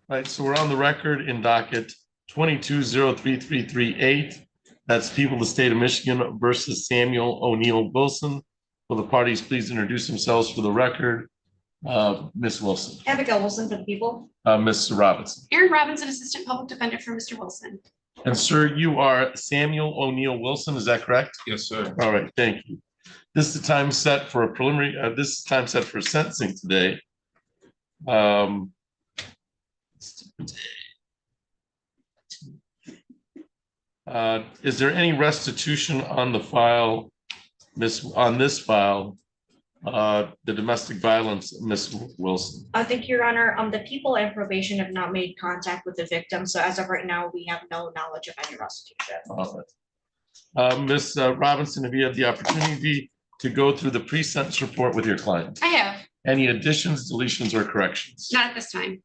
Right, so we're on the record in docket 22-03338. That's people of the state of Michigan versus Samuel O'Neill Wilson. Will the parties please introduce themselves for the record? Ms. Wilson. Abigail Wilson for the people. Mr. Robinson. Aaron Robinson, Assistant Public Defender for Mr. Wilson. And sir, you are Samuel O'Neill Wilson, is that correct? Yes, sir. All right, thank you. This is the time set for a preliminary, this is time set for sentencing today. Is there any restitution on the file, on this file, the domestic violence, Ms. Wilson? Thank you, Your Honor. The people and probation have not made contact with the victim, so as of right now, we have no knowledge of any restitution. All right. Ms. Robinson, have you had the opportunity to go through the pre-sentence report with your client? I have. Any additions, deletions, or corrections? Not at this time.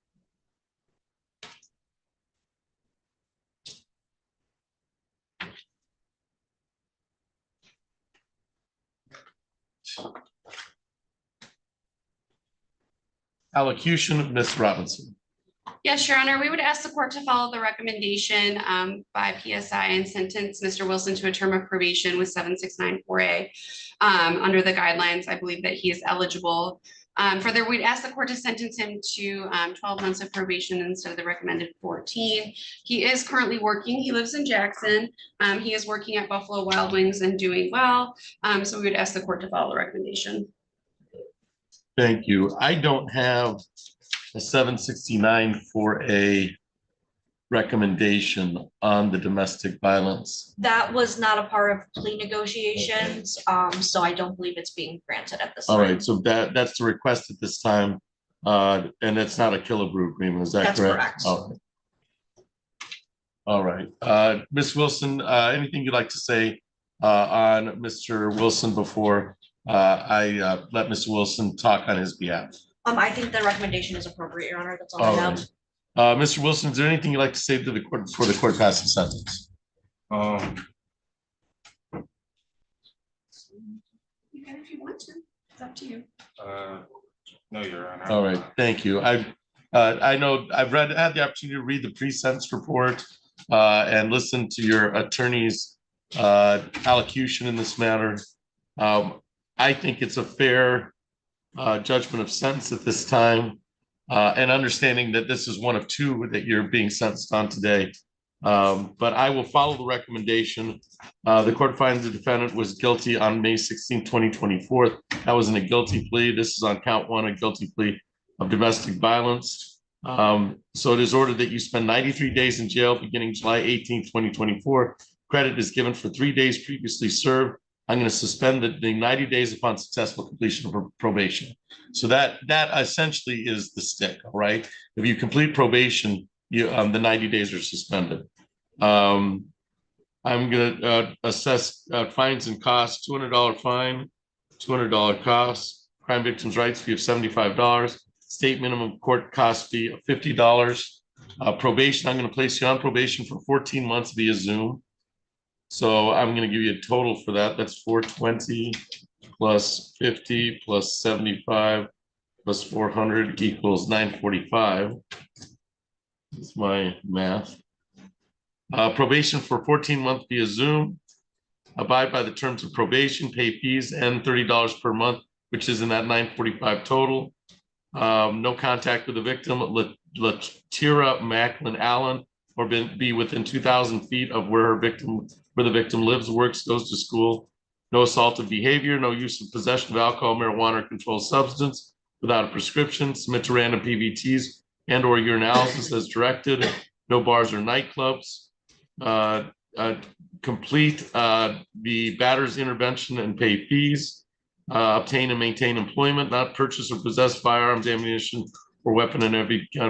Allocution, Ms. Robinson. Yes, Your Honor, we would ask the court to follow the recommendation by PSI and sentence Mr. Wilson to a term of probation with 7694A. Under the guidelines, I believe that he is eligible. Further, we'd ask the court to sentence him to 12 months of probation instead of the recommended 14. He is currently working. He lives in Jackson. He is working at Buffalo Wild Wings and doing well. So we would ask the court to follow the recommendation. Thank you. I don't have a 769 for a recommendation on the domestic violence. That was not a part of plea negotiations, so I don't believe it's being granted at this time. All right, so that's the request at this time, and it's not a Killebrew agreement, is that That's correct? correct. All right. Ms. Wilson, anything you'd like to say on Mr. Wilson before I let Mr. Wilson talk on his behalf? I think the recommendation is appropriate, Your Honor. That's all I have. Mr. Wilson, is there anything you'd like to say to the court before the court passes sentence? You can if you want to. It's up to you. No, Your Honor. All right, thank you. I know I've had the opportunity to read the pre-sentence report and listen to your attorney's allocution in this matter. I think it's a fair judgment of sentence at this time, and understanding that this is one of two that you're being sentenced on today. But I will follow the recommendation. The court finds the defendant was guilty on May 16, 2024. That was in a guilty plea. This is on count one, a guilty plea of domestic violence. So it is ordered that you spend 93 days in jail beginning July 18, 2024. Credit is given for 3 days previously served. I'm going to suspend the 90 days upon successful completion of probation. So that essentially is the stick, all right? If you complete probation, the 90 days are suspended. I'm going to assess fines and costs, $200 fine, $200 costs, crime victims' rights fee of $75, state minimum court cost fee of $50. Probation, I'm going to place you on probation for 14 months via Zoom. So I'm going to give you a total for that. That's 420 plus 50 plus 75 plus 400 equals 945. That's my math. Probation for 14 months via Zoom. Abide by the terms of probation, pay fees, and $30 per month, which is in that 945 total. No contact with the victim. Latira Macklin Allen, or be within 2,000 feet of where the victim lives, works, goes to school. No assaultive behavior, no use of possession of alcohol, marijuana, or controlled substance without a prescription. Submit to random PVTs and or urinalysis as directed. No bars or nightclubs. Complete the batter's intervention and pay fees. Obtain and maintain employment, not purchase or possess firearms, ammunition, or weapon of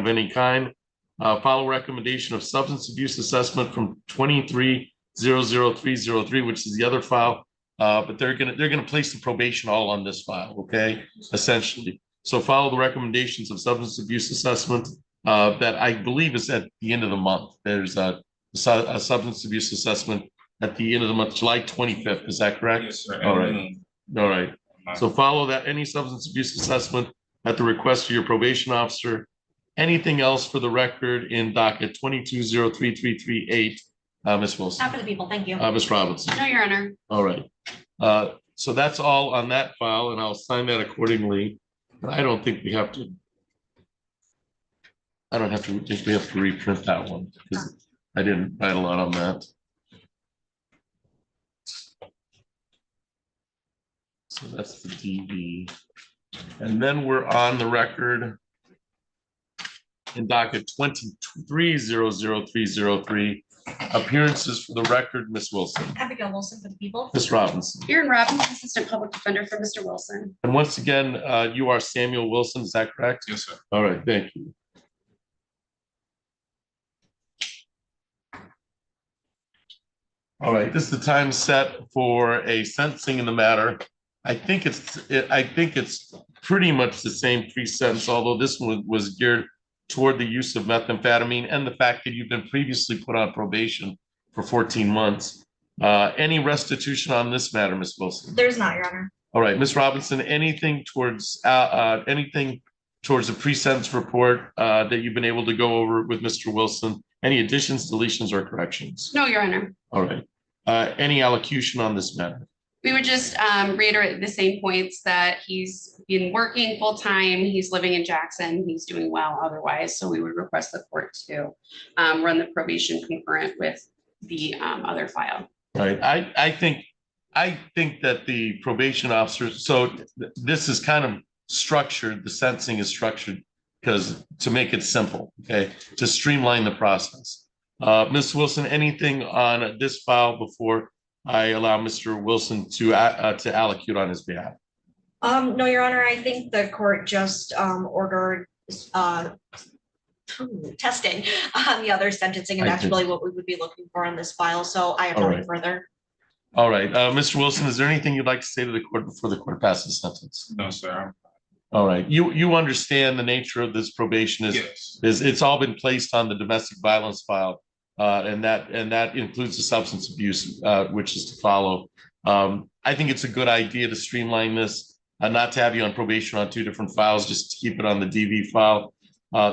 any kind. Follow recommendation of substance abuse assessment from 23-00303, which is the other file. But they're gonna place the probation all on this file, okay? Essentially. So follow the recommendations of substance abuse assessment that I believe is at the end of the month. There's a substance abuse assessment at the end of the month, July 25th. Is that correct? Yes, sir. All right. All right. So follow that, any substance abuse assessment at the request of your probation officer. Anything else for the record in docket 22-03338? Ms. Wilson, Not for the people, thank you. Ms. Robinson. No, Your Honor. All right. So that's all on that file, and I'll sign that accordingly. But I don't think we have to. I don't have to, if we have to reprint that one, because I didn't write a lot on that. So that's the DV. And then we're on the record in docket 23-00303. Appearances for the record, Ms. Wilson. Abigail Wilson for the people. Ms. Robinson. Aaron Robbins, Assistant Public Defender for Mr. Wilson. And once again, you are Samuel Wilson, is that correct? Yes, sir. All right, thank you. All right, this is the time set for a sentencing in the matter. I think it's pretty much the same pre-sentence, although this one was geared toward the use of methamphetamine and the fact that you've been previously put on probation for 14 months. Any restitution on this matter, Ms. Wilson? There's not, Your Honor. All right, Ms. Robinson, anything towards the pre-sentence report that you've been able to go over with Mr. Wilson? Any additions, deletions, or corrections? No, Your Honor. All right. Any allocution on this matter? We would just reiterate the same points that he's been working full-time, he's living in Jackson, he's doing well otherwise, so we would request the court to run the probation concurrent with the other file. Right. I think that the probation officer, so this is kind of structured, the sentencing is structured because to make it simple, okay, to streamline the process. Ms. Wilson, anything on this file before I allow Mr. Wilson to allocute on his behalf? No, Your Honor, I think the court just ordered testing on the other sentencing, and that's really what we would be looking for on this file. So I have nothing further. All right, Mr. Wilson, is there anything you'd like to say to the court before the court passes sentence? No, sir. All right, you understand the nature of this probation Yes. is it's all been placed on the domestic violence file. And that includes the substance abuse, which is to follow. I think it's a good idea to streamline this, not to have you on probation on two different files, just to keep it on the DV file.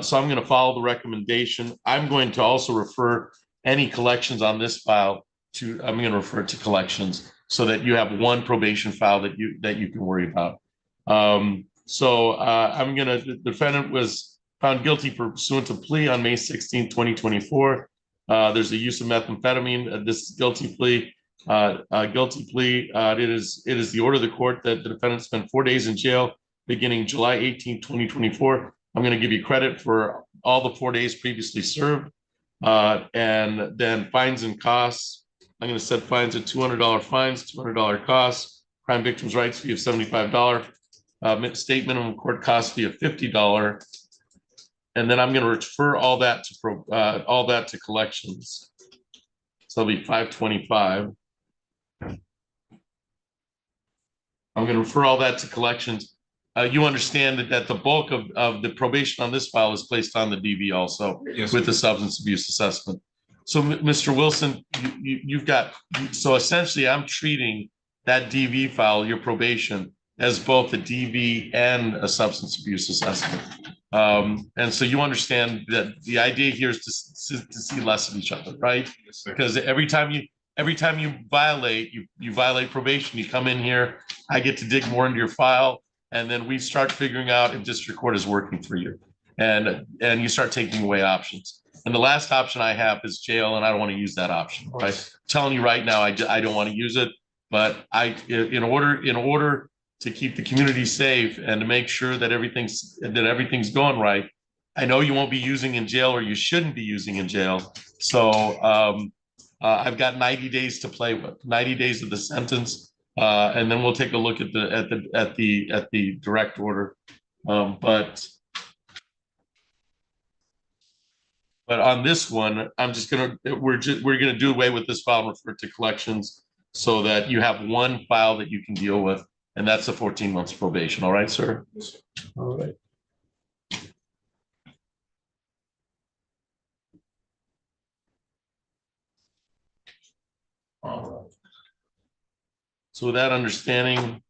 So I'm going to follow the recommendation. I'm going to also refer any collections on this file to, I'm going to refer to collections so that you have one probation file that you can worry about. The defendant was found guilty pursuant to plea on May 16, 2024. There's the use of methamphetamine. This guilty plea. It is the order of the court that the defendant spent 4 days in jail beginning July 18, 2024. I'm going to give you credit for all the 4 days previously served. And then fines and costs. I'm going to set fines at $200 fines, $200 costs, crime victims' rights fee of $75, state minimum court cost fee of $50. And then I'm going to refer all that to collections. So it'll be $525. I'm going to refer all that to collections. You understand that the bulk of the probation on this file is placed on the DV also, Yes, with the substance abuse assessment. So, Mr. Wilson, you've got, so essentially I'm treating that DV file, your probation, as both a DV and a substance abuse assessment. And so you understand that the idea here is to see less of each other, right? Yes, sir. Because every time you violate, you violate probation, you come in here, I get to dig more into your file, and then we start figuring out if district court is working for you. And you start taking away options. And the last option I have is jail, and I don't want to use that option, right? I'm telling you right now, I don't want to use it, but in order to keep the community safe and to make sure that everything's going right, I know you won't be using in jail, or you shouldn't be using in jail. So I've got 90 days to play with, 90 days of the sentence, and then we'll take a look at the direct order. But on this one, we're gonna do away with this file and refer to collections so that you have one file that you can deal with, and that's a 14 months probation. All right, sir? Yes, sir. All right. All right. So with that understanding,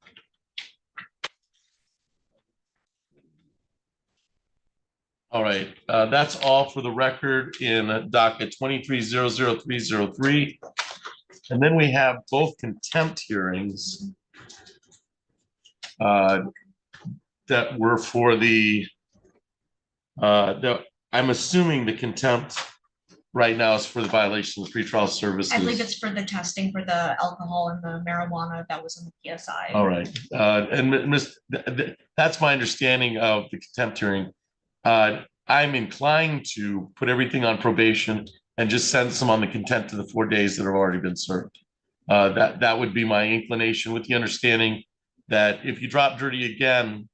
All right, that's all for the record in docket 23-00303. And then we have both contempt hearings that were for I'm assuming the contempt right now is for the violation of pretrial services. I believe it's for the testing for the alcohol and the marijuana that was in the PSI. All right, that's my understanding of the contempt hearing. I'm inclined to put everything on probation and just send some on the contempt to the 4 days that have already been served. That would be my inclination, with the understanding that if you drop dirty again,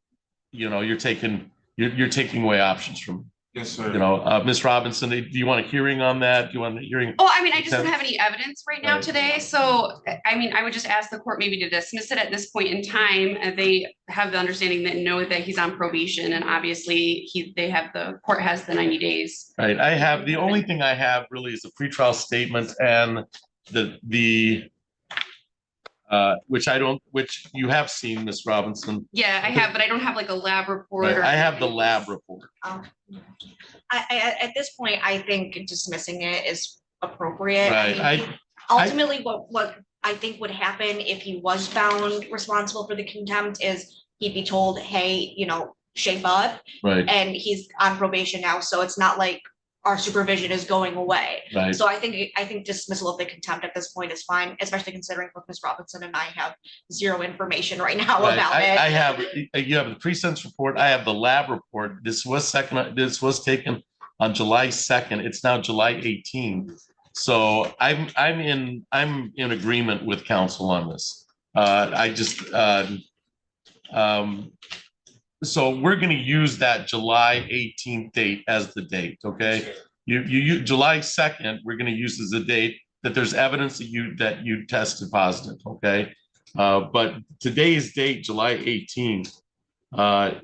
you're taking away options from me. Yes, sir. Ms. Robinson, do you want a hearing on that? Do you want a hearing? Oh, I mean, I just don't have any evidence right now Right. today, so, I mean, I would just ask the court maybe to dismiss it at this point in time. They have the understanding that that he's on probation, and obviously the court has the 90 days. Right, the only thing I have really is a pretrial statement and which you have seen, Ms. Robinson. Yeah, I have, but I don't have like a lab report. Right, Or I have the lab report. I at this point, I think dismissing it is appropriate. Right, I mean, ultimately, what I think would happen if he was found responsible for the contempt is he'd be told, hey, shape up, Right, and he's on probation now, so it's not like our supervision is going away. right. So I think dismissal of the contempt at this point is fine, especially considering both Ms. Robinson and I have zero information right now Right. about it. You have the pre-sentence report. I have the lab report. This was taken on July 2nd. It's now July 18th. So I'm in agreement with counsel on this. So we're going to use that July 18th date as the date, okay? You July 2nd, we're going to use as a date that there's evidence that you tested positive, okay? But today's date, July 18th,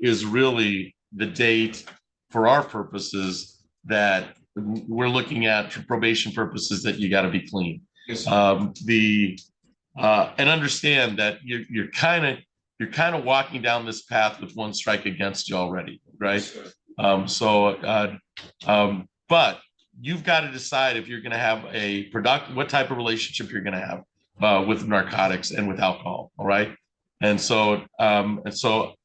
is really the date for our purposes that we're looking at for probation purposes that you got to be clean. Yes, And understand that you're kind of walking down this path with one strike against you already, right? But you've got to decide if you're going to have what type of relationship you're going to have with narcotics and with alcohol. All right. And so I'm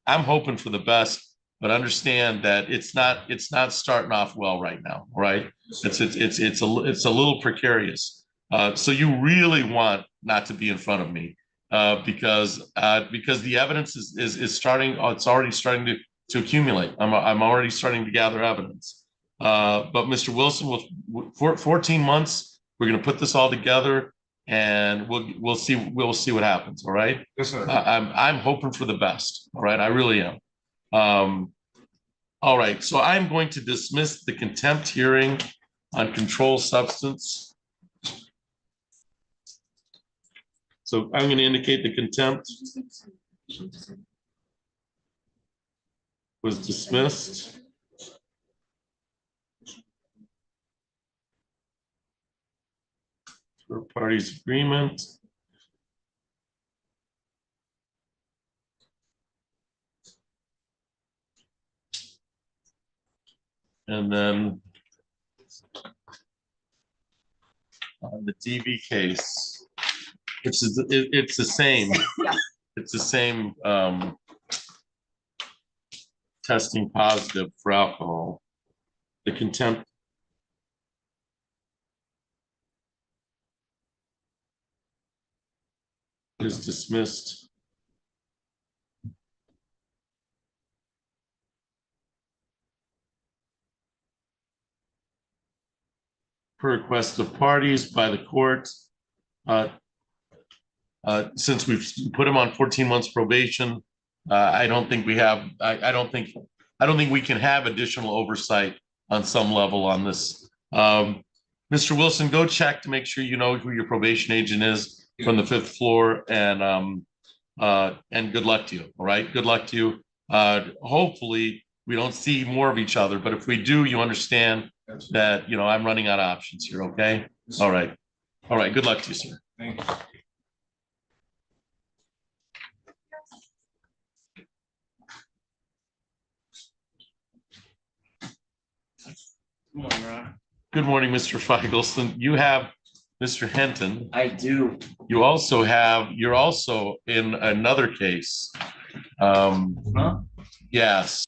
hoping for the best, but understand that it's not starting off well right now. All right. It's a little precarious. So you really want not to be in front of me. Because the evidence is starting. It's already starting to accumulate. I'm already starting to gather evidence. But Mr. Wilson, with 14 months, we're going to put this all together, and we'll see what happens. All right. Yes, sir. I'm hoping for the best. All right. I really am. All right. So I'm going to dismiss the contempt hearing on controlled substance. So I'm going to indicate the contempt was dismissed. For parties' agreement. And then on the DV case, which is it's the same. Yeah. It's the same testing positive for alcohol. The contempt is dismissed. Per request of parties by the court. Since we've put him on 14 months probation, I don't think we have. I don't think we can have additional oversight on some level on this. Mr. Wilson, go check to make sure you know who your probation agent is from the 5th floor, and good luck to you. All right, good luck to you. Hopefully, we don't see more of each other, but if we do, you understand that I'm running out of options here. Okay. All right. Good luck to you, sir. Thank you. Good morning, Mr. Feigelson. You have Mr. Henton. I do. You're also in another case. Huh? Yes.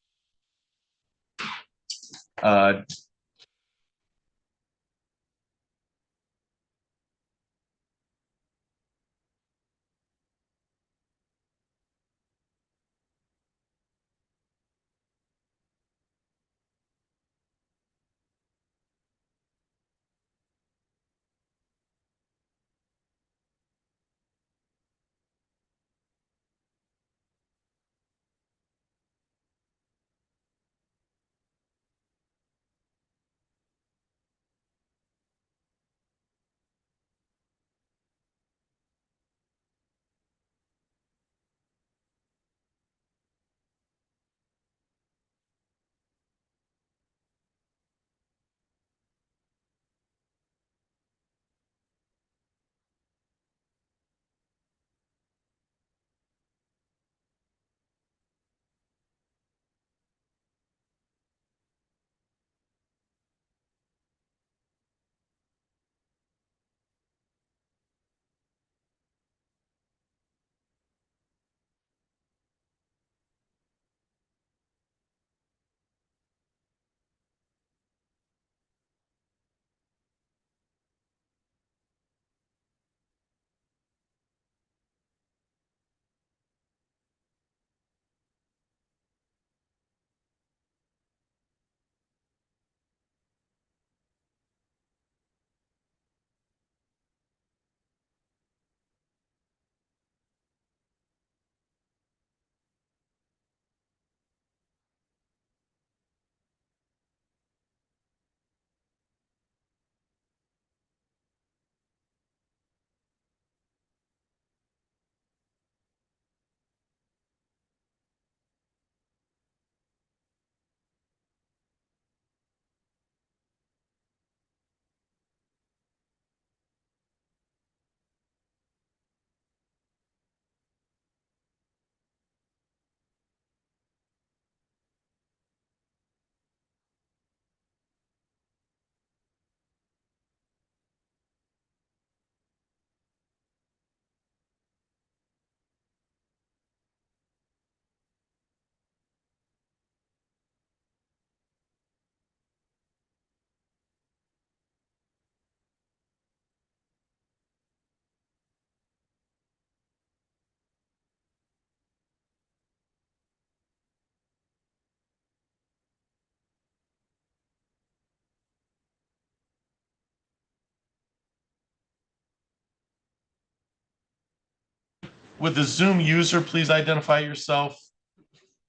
Would the Zoom user please identify yourself?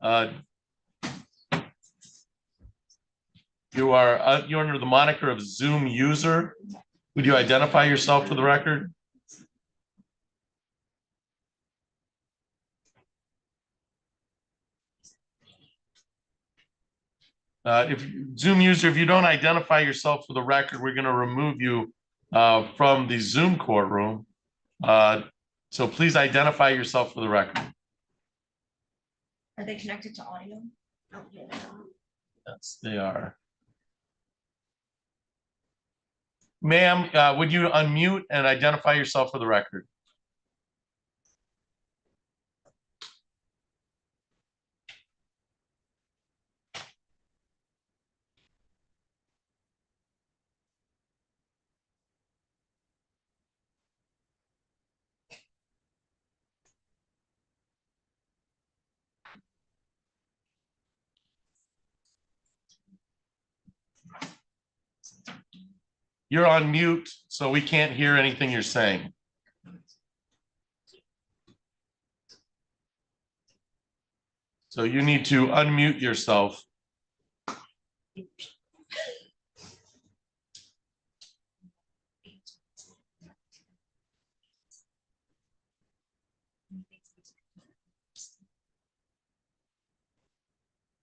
You're under the moniker of Zoom user. Would you identify yourself for the record? If Zoom user, if you don't identify yourself for the record, we're going to remove you from the Zoom courtroom. So please identify yourself for the record. Are they connected to audio? Oh, yeah, they are. Yes, they are. Ma'am, would you unmute and identify yourself for the record? You're on mute, so we can't hear anything you're saying. So you need to unmute yourself.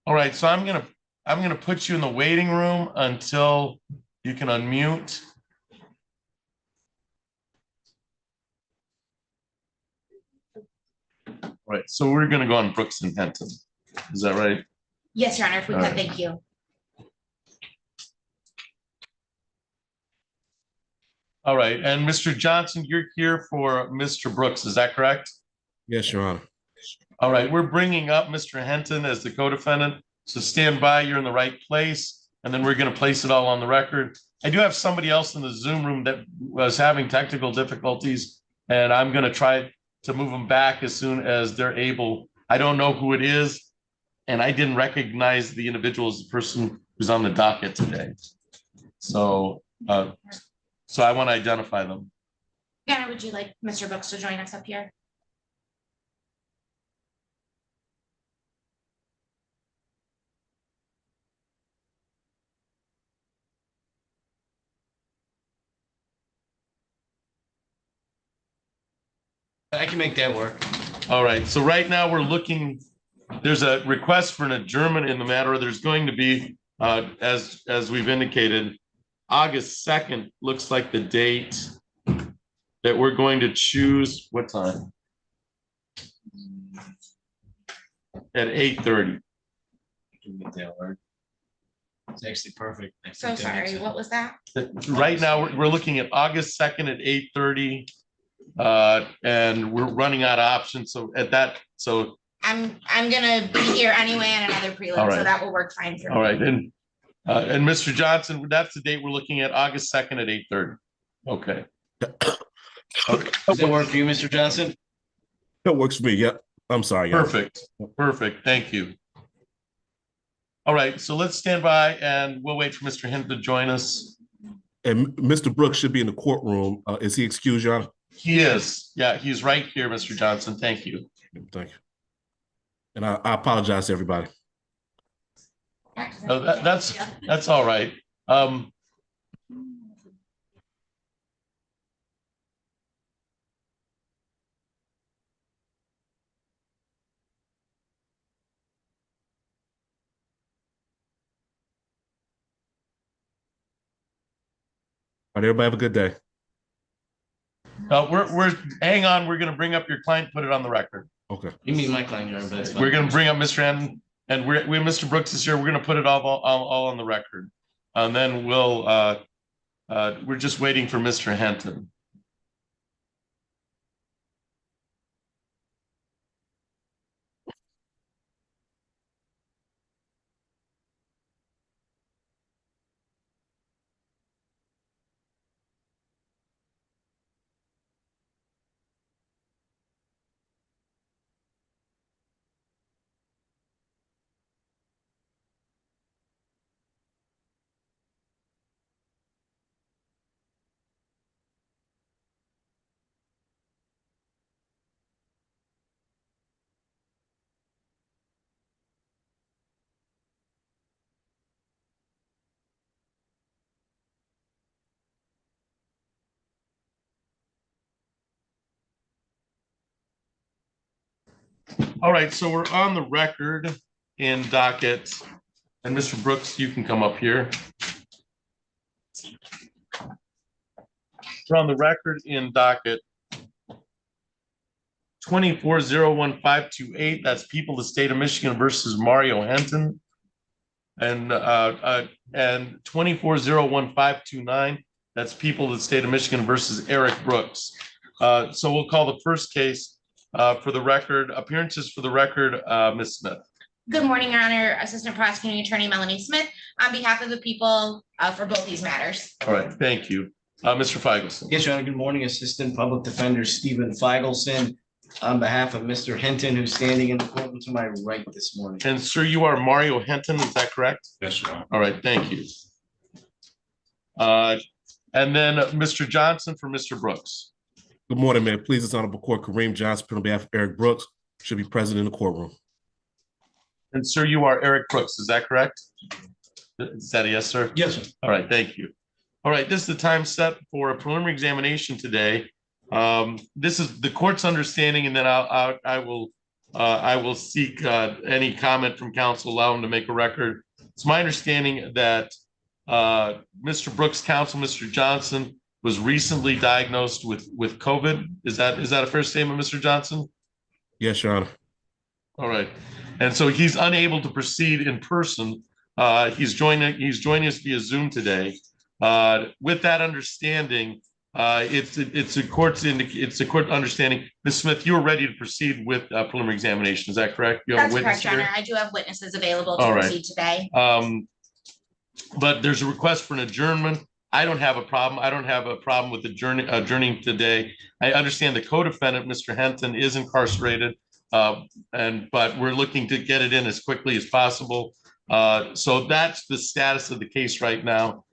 All right, so I'm gonna put you in the waiting room until you can unmute. All right, so we're gonna go on Brooks and Henton. Is that right? Yes, Your Honor, if we All could, right. thank you. All right, and Mr. Johnson, you're here for Mr. Brooks, is that correct? Yes, Your Honor. All right, we're bringing up Mr. Henton as the co-defendant, so stand by, you're in the right place, and then we're going to place it all on the record. I do have somebody else in the Zoom room that was having technical difficulties, and I'm going to try to move them back as soon as they're able. I don't know who it is, and I didn't recognize the individual as the person who's on the docket today. So I want to identify them. Anna, would you like Mr. Brooks to join us up here? I can make that work. All right, so right now we're looking, there's a request for an adjournment in the matter. There's going to be, as we've indicated, August 2nd looks like the date that we're going to choose. What time? At 8:30. Can make that work. It's actually perfect. I So think that makes sorry, it- what was that? Right now, we're looking at August 2nd at 8:30. And we're running out of options. So at that, so, I'm gonna be here anyway in another All prelim, right. so that will work fine for me. all right, and Mr. Johnson, that's the date we're looking at, August 2nd at 8:30. Okay. Does that work for you, Mr. Johnson? That works for me. Yep. I'm sorry. Your Honor. Perfect. Thank you. All right, so let's stand by and we'll wait for Mr. Hinton to join us. And Mr. Brooks should be in the courtroom. Is he excused, Your Honor? He is. Yeah, he's right here, Mr. Johnson. Thank you. Thank you. And I apologize to everybody. Oh, that's all right. All right, everybody have a good day. We're hang on. We're going to bring up your client, put it on the record. Okay. You mean my client, Your Honor, but that's fine. We're going to bring up Mr. Henton, and Mr. Brooks is here. We're going to put it all on the record, and then we're just waiting for Mr. Henton. All right, so we're on the record in docket, and Mr. Brooks, you can come up here. We're on the record in docket 24011528. That's People of the State of Michigan versus Mario Henton. And 24011529. That's People of the State of Michigan versus Eric Brooks. So we'll call the first case for the record, appearances for the record, Ms. Smith. Good morning, Your Honor. Assistant Prosecuting Attorney Melanie Smith, on behalf of the people for both these matters. All right, thank you. Mr. Feigelson. Yes, Your Honor. Good morning, Assistant Public Defender Stephen Feigelson, on behalf of Mr. Hinton, who's standing in the courtroom to my right this morning. And sir, you are Mario Henton, is that correct? Yes, Your Honor. All right, thank you. And then Mr. Johnson for Mr. Brooks. Good morning, man. Please, this honorable court, Kareem Johnson, on behalf of Eric Brooks, should be present in the courtroom. And sir, you are Eric Brooks, is that correct? Is that a yes, sir? Yes, sir. All right, thank you. All right, this is the time set for a preliminary examination today. This is the court's understanding, and then I will seek any comment from counsel, allow him to make a record. It's my understanding that Mr. Brooks' counsel, Mr. Johnson, was recently diagnosed with COVID. Is that a fair statement, Mr. Johnson? Yes, Your Honor. All right, and so he's unable to proceed in person. He's joining us via Zoom today. With that understanding, it's a court understanding. Ms. Smith, you are ready to proceed with preliminary examination. Is that correct? You have a That's witness correct, Your here? Honor. I do have witnesses available to All right. proceed today. But there's a request for an adjournment. I don't have a problem. I don't have a problem with adjourning today. I understand the co-defendant, Mr. Henton, is incarcerated, but we're looking to get it in as quickly as possible. So that's the status of the case right now.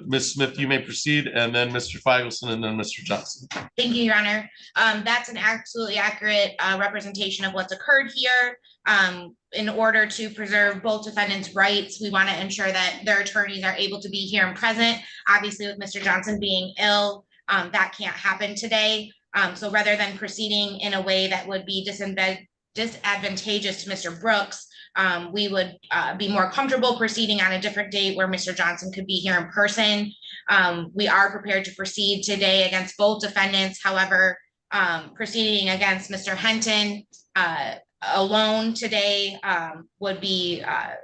Ms. Smith, you may proceed, and then Mr. Feigelson, and then Mr. Johnson. Thank you, Your Honor. That's an absolutely accurate representation of what's occurred here. In order to preserve both defendants' rights, we want to ensure that their attorneys are able to be here and present. Obviously, with Mr. Johnson being ill, that can't happen today. So rather than proceeding in a way that would be disadvantageous to Mr. Brooks, we would be more comfortable proceeding on a different date where Mr. Johnson could be here in person. We are prepared to proceed today against both defendants. However, proceeding against Mr. Henton alone today would be a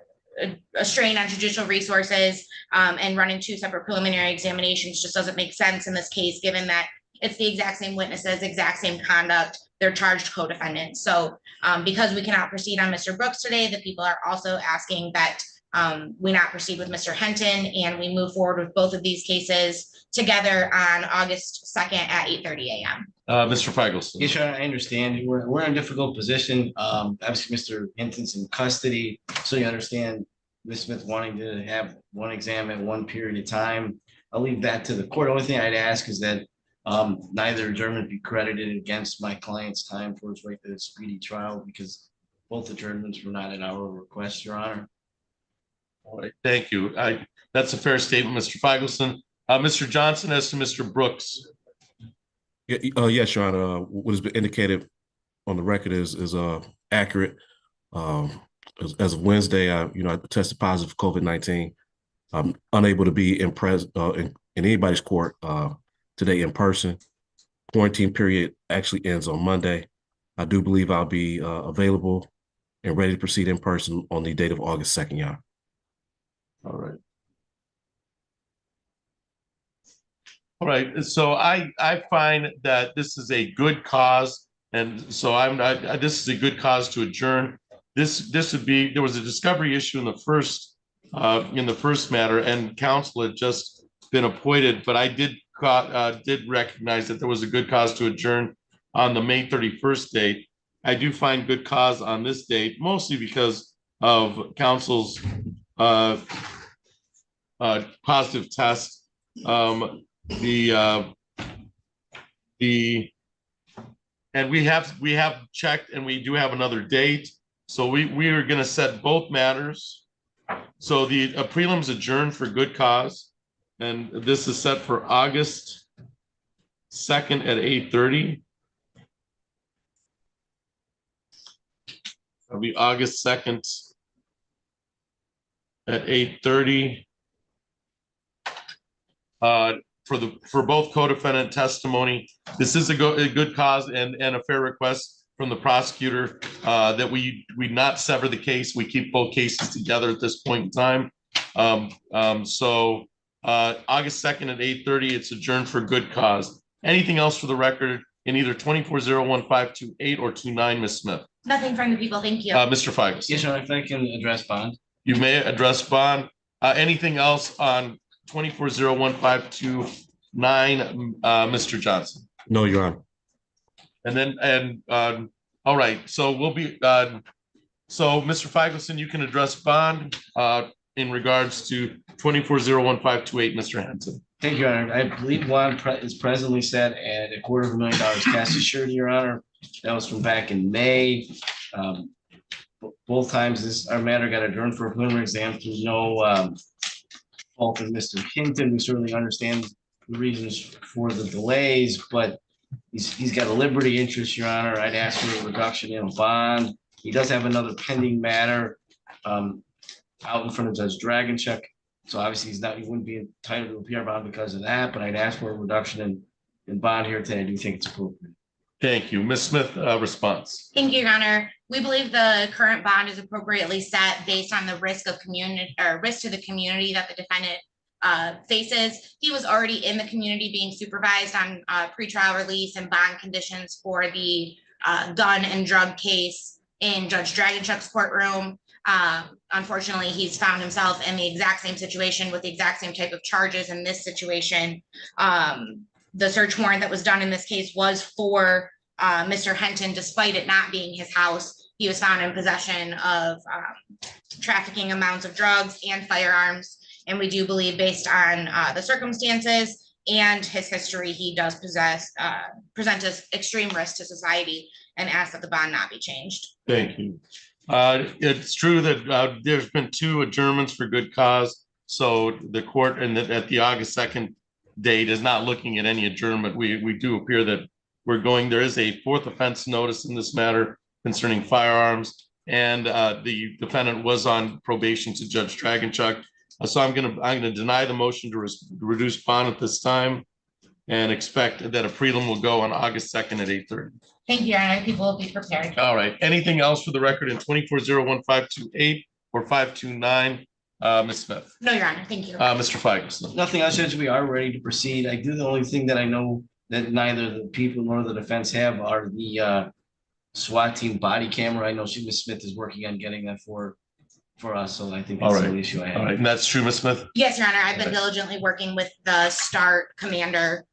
strain on judicial resources, and running two separate preliminary examinations just doesn't make sense in this case, given that it's the exact same witnesses, exact same conduct. They're charged co-defendants. So because we cannot proceed on Mr. Brooks today, the people are also asking that we not proceed with Mr. Henton, and we move forward with both of these cases together on August 2nd at 8:30 a.m. Mr. Feigelson. Yes, Your Honor, I understand. We're in a difficult position. Obviously, Mr. Hinton's in custody, so you understand Ms. Smith wanting to have one exam at one period of time. I'll leave that to the court. The only thing I'd ask is that neither adjournment be credited against my client's time for his right to a speedy trial, because both adjournments were not at our request, Your Honor. All right, thank you. That's a fair statement, Mr. Feigelson. Mr. Johnson, as to Mr. Brooks. Yes, Your Honor. What has been indicated on the record is accurate. As of Wednesday, I tested positive for COVID-19. I'm unable to be in anybody's court today in person. Quarantine period actually ends on Monday. I do believe I'll be available and ready to proceed in person on the date of August 2nd, Your Honor. All right. All right, so I find that this is a good cause, and so this is a good cause to adjourn. This would be, there was a discovery issue in the first matter, and counsel had just been appointed, but I did recognize that there was a good cause to adjourn on the May 31st date. I do find good cause on this date, mostly because of counsel's positive test. And we have checked, and we do have another date. So we are going to set both matters. So the prelims adjourned for good cause, and this is set for August 2nd at 8:30. It'll be August 2nd at 8:30. For both co-defendant testimony. This is a good cause and a fair request from the prosecutor that we not sever the case. We keep both cases together at this point in time. So August 2nd at 8:30, it's adjourned for good cause. Anything else for the record in either 24-01528 or 29, Ms. Smith? Nothing from the people. Thank you. Mr. Feigelson. Yes, Your Honor, if I can address bond. You may address bond. Anything else on 24-01529, Mr. Johnson? No, Your Honor. All right, so we'll be, so Mr. Feigelson, you can address bond in regards to 24-01528, Mr. Henson. Thank you, Your Honor. I believe bond is presently set at $250,000 cash assured, Your Honor. That was from back in May. Both times our matter got adjourned for a preliminary exam through no fault of Mr. Hinton. We certainly understand the reasons for the delays, but he's got a liberty interest, Your Honor. I'd ask for a reduction in bond. He does have another pending matter out in front of Judge Dragonchuk. So obviously he wouldn't be entitled to a PR bond because of that, but I'd ask for a reduction in bond here today. I do think it's appropriate. Thank you. Ms. Smith, response. Thank you, Your Honor. We believe the current bond is appropriately set based on the risk to the community that the defendant faces. He was already in the community being supervised on pretrial release and bond conditions for the gun and drug case in Judge Dragonchuk's courtroom. Unfortunately, he's found himself in the exact same situation with the exact same type of charges in this situation. The search warrant that was done in this case was for Mr. Henton, despite it not being his house. He was found in possession of trafficking amounts of drugs and firearms. And we do believe, based on the circumstances and his history, he does present an extreme risk to society, and ask that the bond not be changed. Thank you. It's true that there's been 2 adjournments for good cause. So the court at the August 2nd date is not looking at any adjournment. We do appear that there is a 4th offense notice in this matter concerning firearms, and the defendant was on probation to Judge Dragonchuk. So I'm gonna deny the motion to reduce bond at this time, and expect that a prelim will go on August 2nd at 8:30. Thank you, Your Honor. People will be prepared. All right. Anything else for the record in 24-01-528 or 529? Ms. Smith. No, Your Honor. Thank you. Mr. Ferguson. Nothing else, Judge. We are ready to proceed. I do, the only thing that I know that neither the people nor the defense have are the SWAT team body camera. I know Ms. Smith is working on getting that for us, so I think that's the only issue I have. All right, and that's true, Ms. Smith? Yes, Your Honor. I've been diligently working with the START commander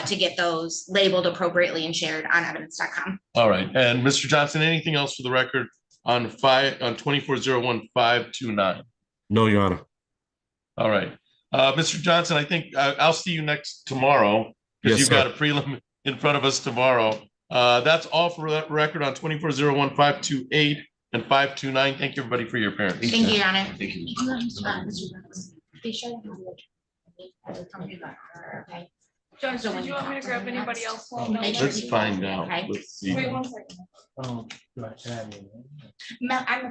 to get those labeled appropriately and shared on evidence.com. All right, and Mr. Johnson, anything else for the record on 24-01-529? No, Your Honor. All right. Mr. Johnson, I think I'll see you tomorrow, because Yes, you've sir. got a prelim in front of us tomorrow. That's all for that record on 24-01-528 and 529. Thank you, everybody, for your appearance. Thank you, Your Honor. Thank you. Be sure to have okay. Judge, did you want me to grab anybody else? while I'm Let's there? find out. Okay. Let's see. Wait 1 second. I'm the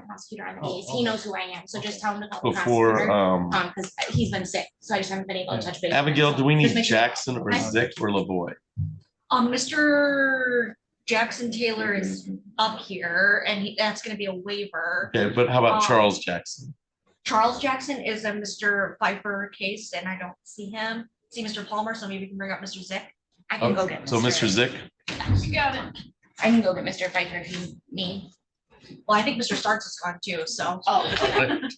prosecutor on the case. He knows who I am, so just tell him to call the Before, prosecutor. Because he's been sick, so I just haven't been able to touch base. with him. Abigail, do we need Just make sure- Jackson or Zick or Lavoy? Mr. Jackson Taylor is up here and that's gonna be a waiver. Okay, but how about Charles Jackson? Charles Jackson is a Mr. Pfeiffer case and I don't see him. See Mr. Palmer, so maybe we can bring up Mr. Zick. I can go get. So Mr. Zick? You got it. I can go get Mr. Pfeiffer if you need. Well, I think Mr. Starks is gone too, so. Oh,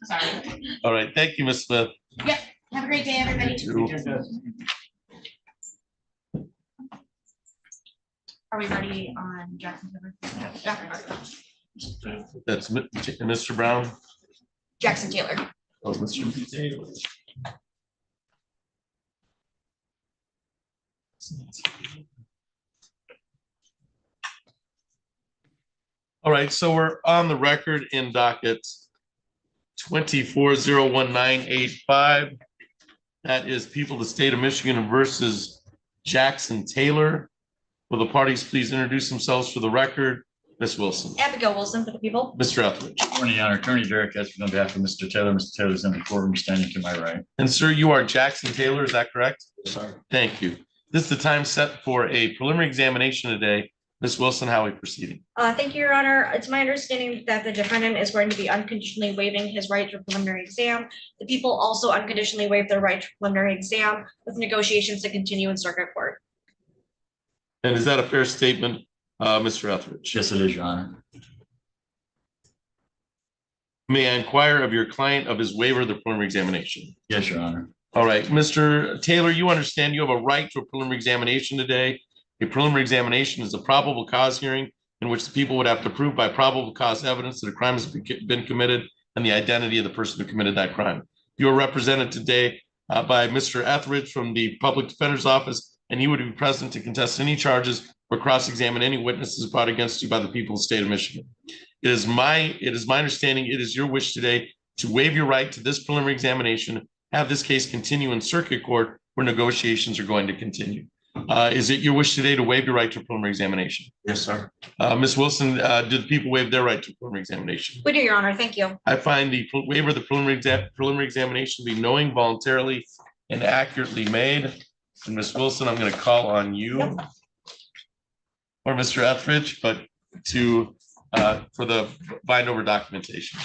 sorry. All right, thank you, Ms. Smith. Have a great day, everybody. Are we ready on Jackson Taylor? That's Mr. Brown. Jackson Taylor. Oh, Mr. Taylor. All right, so we're on the record in docket 24-01985. That is People of the State of Michigan versus Jackson Taylor. Will the parties please introduce themselves for the record? Ms. Wilson. Abigail Wilson for the people. Mr. Etheridge. Morning, Your Honor. Attorney Derek Esper on behalf of Mr. Taylor. Mr. Taylor's in the courtroom standing to my right. And sir, you are Jackson Taylor, is that correct? Sorry. Thank you. This is the time set for a preliminary examination today. Ms. Wilson, how are we proceeding? Thank you, Your Honor. It's my understanding that the defendant is going to be unconditionally waiving his right to a preliminary exam. The people also unconditionally waive their right to preliminary exam with negotiations to continue in circuit court. And is that a fair statement, Mr. Etheridge? Yes, it is, Your Honor. May I inquire of your client of his waiver of the preliminary examination? Yes, Your Honor. All right, Mr. Taylor, you understand you have a right to a preliminary examination today. A preliminary examination is a probable cause hearing in which the people would have to prove by probable cause evidence that a crime has been committed and the identity of the person who committed that crime. You are represented today by Mr. Etheridge from the Public Defender's Office, and he would be present to contest any charges or cross-examine any witnesses brought against you by the people of the state of Michigan. It is my understanding, it is your wish today to waive your right to this preliminary examination, have this case continue in circuit court where negotiations are going to continue. Is it your wish today to waive your right to a preliminary examination? Yes, sir. Ms. Wilson, do the people waive their right to a preliminary examination? We do, Your Honor. Thank you. I find the waiver of the preliminary examination to be knowing, voluntarily, and accurately made. And Ms. Wilson, I'm going to call on you or Mr. Etheridge, but for the bind over documentation.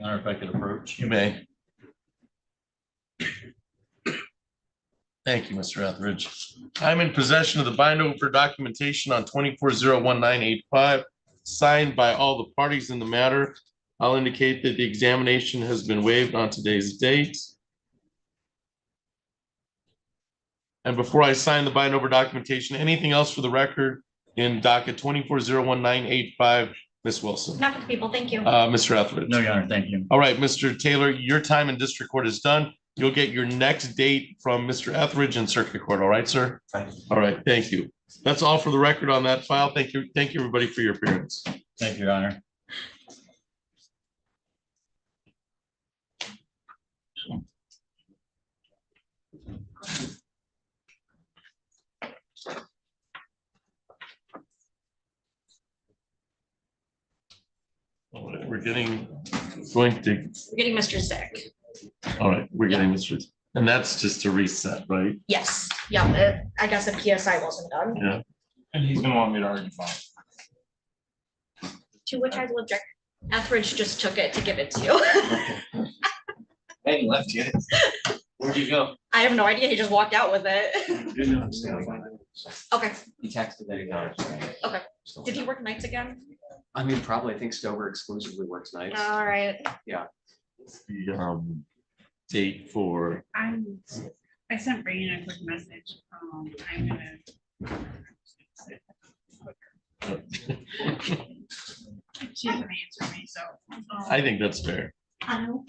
Honor, if I could approach. You may. Thank you, Mr. Etheridge. I'm in possession of the bind over documentation on 24-01985, signed by all the parties in the matter. I'll indicate that the examination has been waived on today's date. And before I sign the bind over documentation, anything else for the record in docket 24-01985, Ms. Wilson? Not for the people, thank you. Mr. Etheridge? No, Your Honor, thank you. All right, Mr. Taylor, your time in district court is done. You'll get your next date from Mr. Etheridge in circuit court. All right, sir? All right, thank you. That's all for the record on that file. Thank you. Thank you, everybody, for your appearance. Thank you, Your Honor. All right, we're getting We're getting Mr. Zick. all right, we're getting Mr. And that's just a reset, right? Yes, yeah, I guess the PSI wasn't done. Yeah. And he's gonna want me to argue fine. To which I will object. Etheridge just took it to give it to you. Hey, left yet. Where'd you go? I have no idea. He just walked out with it. Okay, He texted that he got it. okay. Did he work nights again? I mean, probably, I think Stover exclusively works nights. All right. The date for I sent Brayden a quick message. I'm gonna. She hasn't answered me, so. I think that's fair. I know.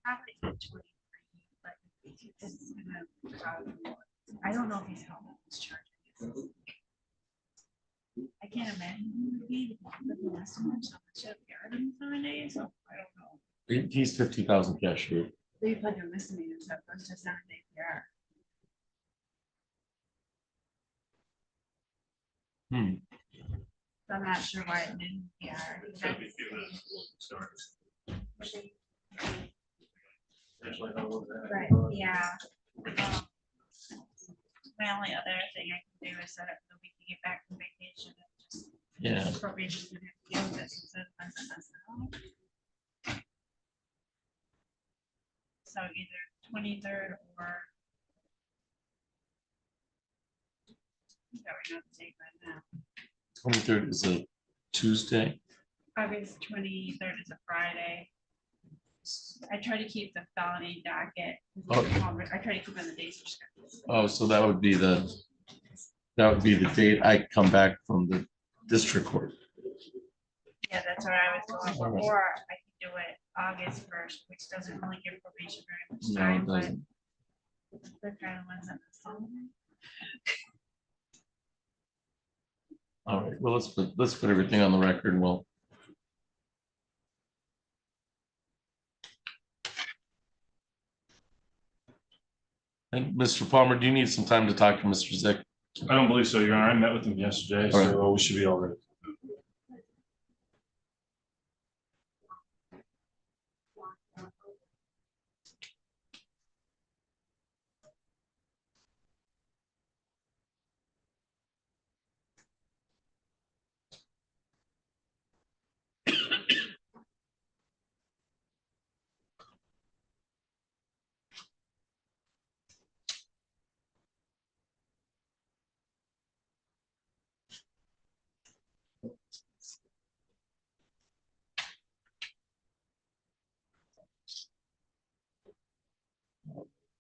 Probably 23, but it's gonna, I don't know if he's held up his charge. I can't imagine he would be the last so much of yard in 7 days, so I don't know. He's 50,000 cash here. They put their misdemeanors up, it's just 7 days PR. So I'm not sure why it didn't PR. Right, yeah. My only other thing I can do is set up the week to get back from vacation and just. Yeah. Appropriation to deal with this instead of messing us up. So either 23rd or. That we know the date right now. 23rd is a Tuesday. August 23rd is a Friday. I try to keep the felony docket. Oh. I try to keep on the days. Oh, so that would be the date I come back from the district court. Yeah, that's what I was going for, or I can do it August 1st, which doesn't really give probation very much No, time, it but doesn't. they're kind of ones that. All right, well, let's put everything on the record and we'll. And Mr. Palmer, do you need some time to talk to Mr. Zick? I don't believe so, Your Honor. I met with him yesterday, All right. so we should be all right.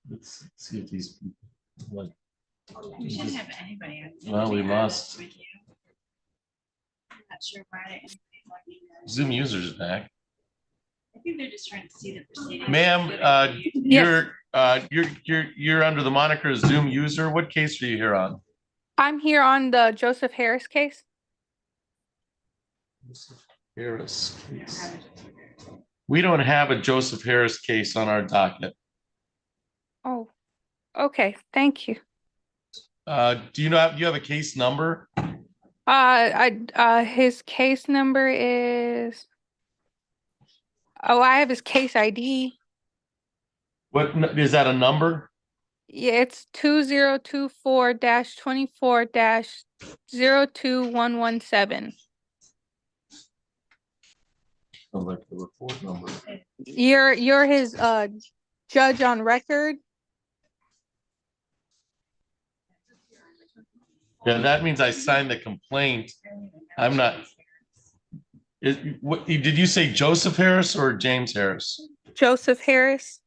Let's see if these people, like, We shouldn't have anybody on. Well, we to be honest lost. with you. I'm not sure why anybody's letting us. Zoom users back. I think they're just trying to see the proceedings. Ma'am, you're under the moniker Zoom user. What case are you here on? I'm here on the Joseph Harris case. Harris case. We don't have a Joseph Harris case on our docket. Oh, okay, thank you. Do you have a case number? His case number is, oh, I have his case ID. What, is that a number? Yeah, it's 2024-24-02117. Like the report number. You're his judge on record. Yeah, that means I signed the complaint. I'm not. Did you say Joseph Harris or James Harris? Joseph Harris.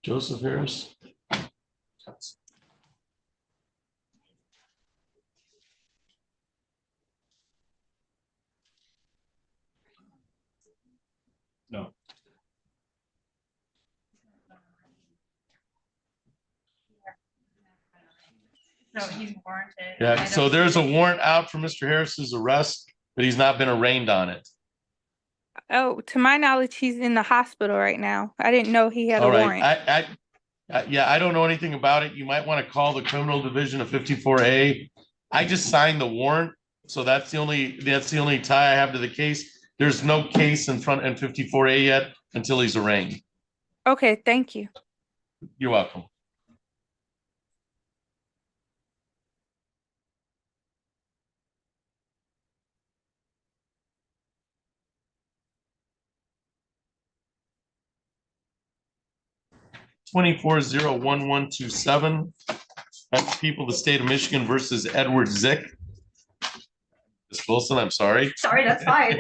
Joseph Harris. No. So he's warranted. Yeah, so there's a warrant out for Mr. Harris's arrest, but he's not been arraigned on it. Oh, to my knowledge, he's in the hospital right now. I didn't know he had a All right, warrant. yeah, I don't know anything about it. You might want to call the criminal division of 54A. I just signed the warrant, so that's the only tie I have to the case. There's no case in 54A yet until he's arraigned. Okay, thank you. You're welcome. (24-01127). That's people of the state of Michigan versus Edward Zick. Ms. Wilson, I'm sorry. Sorry, that's fine.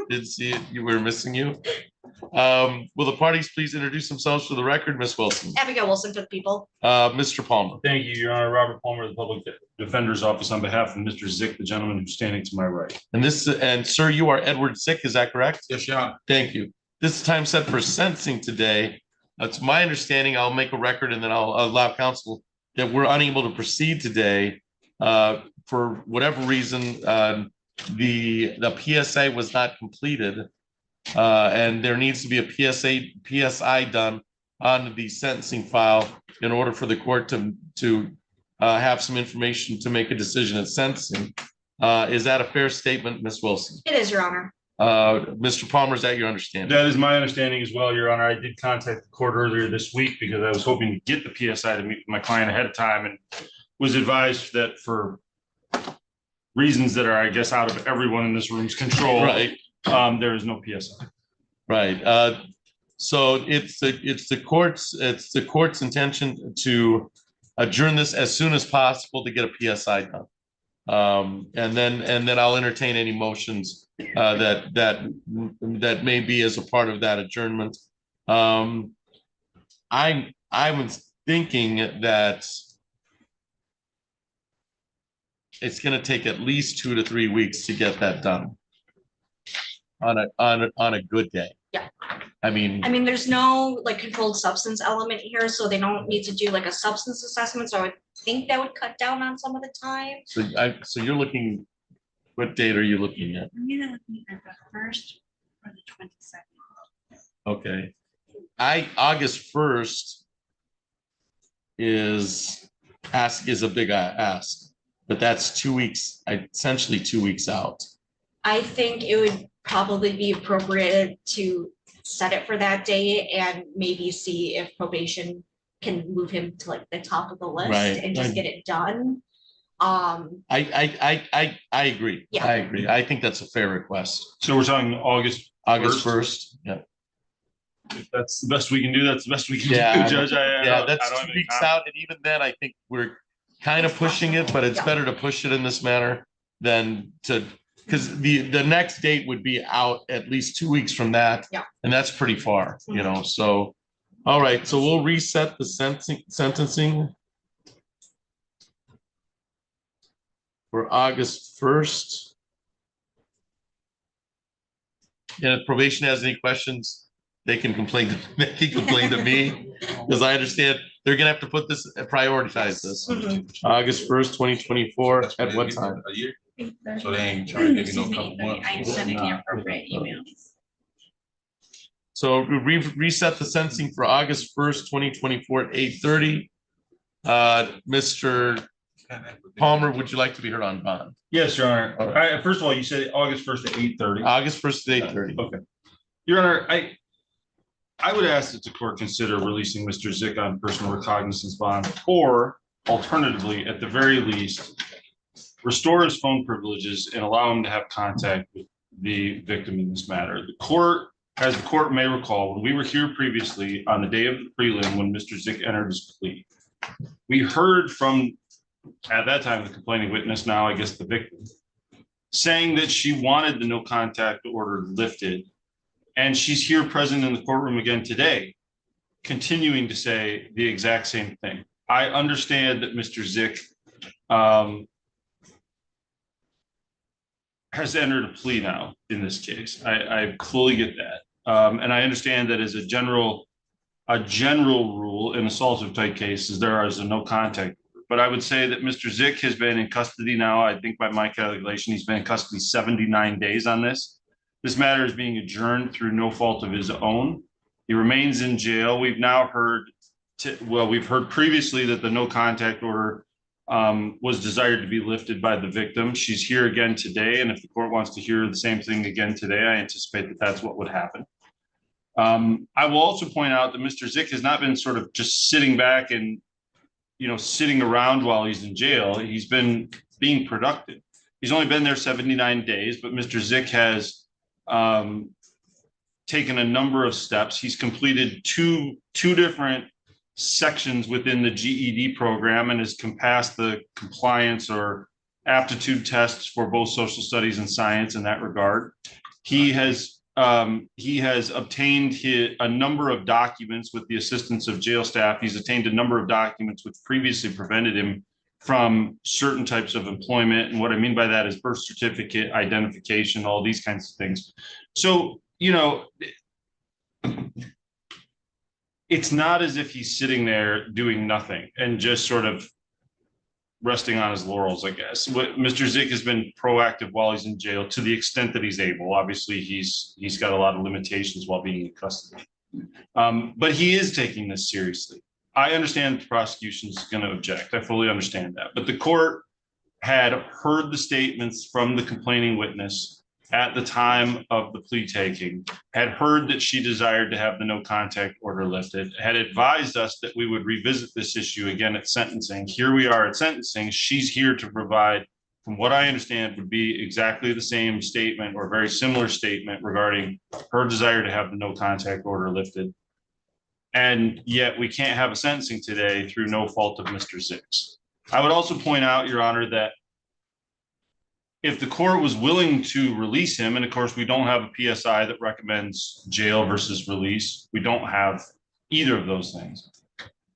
Didn't see it. You were missing you. Will the parties please introduce themselves for the record? Ms. Wilson. Abigail Wilson for the people. Mr. Palmer. Thank you, Your Honor. Robert Palmer, the Public Defender's Office, on behalf of Mr. Zick, the gentleman who's standing to my right. And sir, you are Edward Zick, is that correct? Yes, Your Honor. Thank you. This is time set for sentencing today. It's my understanding, I'll make a record and then I'll allow counsel that we're unable to proceed today. For whatever reason, the PSA was not completed. And there needs to be a PSI done on the sentencing file in order for the court to have some information to make a decision at sentencing. Is that a fair statement, Ms. Wilson? It is, Your Honor. Mr. Palmer, is that your understanding? That is my understanding as well, Your Honor. I did contact the court earlier this week because I was hoping to get the PSI to meet with my client ahead of time and was advised that for reasons that are, I guess, out of everyone in this room's control, Right. There is no PSI. Right. So it's the court's intention to adjourn this as soon as possible to get a PSI done. And then I'll entertain any motions that may be as a part of that adjournment. I was thinking that it's going to take at least 2 to 3 weeks to get that done on a good day. Yeah. I mean, there's no like controlled substance element here, so they don't need to do like a substance assessment. So I would think that would cut down on some of the time. so you're looking, what date are you looking at? I'm either looking at the 1st or the 22nd. Okay. August 1st is a big ask, but that's 2 weeks, essentially 2 weeks out. I think it would probably be appropriate to set it for that day and maybe see if probation can move him to like the top of the list and just get it done. I agree. Yeah. I agree. I think that's a fair request. So we're talking August 1st. Yeah. If that's the best we can do, that's the best we can Yeah. do, Judge. That's 2 weeks out. And even then, I think we're kind of pushing it, but it's better to push it in this manner than to, because the next date would be out at least 2 weeks from that. Yeah. And that's pretty far, you know, so, all right, so we'll reset the sentencing for August 1st. And if probation has any questions, they can complain to me, because I understand they're gonna have to put this, prioritize this. August 1st, 2024, at what time? So they ain't trying to give you no couple months. I'm sending the appropriate emails. So we reset the sentencing for August 1st, 2024 at 8:30. Mr. Palmer, would you like to be heard on bond? Yes, Your Honor. First of all, you said August 1st at 8:30. August 1st at 8:30. Okay. Your Honor, I would ask that the court consider releasing Mr. Zick on personal recognizance bond, or alternatively, at the very least, restore his phone privileges and allow him to have contact with the victim in this matter. The court, as the court may recall, when we were here previously on the day of the prelim, when Mr. Zick entered his plea, we heard from, at that time, the complaining witness, now I guess the victim, saying that she wanted the no contact order lifted. And she's here present in the courtroom again today, continuing to say the exact same thing. I understand that Mr. Zick has entered a plea now in this case. I fully get that. And I understand that as a general rule in assaultive type cases, there is a no contact. But I would say that Mr. Zick has been in custody now. I think by my calculation, he's been in custody 79 days on this. This matter is being adjourned through no fault of his own. He remains in jail. We've now heard, we've heard previously that the no contact order was desired to be lifted by the victim. She's here again today. And if the court wants to hear the same thing again today, I anticipate that that's what would happen. I will also point out that Mr. Zick has not been sort of just sitting back and, sitting around while he's in jail. He's been being productive. He's only been there 79 days, but Mr. Zick has taken a number of steps. He's completed two different sections within the GED program and has passed the compliance or aptitude tests for both social studies and science in that regard. He has obtained a number of documents with the assistance of jail staff. He's attained a number of documents which previously prevented him from certain types of employment. And what I mean by that is birth certificate, identification, all these kinds of things. So, it's not as if he's sitting there doing nothing and just sort of resting on his laurels, I guess. Mr. Zick has been proactive while he's in jail to the extent that he's able. Obviously, he's got a lot of limitations while being in custody. But he is taking this seriously. I understand the prosecution is going to object. I fully understand that. But the court had heard the statements from the complaining witness at the time of the plea taking, had heard that she desired to have the no contact order lifted, had advised us that we would revisit this issue again at sentencing. Here we are at sentencing. She's here to provide, from what I understand, would be exactly the same statement or very similar statement regarding her desire to have the no contact order lifted. And yet we can't have a sentencing today through no fault of Mr. Zick's. I would also point out, Your Honor, that if the court was willing to release him, and of course we don't have a PSI that recommends jail versus release, we don't have either of those things.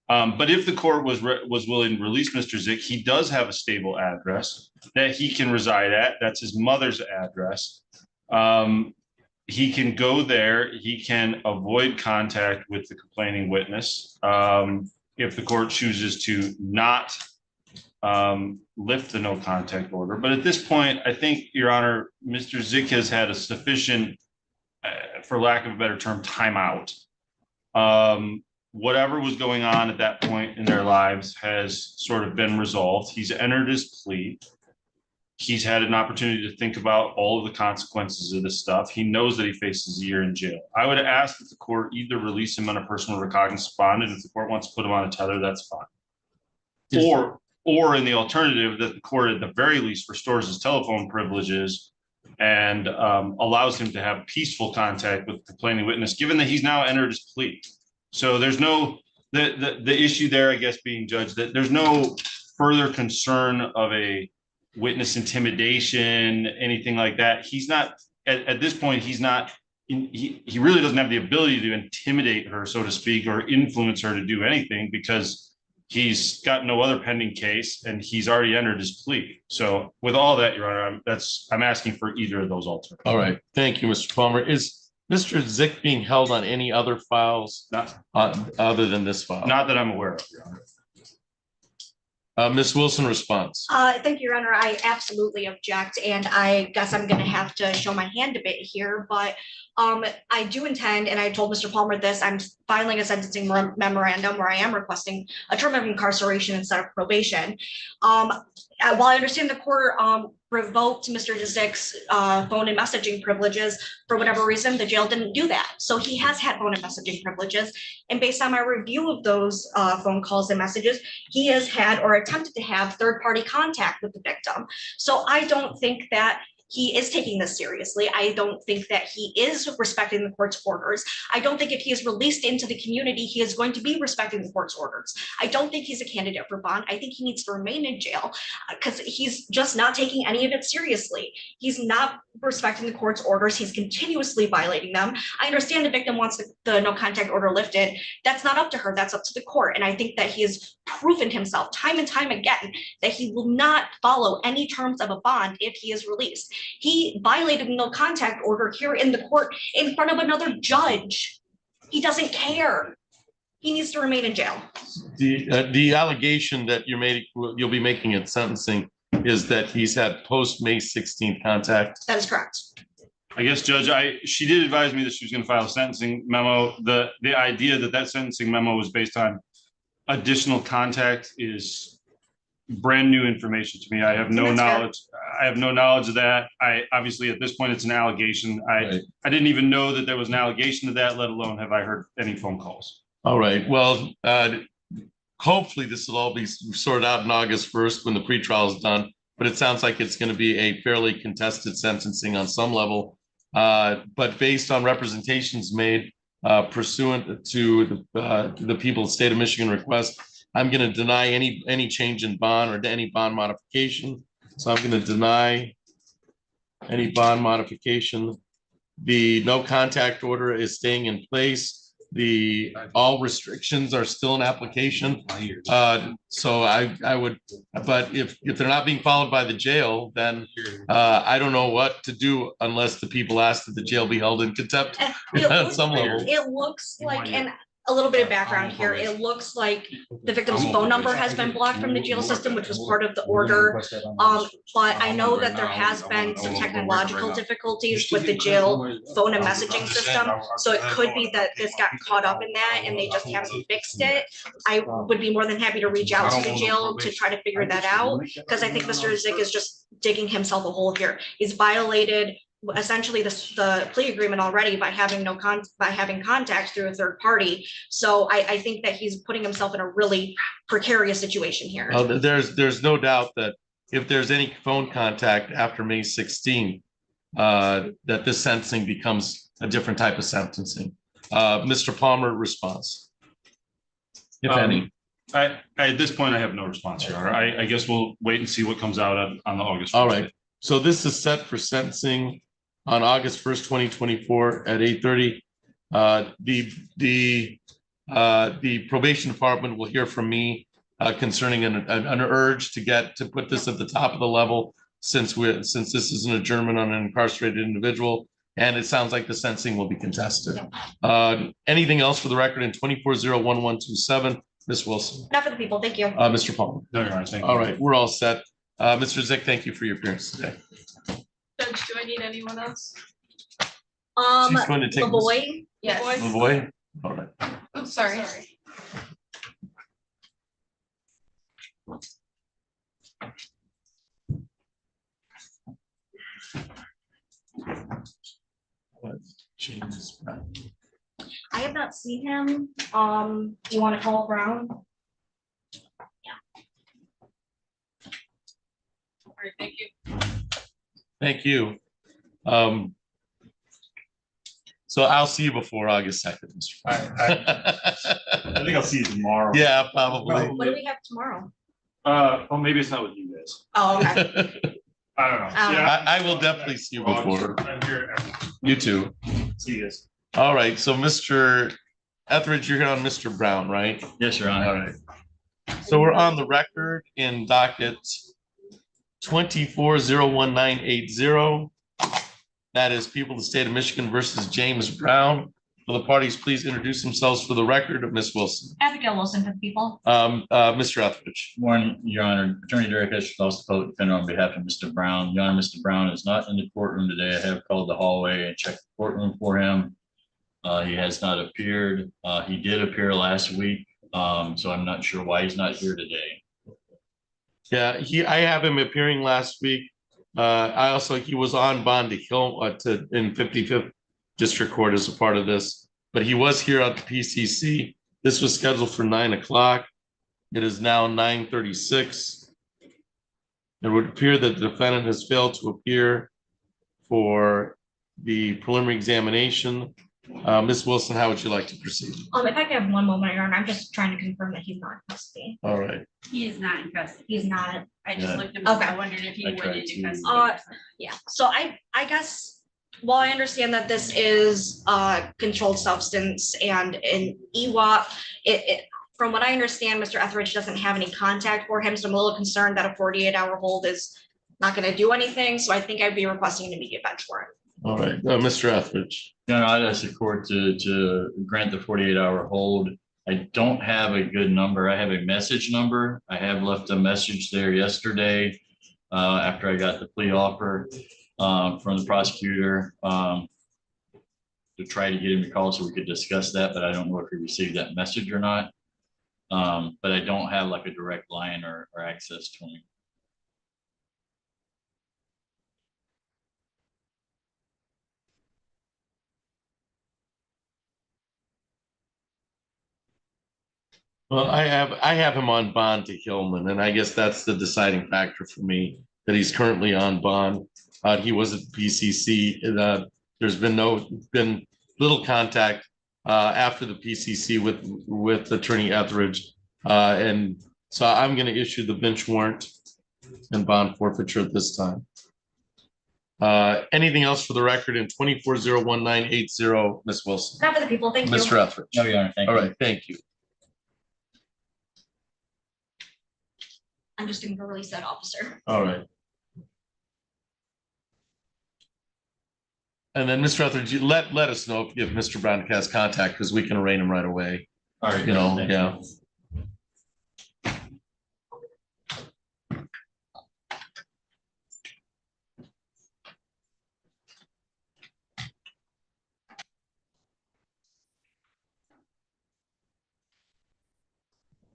But if the court was willing to release Mr. Zick, he does have a stable address that he can reside at. That's his mother's address. He can go there. He can avoid contact with the complaining witness if the court chooses to not lift the no contact order. But at this point, I think, Your Honor, Mr. Zick has had a sufficient, for lack of a better term, timeout. Whatever was going on at that point in their lives has sort of been resolved. He's entered his plea. He's had an opportunity to think about all of the consequences of this stuff. He knows that he faces a year in jail. I would ask that the court either release him on a personal recognizance bond, and if the court wants to put him on a tether, that's fine. Or in the alternative, that the court at the very least restores his telephone privileges and allows him to have peaceful contact with the complaining witness, given that he's now entered his plea. So there's no, the issue there, I guess, being judged, that there's no further concern of a witness intimidation, anything like that. He's not, at this point, he's not, he really doesn't have the ability to intimidate her, so to speak, or influence her to do anything, because he's got no other pending case and he's already entered his plea. So with all that, Your Honor, I'm asking for either of those alternatives. All right. Thank you, Mr. Palmer. Is Mr. Zick being held on any other files Not other than this file? that I'm aware of, Your Honor. Ms. Wilson responds. Thank you, Your Honor. I absolutely object, and I guess I'm gonna have to show my hand a bit here, but I do intend, and I told Mr. Palmer this, I'm filing a sentencing memorandum where I am requesting a term of incarceration instead of probation. While I understand the court revoked Mr. Dzyzik's phone and messaging privileges, for whatever reason, the jail didn't do that. So he has had phone and messaging privileges. And based on my review of those phone calls and messages, he has had or attempted to have third-party contact with the victim. So I don't think that he is taking this seriously. I don't think that he is respecting the court's orders. I don't think if he is released into the community, he is going to be respecting the court's orders. I don't think he's a candidate for bond. I think he needs to remain in jail because he's just not taking any of it seriously. He's not respecting the court's orders. He's continuously violating them. I understand the victim wants the no contact order lifted. That's not up to her. That's up to the court. And I think that he has proven himself time and time again that he will not follow any terms of a bond if he is released. He violated the no contact order here in the court in front of another judge. He doesn't care. He needs to remain in jail. The allegation that you'll be making at sentencing is that he's had post May 16th contact. That is correct. I guess, Judge, she did advise me that she was going to file a sentencing memo. The idea that sentencing memo was based on additional contact is brand new information to me. I have no knowledge. I have no knowledge of that. Obviously at this point it's an allegation. I didn't even know that there was an allegation to that, let alone have I heard any phone calls. All right. Well, hopefully this will all be sorted out in August 1st when the pretrial is done. But it sounds like it's going to be a fairly contested sentencing on some level. But based on representations made pursuant to the people of the state of Michigan request, I'm going to deny any change in bond or any bond modification. So I'm going to deny any bond modification. The no contact order is staying in place. All restrictions are still in application. So I would, but if they're not being followed by the jail, then I don't know what to do unless the people ask that the jail be held in contempt at some level. It looks like, and a little bit of background here, it looks like the victim's phone number has been blocked from the jail system, which was part of the order. But I know that there has been some technological difficulties with the jail phone and messaging system. So it could be that this got caught up in that and they just haven't fixed it. I would be more than happy to reach out to the jail to try to figure that out, because I think Mr. Dzyzik is just digging himself a hole here. He's violated essentially the plea agreement already by having having contact through a third party. So I think that he's putting himself in a really precarious situation here. There's no doubt that if there's any phone contact after May 16th, that this sentencing becomes a different type of sentencing. Mr. Palmer, response, if any. At this point, I have no response here. I guess we'll wait and see what comes out on the August 1st. All right. So this is set for sentencing on August 1st, 2024 at 8:30. The probation department will hear from me concerning an urge to put this at the top of the level since this is an adjournment on an incarcerated individual, and it sounds like the sentencing will be contested. Anything else for the record in 24-01127? Ms. Wilson. Not for the people. Thank you. Mr. Palmer. No, Your Honor, thank you. All right, we're all set. Mr. Dzyzik, thank you for your appearance today. Judge, do I need anyone else? She's going to take the boy. Yes. the boy. All right. Oh, sorry. I have not seen him. Do you want to call Brown? All right, thank you. Thank you. So I'll see you before August 2nd, Mr. I think I'll see you tomorrow. Yeah, probably. What do we have tomorrow? Well, maybe it's not with you guys. Oh, okay. I don't know. I will definitely see you before. I'm here. You too. See you guys. All right, so Mr. Etheridge, you're here on Mr. Brown, right? Yes, Your Honor. All right. So we're on the record in docket 24-01980. That is people of the state of Michigan versus James Brown. Will the parties please introduce themselves for the record? Ms. Wilson. Abigail Wilson for the people. Mr. Etheridge. Morning, Your Honor. Attorney Derek Estes, public defender on behalf of Mr. Brown. Your Honor, Mr. Brown is not in the courtroom today. I have called the hallway and checked the courtroom for him. He has not appeared. He did appear last week, so I'm not sure why he's not here today. Yeah, I have him appearing last week. He was on bond in 55th District Court as a part of this, but he was here at the PCC. This was scheduled for 9 o'clock. It is now 9:36. It would appear that the defendant has failed to appear for the preliminary examination. Ms. Wilson, how would you like to proceed? If I could have one moment, Your Honor, I'm just trying to confirm that he's not in custody. All right. He is not in custody. He's not. I just Yeah. looked him up. Okay. I wondered if he I went tried into to. custody. Yeah, so I guess, while I understand that this is a controlled substance and an EWAP, from what I understand, Mr. Etheridge doesn't have any contact for him, so I'm a little concerned that a 48-hour hold is not gonna do anything, so I think I'd be requesting an immediate bench warrant. All right, Mr. Etheridge. Your Honor, I'd ask the court to grant the 48-hour hold. I don't have a good number. I have a message number. I have left a message there yesterday after I got the plea offer from the prosecutor to try to get him to call so we could discuss that, but I don't know if he received that message or not. But I don't have like a direct line or access to him. Well, I have him on bond to Hillman, and I guess that's the deciding factor for me, that he's currently on bond. He was at the PCC. There's been little contact after the PCC with Attorney Etheridge. And so I'm going to issue the bench warrant and bond forfeiture at this time. Anything else for the record in 24-01980, Ms. Wilson? Not for the people, thank you. Mr. Etheridge. No, Your Honor, thank All you. right, thank you. I'm just gonna go release that officer. All right. And then, Mr. Etheridge, you let us know if Mr. Brown has contact, because we can arraign him right away. All right. You know, thank yeah.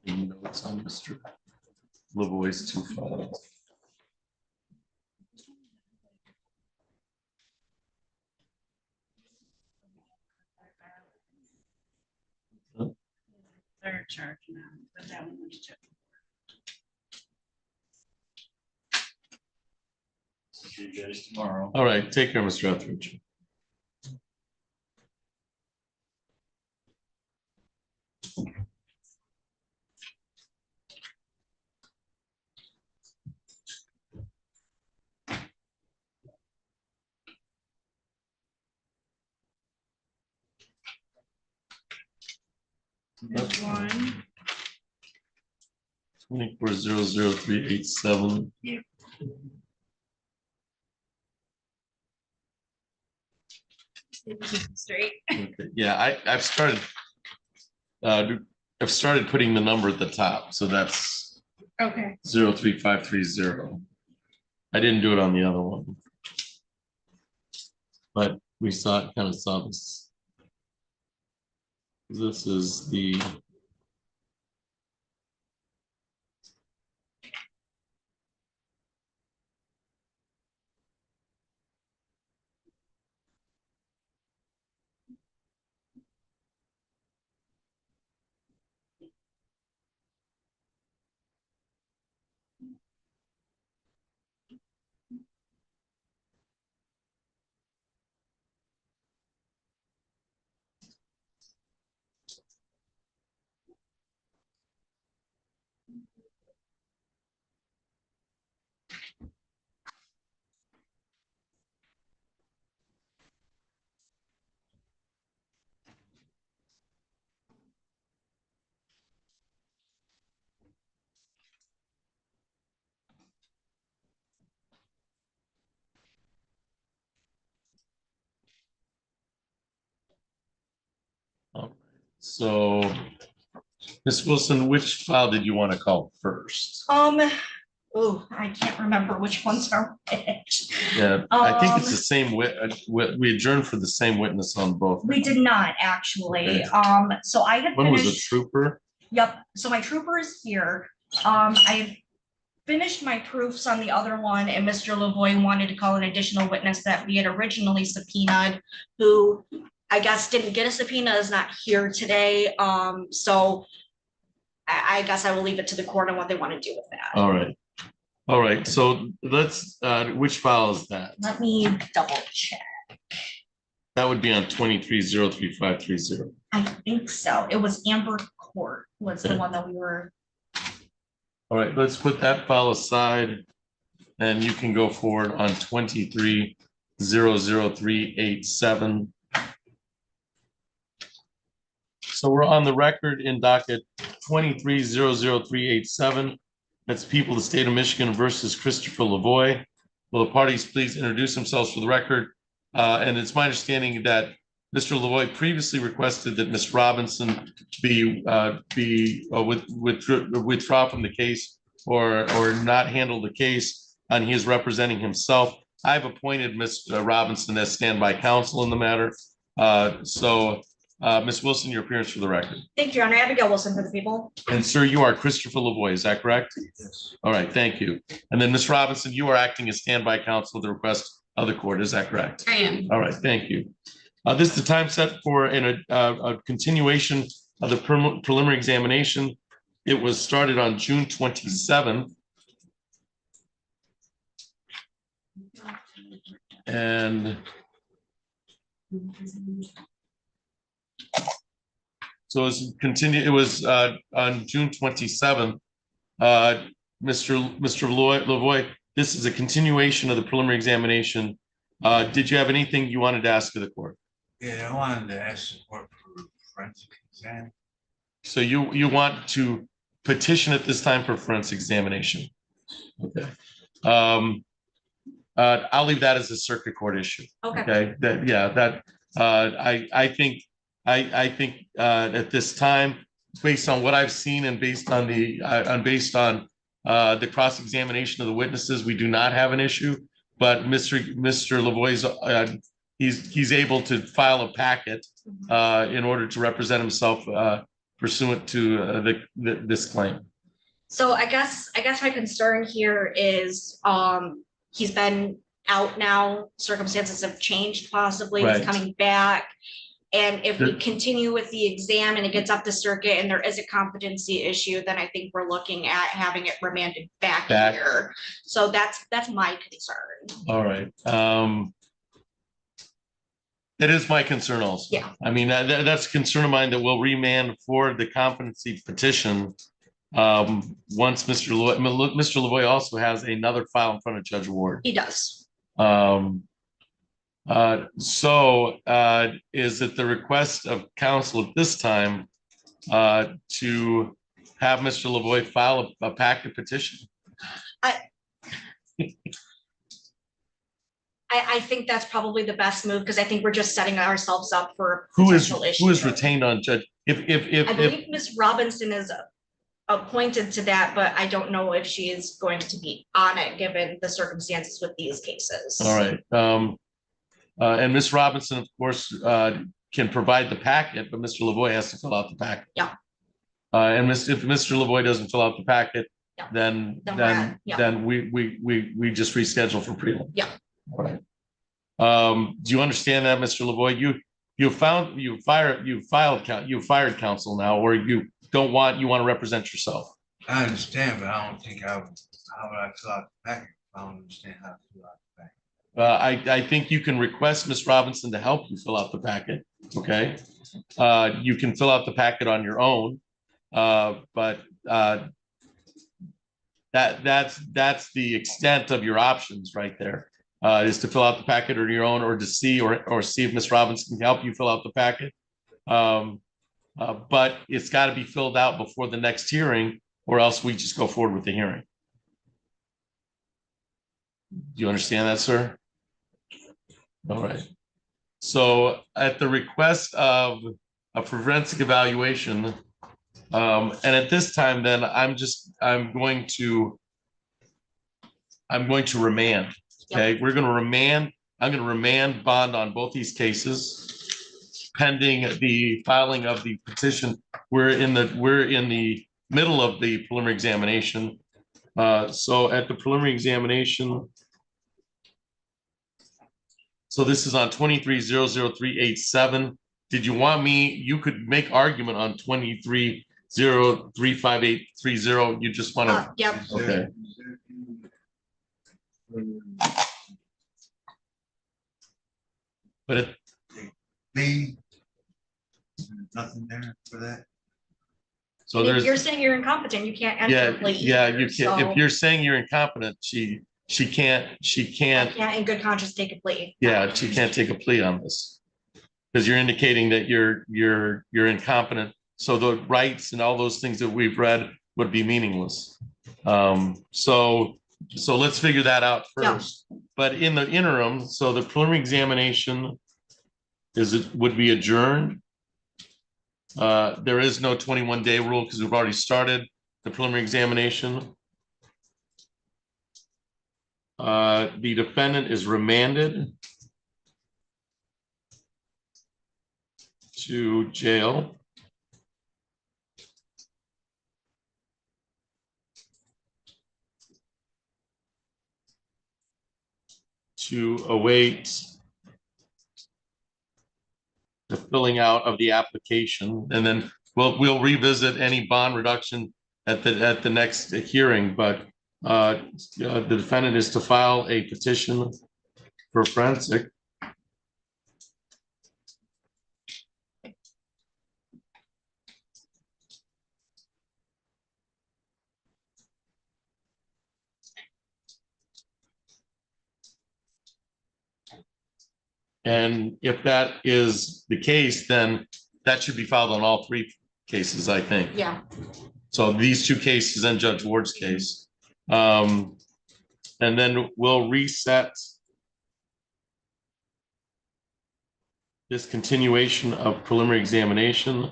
Notes on Mr. Livoy's 2 files. Third charge now, but that one was checked. See you guys tomorrow. All right, take care, Mr. Etheridge. There's one. 24-00387. Yep. Straight. Okay, yeah, I've started putting the number at the top, so that's Okay. 03530. I didn't do it on the other one. But we kind of saw this. This is the So, Ms. Wilson, which file did you want to call first? Oh, I can't remember which ones are which. Yeah, I think it's the same we adjourned for the same witness on both. We did not actually. Okay. So I had One was a finished. trooper. Yep, so my trooper is here. I finished my proofs on the other one, and Mr. Lavoy wanted to call an additional witness that we had originally subpoenaed, who I guess didn't get a subpoena, is not here today. So I guess I will leave it to the court on what they want to do with that. All right. All right, so let's, which file is that? Let me double check. That would be on 23-03530. I think so. It was Amber Court was the Okay. one that we were. All right, let's put that file aside. And you can go forward on 23-00387. So we're on the record in docket 23-00387. That's People of the State of Michigan versus Christopher Lavoy. Will the parties please introduce themselves for the record? And it's my understanding that Mr. Lavoy previously requested that Ms. Robinson withdraw from the case or not handle the case, and he is representing himself. I've appointed Ms. Robinson as standby counsel in the matter. Ms. Wilson, your appearance for the record. Thank you, Your Honor. Abigail Wilson for the people. And sir, you are Christopher Lavoy, is that correct? Yes. All right, thank you. And then Ms. Robinson, you are acting as standby counsel at the request of the court, is that correct? I am. All right, thank you. This is the time set for a continuation of the preliminary examination. It was started on June 27th. And so it's continued, it was on June 27th. Mr. Lavoy, this is a continuation of the preliminary examination. Did you have anything you wanted to ask of the court? Yeah, I wanted to ask the court for forensic exam. So you want to petition at this time for forensic examination? Okay. I'll leave that as a circuit court issue. Okay. I think at this time, based on what I've seen and based on the cross-examination of the witnesses, we do not have an issue. But Mr. Lavoy's he's able to file a packet in order to represent himself pursuant to this claim. So I guess my concern here is he's been out now, circumstances have changed possibly, he's Right. coming back. And if we continue with the exam and it gets up to circuit and there is a competency issue, then I think we're looking at having it remanded back here. So that's my concern. All right. It is my concern also. Yeah. I mean, that's a concern of mine that we'll remand for the competency petition. Once Mr. Lavoy also has another file in front of Judge Ward. He does. Is it the request of counsel at this time to have Mr. Lavoy file a packet petition? I think that's probably the best move because I think we're just setting ourselves up for a Who is potential issue. retained on Judge? I believe Ms. Robinson is appointed to that, but I don't know if she is going to be on it given the circumstances with these cases. All right. And Ms. Robinson, of course, can provide the packet, but Mr. Lavoy has to fill out the packet. Yeah. And if Mr. Lavoy doesn't fill out the packet, Yeah. then Then we just reschedule for prelim. Yeah. All right. Do you understand that, Mr. Lavoy? You fired counsel now, or you want to represent yourself. I understand, but I don't think how would I fill out the packet? I don't understand how to fill out the packet. I think you can request Ms. Robinson to help you fill out the packet, okay? You can fill out the packet on your own, but that's the extent of your options right there, is to fill out the packet on your own or to see or see if Ms. Robinson can help you fill out the packet. But it's got to be filled out before the next hearing, or else we just go forward with the hearing. Do you understand that, sir? All right. So at the request of a forensic evaluation. And at this time, then I'm going to remand. Okay, we're going to remand. I'm going to remand bond on both these cases pending the filing of the petition. We're in the middle of the preliminary examination. So at the preliminary examination, so this is on 23-00387. Did you want me? You could make argument on 23-0035830. You just want to? Yep. Okay. But it, nothing there for that. so there's. You're saying you're incompetent, you can't enter Yeah, a plea yeah, either, you can't. so If you're saying you're incompetent, she can't. I can't in good conscience take a plea. Yeah, she can't take a plea on this because you're indicating that you're incompetent. So the rights and all those things that we've read would be meaningless. So let's figure that out first. Yeah. But in the interim, so the preliminary examination would be adjourned. There is no 21-day rule because we've already started the preliminary examination. The defendant is remanded to jail. To await the filling out of the application, and then we'll revisit any bond reduction at the next hearing. But the defendant is to file a petition for forensic. And if that is the case, then that should be filed on all three cases, I think. Yeah. So these two cases and Judge Ward's case. And then we'll reset this continuation of preliminary examination.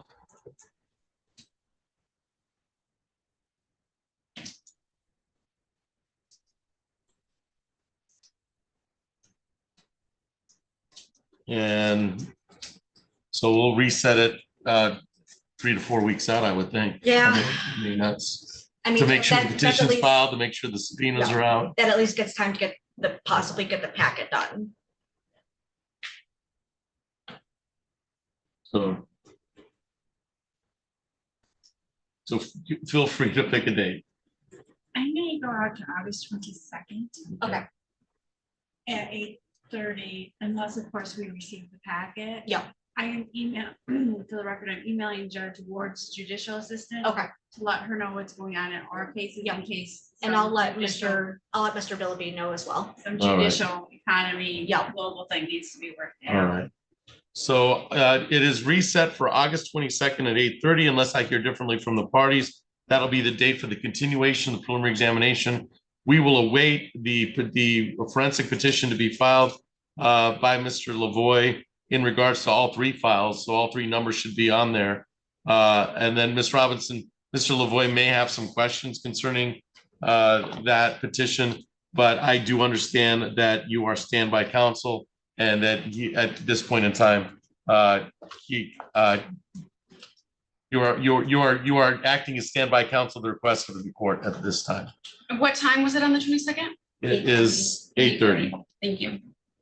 And so we'll reset it 3 to 4 weeks out, I would think. Yeah. I mean that's to make sure the petition's filed, to make sure the subpoenas are out. That at least gets time to possibly get the packet done. So feel free to pick a date. I may go out to August 22nd. Okay. At 8:30, unless of course we receive the packet. Yeah. I am to the record, I'm emailing Judge Ward's judicial assistant. Okay. To let her know what's going on in our cases in case. And I'll let Mr. judicial- Willoughby know as well. Some All right. judicial economy, global thing needs to be worked out. All right. So it is reset for August 22nd at 8:30, unless I hear differently from the parties. That'll be the date for the continuation of the preliminary examination. We will await the forensic petition to be filed by Mr. Lavoie in regards to all three files. So all three numbers should be on there. And then Ms. Robinson, Mr. Lavoie may have some questions concerning that petition, but I do understand that you are standby counsel and that he, at this point in time, you are acting as standby counsel at the request of the court at this time. What time was it on the 22nd? It is 8:30. Thank you.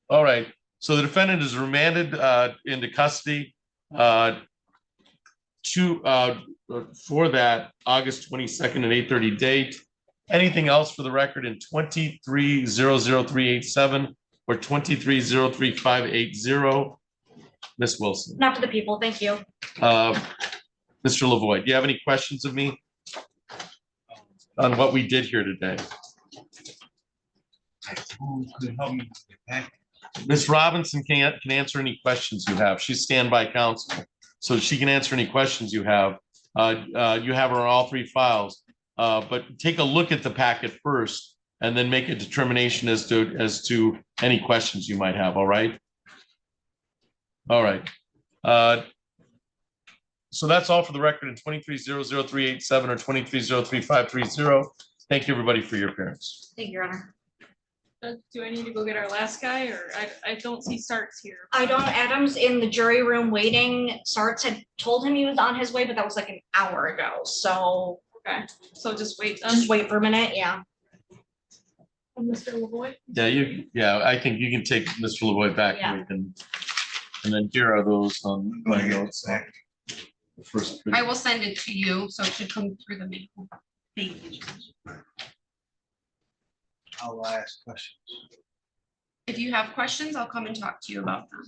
All right. So the defendant is remanded into custody for that August 22nd at 8:30 date. Anything else for the record in 23-00387 or 23-03580? Ms. Wilson. Not to the people, thank you. Mr. Lavoie, do you have any questions of me on what we did here today? Who could help me with the packet? Ms. Robinson can answer any questions you have. She's standby counsel, so she can answer any questions you have. You have her on all three files, but take a look at the packet first and then make a determination as to any questions you might have. All right. All right. So that's all for the record in 23-00387 or 23-03530. Thank you, everybody, for your appearance. Thank you, Your Honor. Do I need to go get our last guy, or I don't see Starks here? I don't, Adam's in the jury room waiting. Sarts had told him he was on his way, but that was like an hour ago, so Okay, so just wait. just wait for a minute, yeah. Mr. Lavoy? Yeah, I think you can take Mr. Lavoy back and we can, and then here are those on my notes. First. I will send it to you, so it should come through the mail. Thank you. I'll ask questions. If you have questions, I'll come and talk to you about them.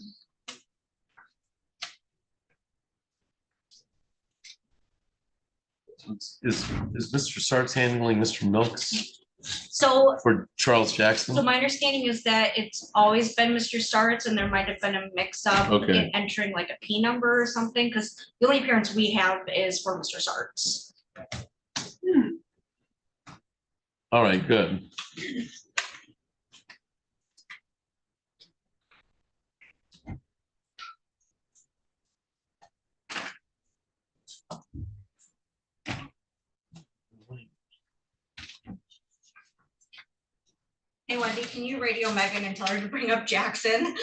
Is Mr. Sart's handling Mr. Milks So for Charles So Jackson? my understanding is that it's always been Mr. Starts and there might have been a mix-up Okay. in entering like a P number or something, because the only appearance we have is for Mr. Starts. All right, good. Hey Wendy, can you radio Megan and tell her to bring up Jackson?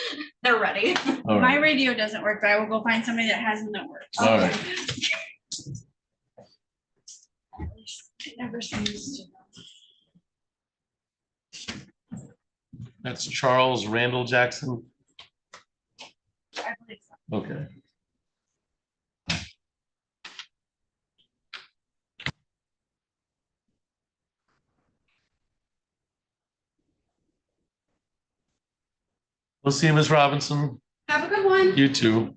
They're ready. All My right. radio doesn't work, but I will go find somebody that has one that works. All right. It never seems to. That's Charles Randall Jackson. I believe so. Okay. We'll see you, Ms. Robinson. Have a good one. You too.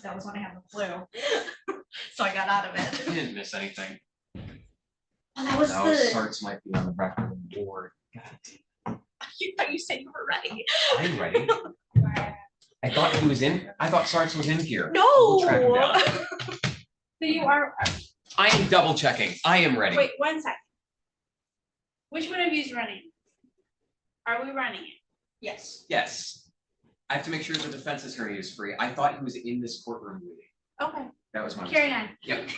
That was when I had the flu. So I got out of You it. didn't miss anything. Well, that was Now the, Sarts might be on the record of the board. You said you were ready. I'm ready. I thought he was in, I thought Sarts was in here. no. I'll go track him down. So you are, I am double checking. I am ready. wait, 1 second. Which one of you is running? Are we running it? Yes. Yes. I have to make sure the defense attorney is free. I thought he was in this courtroom meeting. Okay, That was my. carry on. Yep.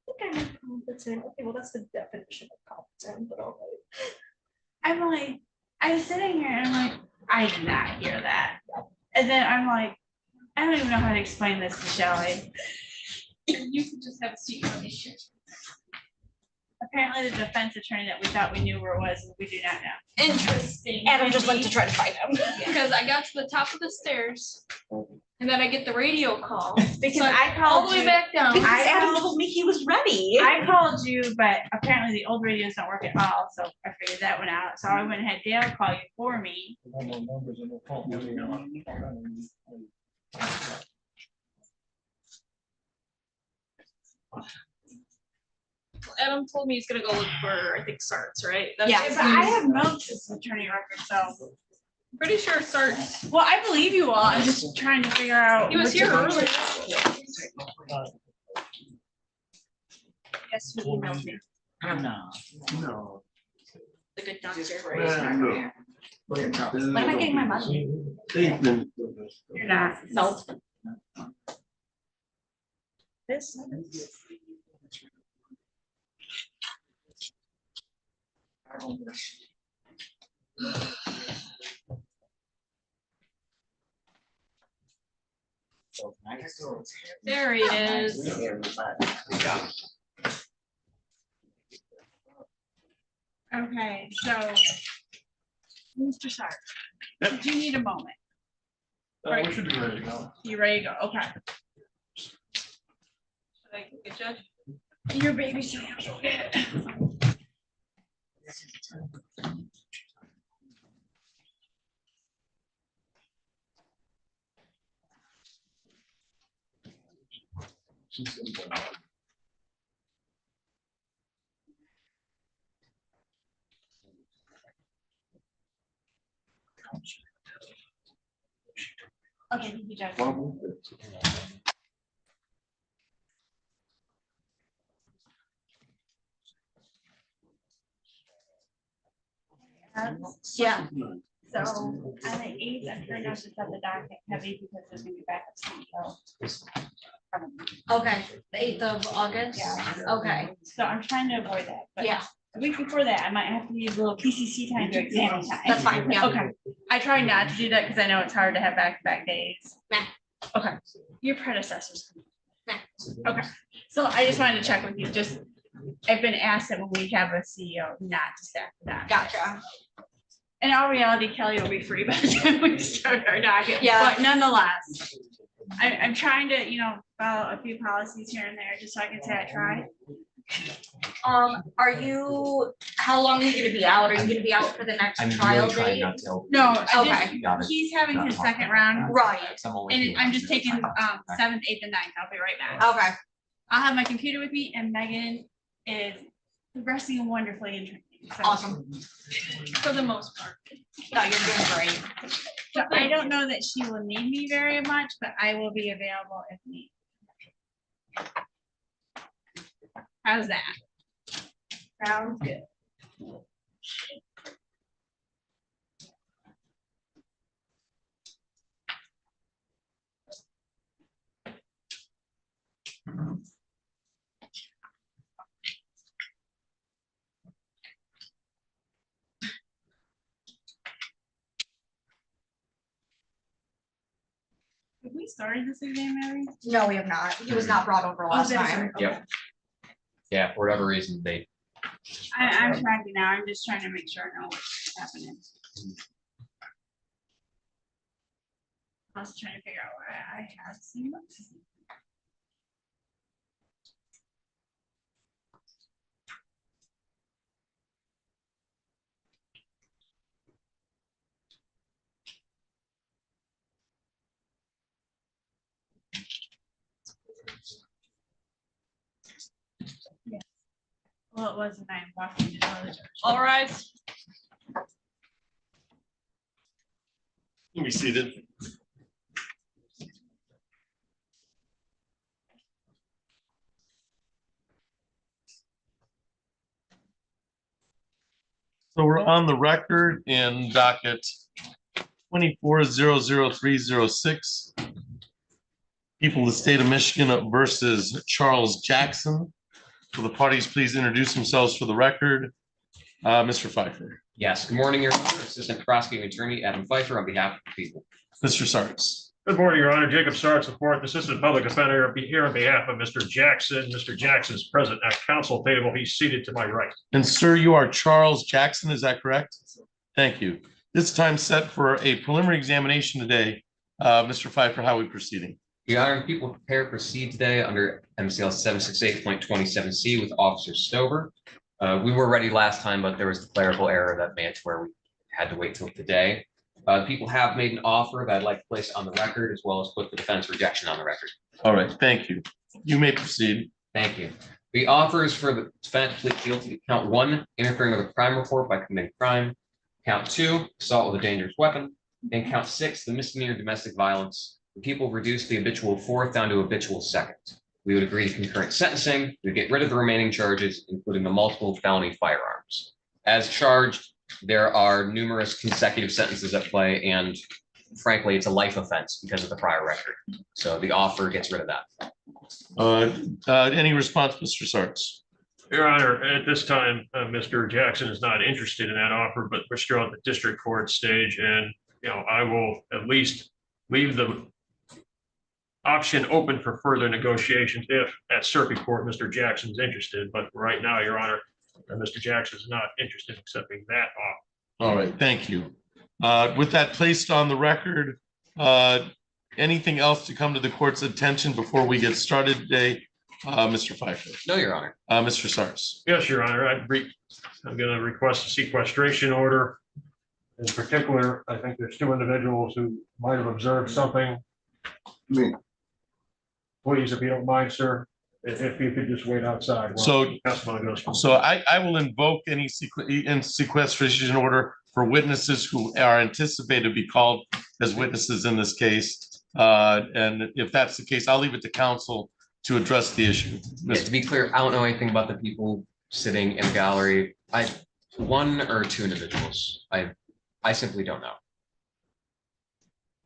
Okay, competent. Okay, well, that's the definition of competent, but all right. I'm like, I was sitting here and I'm like, I did not hear that. And then I'm like, I don't even know how to explain this to Shelley. You could just have a seat on this shit. Apparently the defense attorney that we thought we knew where it was, we do not know. Interesting. Adam just went to try to find him. Because I got to the top of the stairs and then I get the radio call. Because So I all called the way you, back down. Because I Adam called- told me he was ready. I called you, but apparently the old radios don't work at all, so I figured that one out. So I went and had Dale call you for me. Adam told me he's gonna go look for, I think, Sarts, right? That's Yeah, his But I name. have no attorney record, so. Pretty sure Sarts. Well, I believe you all. I'm just trying to figure out. He was which here one. earlier. Guess who emailed me? No. The good doctor. When am I getting my money? You're not. No. This. There he is. Okay, so. Mr. Sark, did you need a moment? We should be ready to go. You ready to go? Okay. Should I get you? Your baby's here. Okay, you judge. Yeah. So on the 8th, I'm trying not to set the docket heavy because there's gonna be backup CEO. Okay, the 8th of August? Yeah. Okay, So I'm trying to avoid that, but yeah, the week before that, I might have to use a little PCC time to examine time. that's fine, yeah. Okay, I try not to do that because I know it's hard to have back-to-back days. Nah. Okay, your predecessors. Nah. Okay, So I just wanted to check with you, just, I've been asked that when we have a CEO not to stack the docket. Gotcha. In all reality, Kelly will be free by the time we start our docket. Yeah. But nonetheless, I'm trying to, follow a few policies here and there, just so I can say I tried. Are you, how long are you gonna be out? Are you gonna be out for the next I'm trial really trying date? not to. No, Okay. Got it. he's having his second round, Right, and I'm just taking 7th, 8th, and 9th. I'll be right back. okay. I'll have my computer with me, and Megan is progressing wonderfully in training. So, Awesome. for the most part. No, you're doing great. So I don't know that she will need me very much, but I will be available if need. How's that? Sounds good. Have we started this exam, Mary? No, we have not. He was not brought over last that's time. right. Yep. Yeah, for whatever reason, they. I'm tracking now. I'm just trying to make sure I know what's happening. I was trying to figure out why I had seen this. Yeah. Well, it wasn't. I am walking to the church. All right. Be seated. So we're on the record in docket 24-00306. People of the state of Michigan versus Charles Jackson. Will the parties please introduce themselves for the record? Mr. Pfeiffer. Yes, good morning, Your Honor. Assistant Prosecuting Attorney Adam Pfeiffer on behalf of the people. Mr. Sarks. Good morning, Your Honor. Jacob Starks, the fourth Assistant Public Defender, I'll be here on behalf of Mr. Jackson. Mr. Jackson is present at council table. He's seated to my right. And sir, you are Charles Jackson, is that correct? Thank you. This time set for a preliminary examination today. Mr. Pfeiffer, how are we proceeding? Your Honor, people prepare to proceed today under MCL 768.27C with Officer Stover. We were ready last time, but there was the clerical error that made it to where we had to wait till today. People have made an offer that I'd like to place on the record, as well as put the defense rejection on the record. All right, thank you. You may proceed. Thank you. The offers for the defendant to plead guilty to count 1, interfering with a crime report by committing crime, count 2, assault with a dangerous weapon, and count 6, the misdemeanor domestic violence. The people reduce the habitual 4th down to habitual 2nd. We would agree to concurrent sentencing. We get rid of the remaining charges, including the multiple felony firearms. As charged, there are numerous consecutive sentences at play, and frankly, it's a life offense because of the prior record. So the offer gets rid of that. Any response, Mr. Sarks? Your Honor, at this time, Mr. Jackson is not interested in that offer, but we're still at the district court stage, and I will at least leave the option open for further negotiations if at circuit court Mr. Jackson's interested. But right now, Your Honor, Mr. Jackson is not interested in accepting that offer. All right, thank you. With that placed on the record, anything else to come to the court's attention before we get started today? Mr. Pfeiffer. No, Your Honor. Mr. Sarks. Yes, Your Honor. I'm going to request a sequestration order. In particular, I think there's 2 individuals who might have observed something. Please, if you don't mind, sir, if you could just wait outside. So I will invoke any sequestration order for witnesses who are anticipated to be called as witnesses in this case. And if that's the case, I'll leave it to counsel to address the issue. Yeah, to be clear, I don't know anything about the people sitting in the gallery. 1 or 2 individuals. I simply don't know.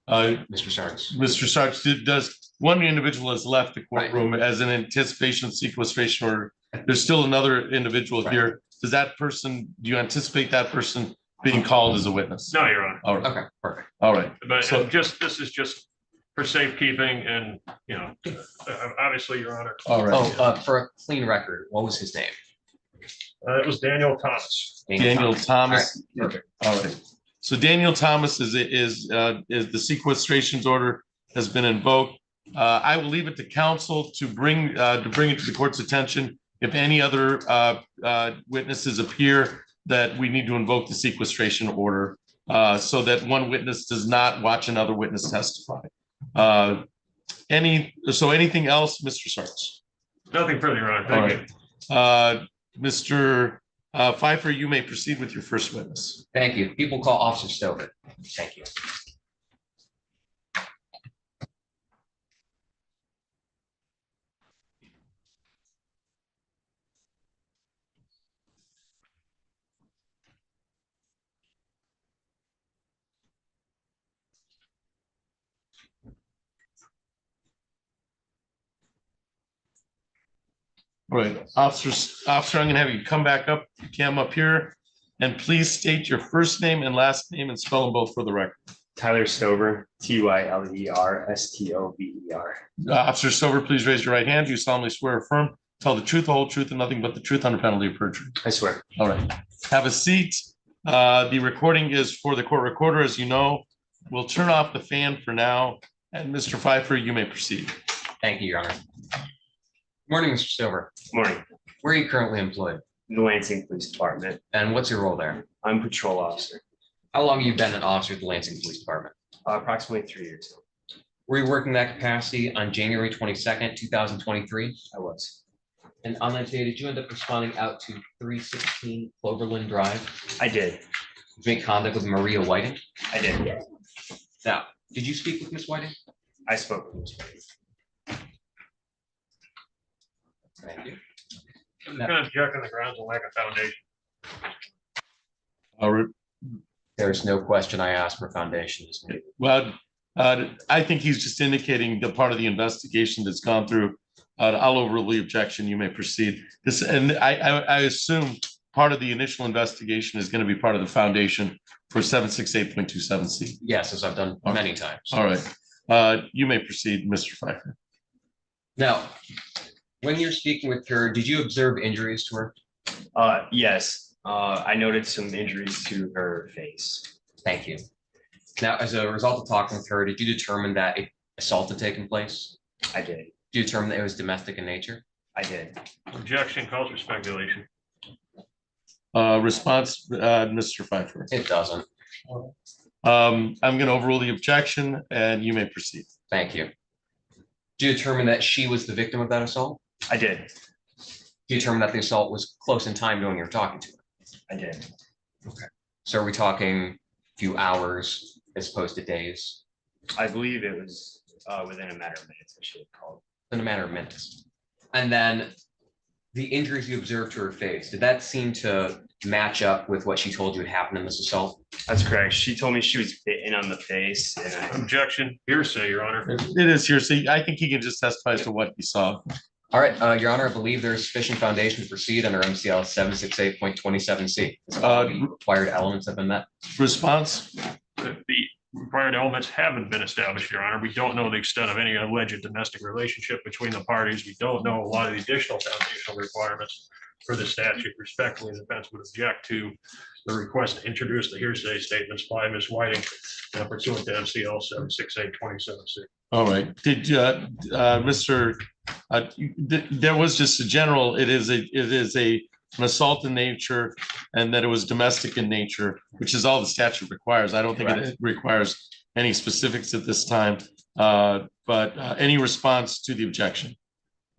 Mr. Sarks. Mr. Sarks, does one individual has left the courtroom as an anticipation of sequestration order? There's still another individual here. Does that person, do you anticipate that person being called as a witness? No, Your Honor. All right. Okay, perfect. All right. But So this is just for safekeeping and, obviously, Your Honor. All right. Oh, for a clean record, what was his name? It was Daniel Thomas. Daniel Thomas. All right, perfect. All right. So Daniel Thomas is the sequestration's order has been invoked. I will leave it to counsel to bring it to the court's attention if any other witnesses appear that we need to invoke the sequestration order so that one witness does not watch another witness testify. Anything else, Mr. Sarts? Nothing further, Your Honor. Thank you. Mr. Pfeiffer, you may proceed with your first witness. Thank you. People call Officer Stover. Thank you. All right, officer, I'm gonna have you come back up, come up here, and please state your first name and last name and spell them both for the record. Tyler Stover, Tyler Stover. Officer Stover, please raise your right hand. Do you solemnly swear or affirm, tell the truth, the whole truth, and nothing but the truth under penalty of perjury? I swear. All right, have a seat. The recording is for the court recorder, as you know. We'll turn off the fan for now, and Mr. Pfeiffer, you may proceed. Thank you, Your Honor. Morning, Mr. Stover. Morning. Where are you currently employed? The Lansing Police Department. And what's your role there? I'm patrol officer. How long have you been an officer at the Lansing Police Department? Approximately 3 years. Were you working that capacity on January 22nd, 2023? I was. And on that day, did you end up responding out to 316 Cloverland Drive? I did. Did you make contact with Maria Whiting? I did. Now, did you speak with Miss Whiting? I spoke with Ms. Whiting. Thank you. I'm kind of jacking the grounds and lack of foundation. All right. There's no question I asked for foundation. Well, I think he's just indicating the part of the investigation that's gone through. I'll overrule the objection. You may proceed. I assume part of the initial investigation is going to be part of the foundation for 768.27C. Yes, as I've done many times. All right. You may proceed, Mr. Pfeiffer. Now, when you're speaking with her, did you observe injuries to her? Yes. I noted some injuries to her face. Thank you. Now, as a result of talking with her, did you determine that an assault had taken place? I did. Did you determine that it was domestic in nature? I did. Objection calls for speculation. Response, Mr. Pfeiffer. It doesn't. I'm going to overrule the objection and you may proceed. Thank you. Did you determine that she was the victim of that assault? I did. Did you determine that the assault was close in time to when you were talking to her? I did. Okay. So are we talking a few hours as opposed to days? I believe it was within a matter of minutes, I should have called. In a matter of minutes. And then the injuries you observed to her face, did that seem to match up with what she told you had happened in this assault? That's correct. She told me she was bitten on the face. And Objection, hearsay, Your Honor. It is hearsay. I think he can just testify to what he saw. All right, Your Honor, I believe there is sufficient foundation to proceed under MCL 768.27C. The required elements have been met. Response? The required elements haven't been established, Your Honor. We don't know the extent of any alleged domestic relationship between the parties. We don't know a lot of the additional foundational requirements for the statute. Respectfully, the defense would object to the request to introduce the hearsay statements by Ms. Whiting pursuant to MCL 768.27C. All right. Did Mr. There was just a general, it is an assault in nature and that it was domestic in nature, which is all the statute requires. I don't think it requires any specifics at this time. But any response to the objection?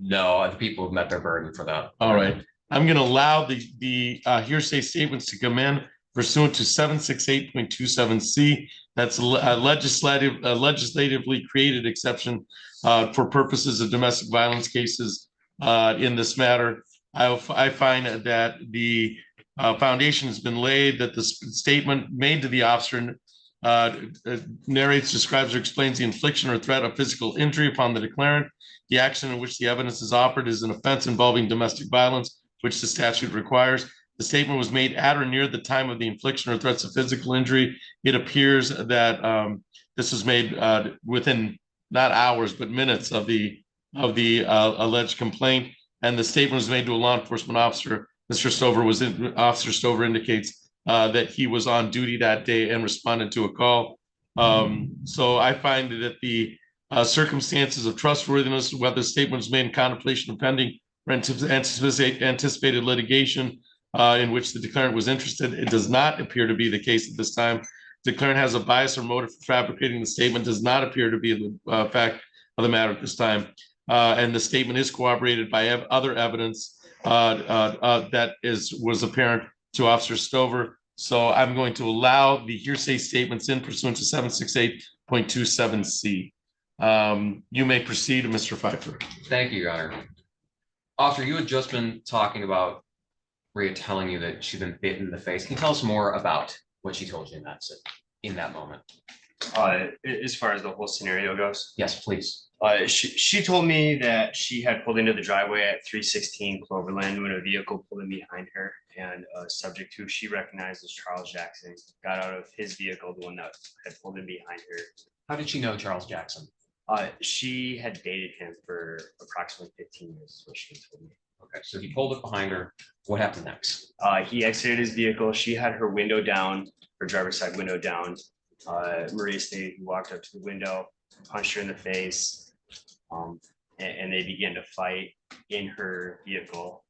No, the people have met their burden for that. All right. I'm going to allow the hearsay statements to come in pursuant to 768.27C. That's a legislatively created exception for purposes of domestic violence cases in this matter. I find that the foundation has been laid, that the statement made to the officer narrates, describes, or explains the infliction or threat of physical injury upon the declarant. The action in which the evidence is offered is an offense involving domestic violence, which the statute requires. The statement was made at or near the time of the infliction or threats of physical injury. It appears that this was made within not hours, but minutes of the alleged complaint. And the statement was made to a law enforcement officer. Officer Stover indicates that he was on duty that day and responded to a call. So I find that the circumstances of trustworthiness, whether the statement was made in contemplation of pending or anticipated litigation in which the declarant was interested, it does not appear to be the case at this time. Declarant has a bias or motive for fabricating the statement, does not appear to be the fact of the matter at this time. And the statement is corroborated by other evidence that was apparent to Officer Stover. So I'm going to allow the hearsay statements in pursuant to 768.27C. You may proceed, Mr. Pfeiffer. Thank you, Your Honor. Officer, you had just been talking about Maria telling you that she'd been bitten in the face. Can you tell us more about what she told you in that moment? As far as the whole scenario goes? Yes, please. She told me that she had pulled into the driveway at 316 Cloverland when a vehicle pulled in behind her, and subject to she recognized as Charles Jackson got out of his vehicle, the one that had pulled in behind her. How did she know Charles Jackson? She had dated him for approximately 15 years, is what she told me. Okay, so he pulled up behind her. What happened next? He exited his vehicle. She had her window down, her driver's side window down. Maria stated he walked up to the window, punched her in the face, and they began to fight in her vehicle.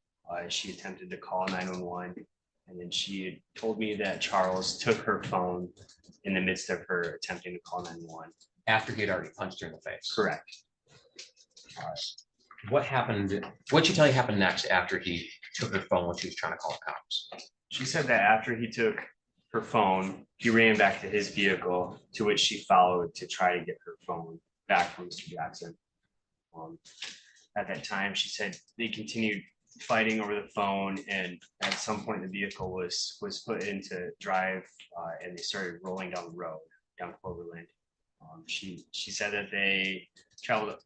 She attempted to call 911, and then she had told me that Charles took her phone in the midst of her attempting to call 911. After he had already punched her in the face? Correct. What happened? What'd she tell you happened next after he took her phone when she was trying to call the cops? She said that after he took her phone, he ran back to his vehicle, to which she followed to try to get her phone back from Mr. Jackson. At that time, she said they continued fighting over the phone, and at some point the vehicle was put into drive, and they started rolling down the road down Cloverland. She said that they traveled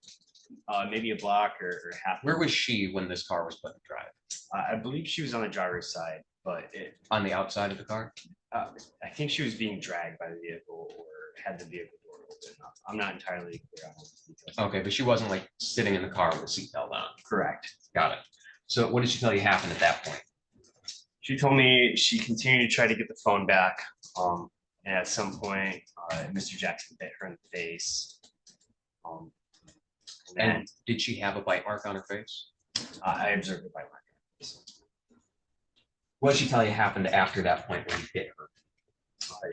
maybe a block or half. Where was she when this car was put in drive? I believe she was on the driver's side, but on the outside of the car. I think she was being dragged by the vehicle or had the vehicle door open. I'm not entirely clear on the details. Okay, but she wasn't like sitting in the car with the seatbelt on. Correct. Got it. So what did she tell you happened at that point? She told me she continued to try to get the phone back. And at some point, Mr. Jackson bit her in the face. And did she have a bite mark on her face? I observed a bite mark. What did she tell you happened after that point when you hit her?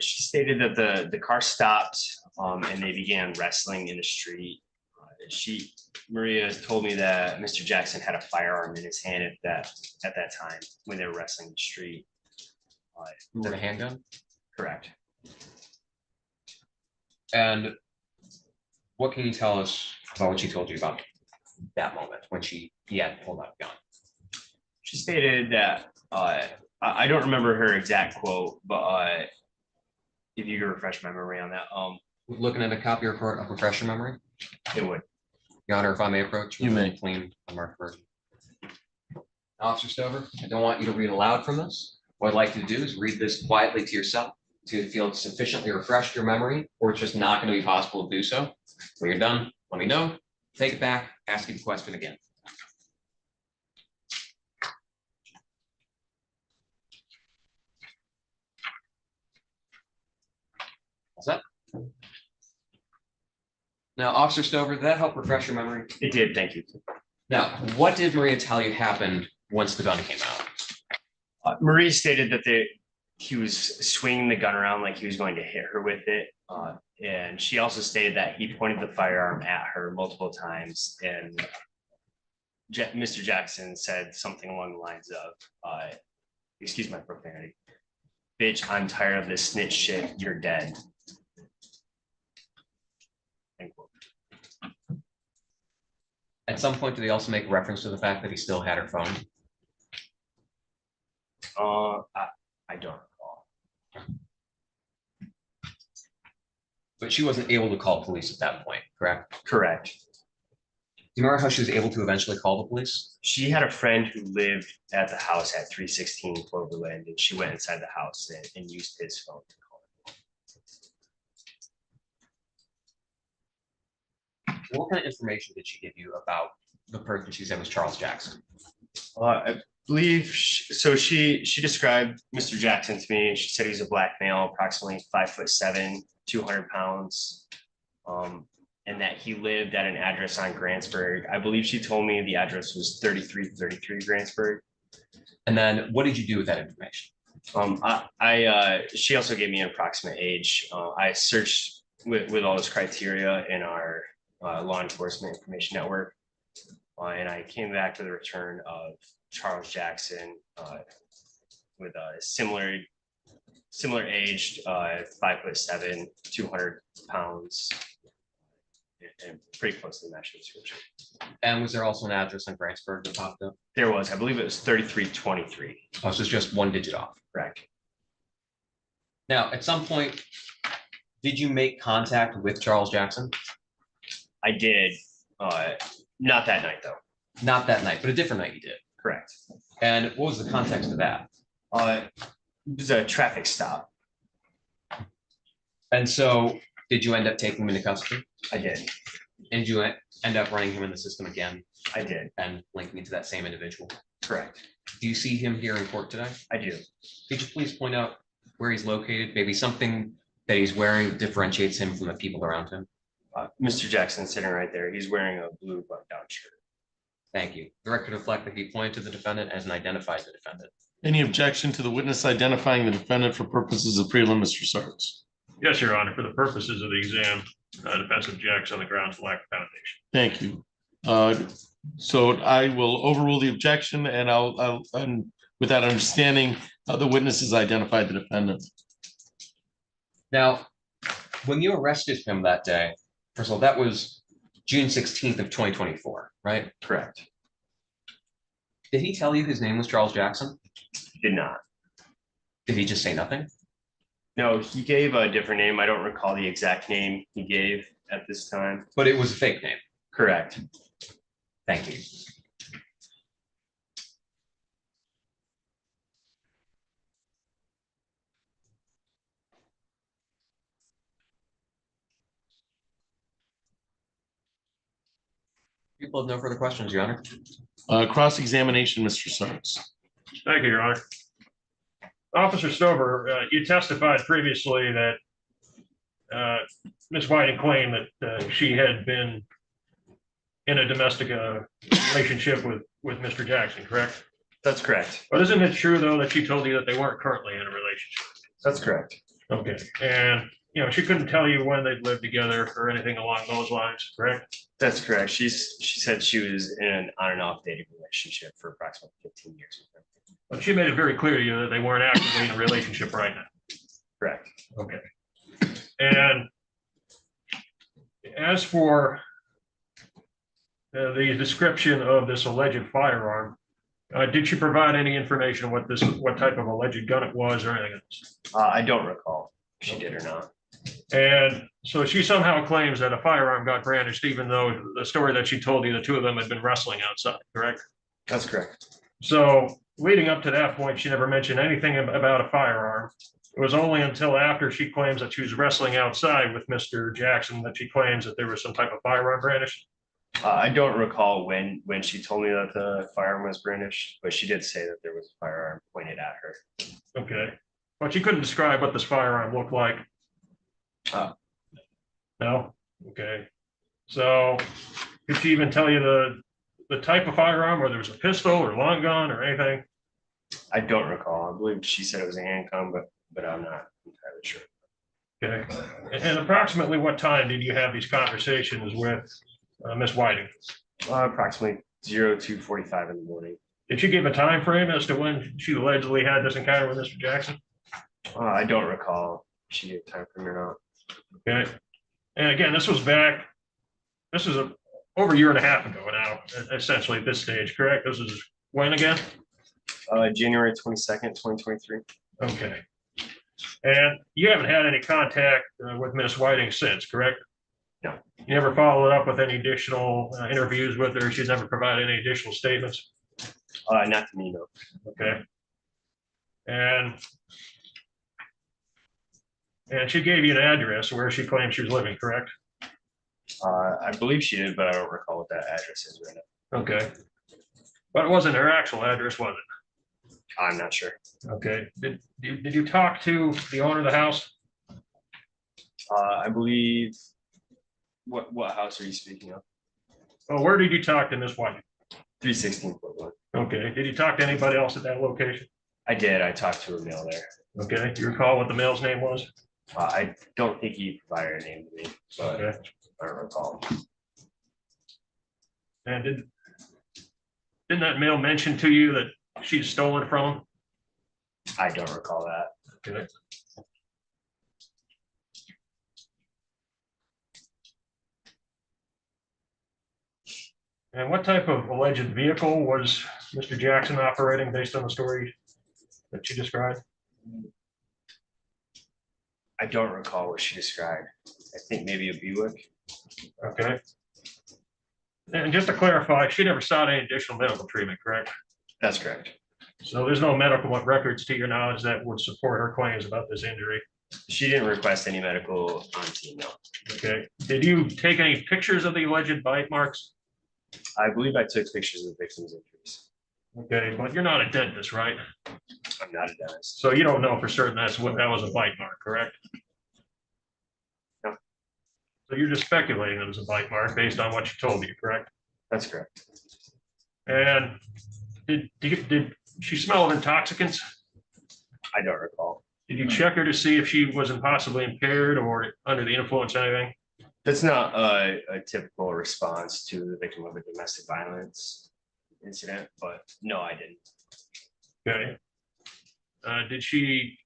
She stated that the car stopped and they began wrestling in the street. Maria told me that Mr. Jackson had a firearm in his hand at that time when they were wrestling in the street. Was it a handgun? Correct. And what can you tell us about what she told you about that moment when he had pulled out a gun? She stated that I don't remember her exact quote, but if you could refresh my memory on that. Looking at a copy report of refresh your memory? It would. Your Honor, if I may approach. You may. Clean, unmarked version. Officer Stover, I don't want you to read aloud from this. What I'd like you to do is read this quietly to yourself to feel it's sufficiently refreshed your memory, or it's just not going to be possible to do so. When you're done, let me know. Take it back, ask you the question again. What's that? Now, Officer Stover, did that help refresh your memory? It did, thank you. Now, what did Maria tell you happened once the gun came out? Maria stated that he was swinging the gun around like he was going to hit her with it. And she also stated that he pointed the firearm at her multiple times. And Mr. Jackson said something along the lines of, excuse my profanity, "Bitch, I'm tired of this snitch shit. You're dead." End quote. At some point, did they also make reference to the fact that he still had her phone? I don't recall. But she wasn't able to call police at that point, correct? Correct. Do you remember how she was able to eventually call the police? She had a friend who lived at the house at 316 Cloverland, and she went inside the house and used his phone to call her. What kind of information did she give you about the person she said was Charles Jackson? I believe, she described Mr. Jackson to me. She said he's a black male, approximately 5'7", 200 pounds. And that he lived at an address on Grantsburg. I believe she told me the address was 3333 Grantsburg. And then what did you do with that information? She also gave me an approximate age. I searched with all this criteria in our law enforcement information network. And I came back with a return of Charles Jackson with a similar aged, 5'7", 200 pounds. And pretty close to the match description. And was there also an address on Grantsburg that popped up? There was, I believe it was 3323. Oh, so it's just one digit off. Correct. Now, at some point, did you make contact with Charles Jackson? I did. Not that night, though. Not that night, but a different night you did. Correct. And what was the context of that? It was a traffic stop. And so did you end up taking him into custody? I did. And did you end up running him in the system again? I did. And linking it to that same individual? Correct. Do you see him here in court today? I do. Could you please point out where he's located? Maybe something that he's wearing that differentiates him from the people around him? Mr. Jackson sitting right there. He's wearing a blue button-down shirt. Thank you. The record reflect that he pointed to the defendant as and identified the defendant. Any objection to the witness identifying the defendant for purposes of prelim, Mr. Sarts? Yes, Your Honor, for the purposes of the exam, defense objects on the grounds of lack of foundation. Thank you. So I will overrule the objection, and and with that understanding, the witness has identified the defendant. Now, when you arrested him that day, first of all, that was June 16th of 2024, right? Correct. Did he tell you his name was Charles Jackson? He did not. Did he just say nothing? No, he gave a different name. I don't recall the exact name he gave at this time. But it was a fake name. Correct. Thank you. People have no further questions, Your Honor. Cross-examination, Mr. Sarts. Thank you, Your Honor. Officer Stover, you testified previously that Ms. Whiting claimed that she had been in a domestic relationship with Mr. Jackson, correct? That's correct. But isn't it true, though, that she told you that they weren't currently in a relationship? That's correct. Okay, and she couldn't tell you when they'd lived together or anything along those lines, correct? That's correct. She said she was in an on and off dating relationship for approximately 15 years with her. But she made it very clear to you that they weren't actively in a relationship right now. Correct. Okay. And as for the description of this alleged firearm, did she provide any information what type of alleged gun it was or anything else? I don't recall if she did or not. And so she somehow claims that a firearm got brandished, even though the story that she told you, the two of them had been wrestling outside, correct? That's correct. So leading up to that point, she never mentioned anything about a firearm. It was only until after she claims that she was wrestling outside with Mr. Jackson that she claims that there was some type of firearm brandished. I don't recall when she told me that the firearm was brandished, but she did say that there was a firearm pointed at her. Okay, but she couldn't describe what this firearm looked like. No? Okay. So did she even tell you the type of firearm, whether it was a pistol or long gun or anything? I don't recall. I believe she said it was a handgun, but I'm not entirely sure. Okay. And approximately what time did you have these conversations with Ms. Whiting? Approximately 02:45 in the morning. Did she give a time frame as to when she allegedly had this encounter with Mr. Jackson? I don't recall if she gave time frame or not. Okay. And again, this is over a year and a half ago now, essentially at this stage, correct? This is when again? January 22nd, 2023. Okay. And you haven't had any contact with Ms. Whiting since, correct? No. You never followed up with any additional interviews with her? She's never provided any additional statements? Not to me, no. Okay. And she gave you an address where she claimed she was living, correct? I believe she did, but I don't recall what that address is right now. Okay. But it wasn't her actual address, was it? I'm not sure. Okay, did you talk to the owner of the house? I believe, what house are you speaking of? Oh, where did you talk to Miss White? 316.1. Okay, did you talk to anybody else at that location? I did. I talked to a male there. Okay, do you recall what the male's name was? I don't think he provided a name to me, but Okay, I don't recall. and didn't that male mention to you that she's stolen from him? I don't recall that. Okay. And what type of alleged vehicle was Mr. Jackson operating based on the story that you described? I don't recall what she described. I think maybe a Buick. Okay. And just to clarify, she never sought any additional medical treatment, correct? That's correct. So there's no medical records to your knowledge that would support her claims about this injury? She didn't request any medical on scene, no. Okay. Did you take any pictures of the alleged bite marks? I believe I took pictures of the victim's injuries. Okay, but you're not a dentist, right? I'm not a dentist. So you don't know for certain that was a bite mark, correct? No. So you're just speculating it was a bite mark based on what she told you, correct? That's correct. And did she smell of intoxicants? I don't recall. Did you check her to see if she was possibly impaired or under the influence of anything? That's not a typical response to the victim of a domestic violence incident, but no, I didn't. Okay. Did she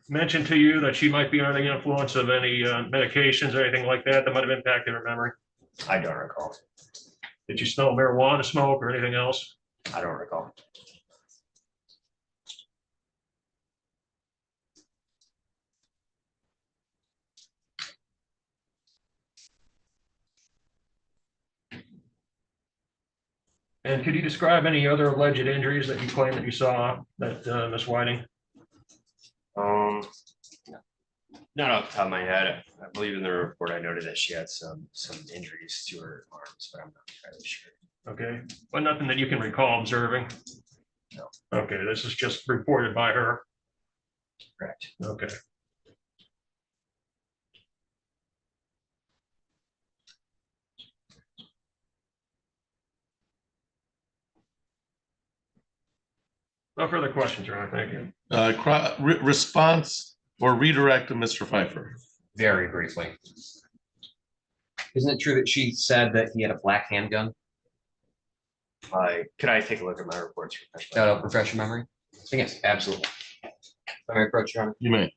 mention to you that she might be under the influence of any medications or anything like that that might have impacted her memory? I don't recall. Did you smell marijuana smoke or anything else? I don't recall. And could you describe any other alleged injuries that you claim that you saw that Miss Whiting? Not off the top of my head. I believe in the report I noted that she had some injuries to her arms, but I'm not entirely sure. Okay, but nothing that you can recall observing? No. Okay, this is just reported by her? Correct. Okay. No further questions, Your Honor. Thank you. Response or redirect to Mr. Pfeiffer. Very briefly. Isn't it true that she said that he had a black handgun? Could I take a look at my reports? That'll refresh your memory? Yes, absolutely. Let me approach you. You may.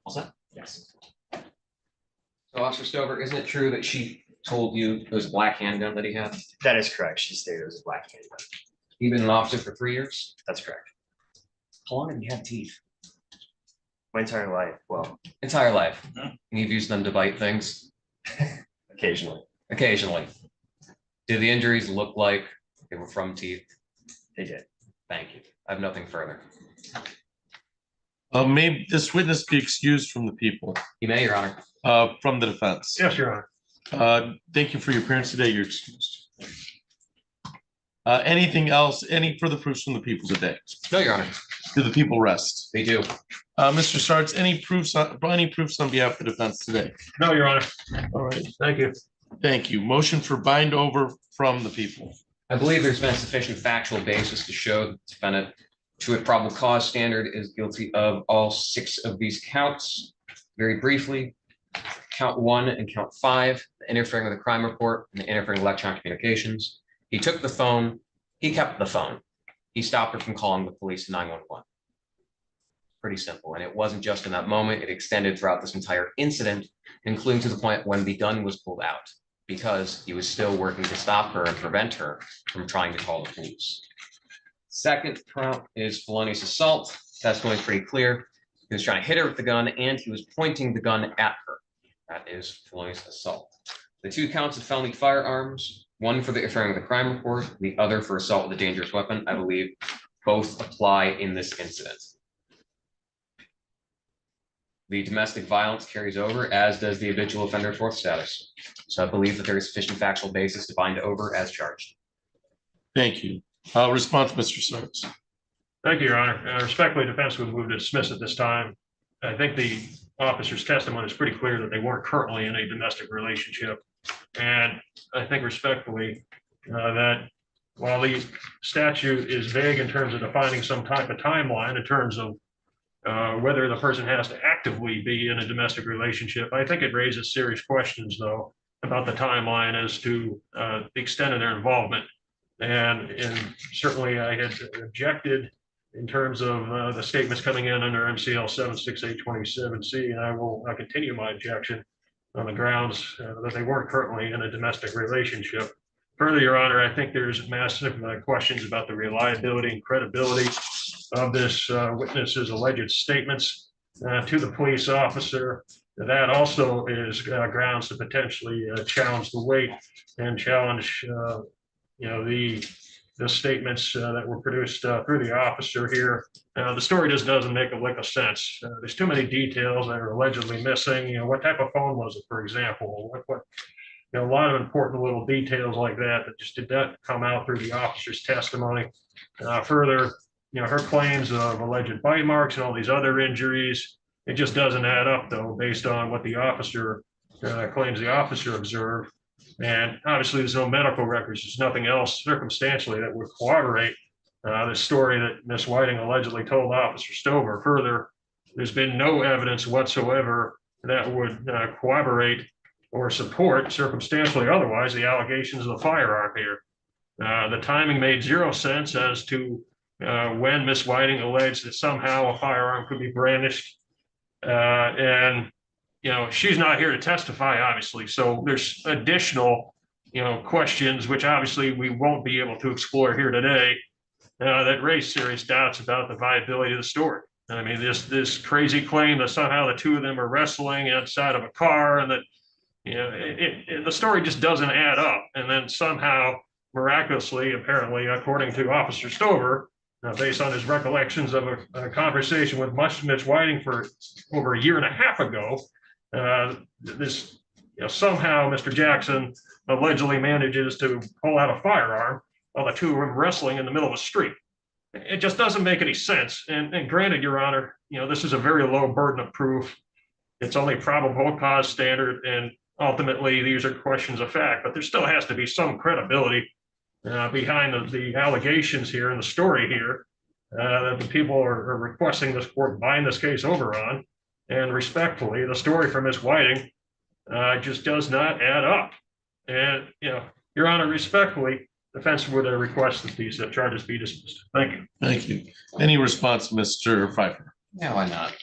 All set? Yes. So Officer Stover, isn't it true that she told you it was a black handgun that he had? That is correct. She stated it was a black handgun. You've been an officer for 3 years? That's correct. How long have you had teeth? My entire life. Well, Entire life. And you've used them to bite things? occasionally. Occasionally. Did the injuries look like they were from teeth? They did. Thank you. I have nothing further. May this witness be excused from the people? You may, Your Honor. From the defense. Yes, Your Honor. Thank you for your appearance today. You're excused. Anything else? Any further proofs from the people today? No, Your Honor. Do the people rest? They do. Mr. Sarts, any proofs on behalf of the defense today? No, Your Honor. All right. Thank you. Thank you. Motion for bind over from the people. I believe there's been sufficient factual basis to show the defendant to a probable cause standard is guilty of all 6 of these counts. Very briefly, count 1 and count 5, the interfering with a crime report and the interfering with electronic communications. He took the phone, he kept the phone. He stopped her from calling the police 911. Pretty simple. And it wasn't just in that moment, it extended throughout this entire incident, including to the point when the gun was pulled out, because he was still working to stop her and prevent her from trying to call the police. Second count is felonious assault. Testimony is pretty clear. He was trying to hit her with the gun and he was pointing the gun at her. That is felonious assault. The 2 counts of felony firearms, one for the interfering with the crime report, the other for assault with a dangerous weapon, I believe both apply in this incident. The domestic violence carries over, as does the habitual offender fourth status. So I believe that there is sufficient factual basis to bind over as charged. Thank you. Response, Mr. Sarks. Thank you, Your Honor. Respectfully, defense would move to dismiss at this time. I think the officer's testimony is pretty clear that they weren't currently in a domestic relationship. And I think respectfully that while the statute is vague in terms of defining some type of timeline in terms of whether the person has to actively be in a domestic relationship, I think it raises serious questions, though, about the timeline as to the extent of their involvement. And certainly I had objected in terms of the statements coming in under MCL 76827C, and I'll continue my objection on the grounds that they weren't currently in a domestic relationship. Further, Your Honor, I think there's massive questions about the reliability and credibility of this witness's alleged statements to the police officer. That also is grounds to potentially challenge the weight and challenge the statements that were produced through the officer here. The story just doesn't make a lick of sense. There's too many details that are allegedly missing. What type of phone was it, for example? A lot of important little details like that that just did not come out through the officer's testimony. Further, her claims of alleged bite marks and all these other injuries, it just doesn't add up, though, based on what the officer claims the officer observed. And obviously, there's no medical records. There's nothing else circumstantially that would corroborate the story that Ms. Whiting allegedly told Officer Stover. Further, there's been no evidence whatsoever that would corroborate or support circumstantially otherwise the allegations of the firearm here. The timing made zero sense as to when Ms. Whiting alleged that somehow a firearm could be brandished. And she's not here to testify, obviously. So there's additional, questions, which obviously we won't be able to explore here today, that raise serious doubts about the viability of the story. I mean, this crazy claim that somehow the two of them are wrestling outside of a car and that, the story just doesn't add up. And then somehow, miraculously, apparently, according to Officer Stover, based on his recollections of a conversation with Ms. Whiting for over a year and a half ago, somehow Mr. Jackson allegedly manages to pull out a firearm while the two of them wrestling in the middle of a street. It just doesn't make any sense. And granted, Your Honor, this is a very low burden of proof. It's only probable cause standard, and ultimately these are questions of fact, but there still has to be some credibility behind the allegations here and the story here that the people are requesting this court bind this case over on. And respectfully, the story from Ms. Whiting just does not add up. And, Your Honor, respectfully, defense would request that these charges be dismissed. Thank you. Thank you. Any response, Mr. Pfeiffer? Yeah, why not?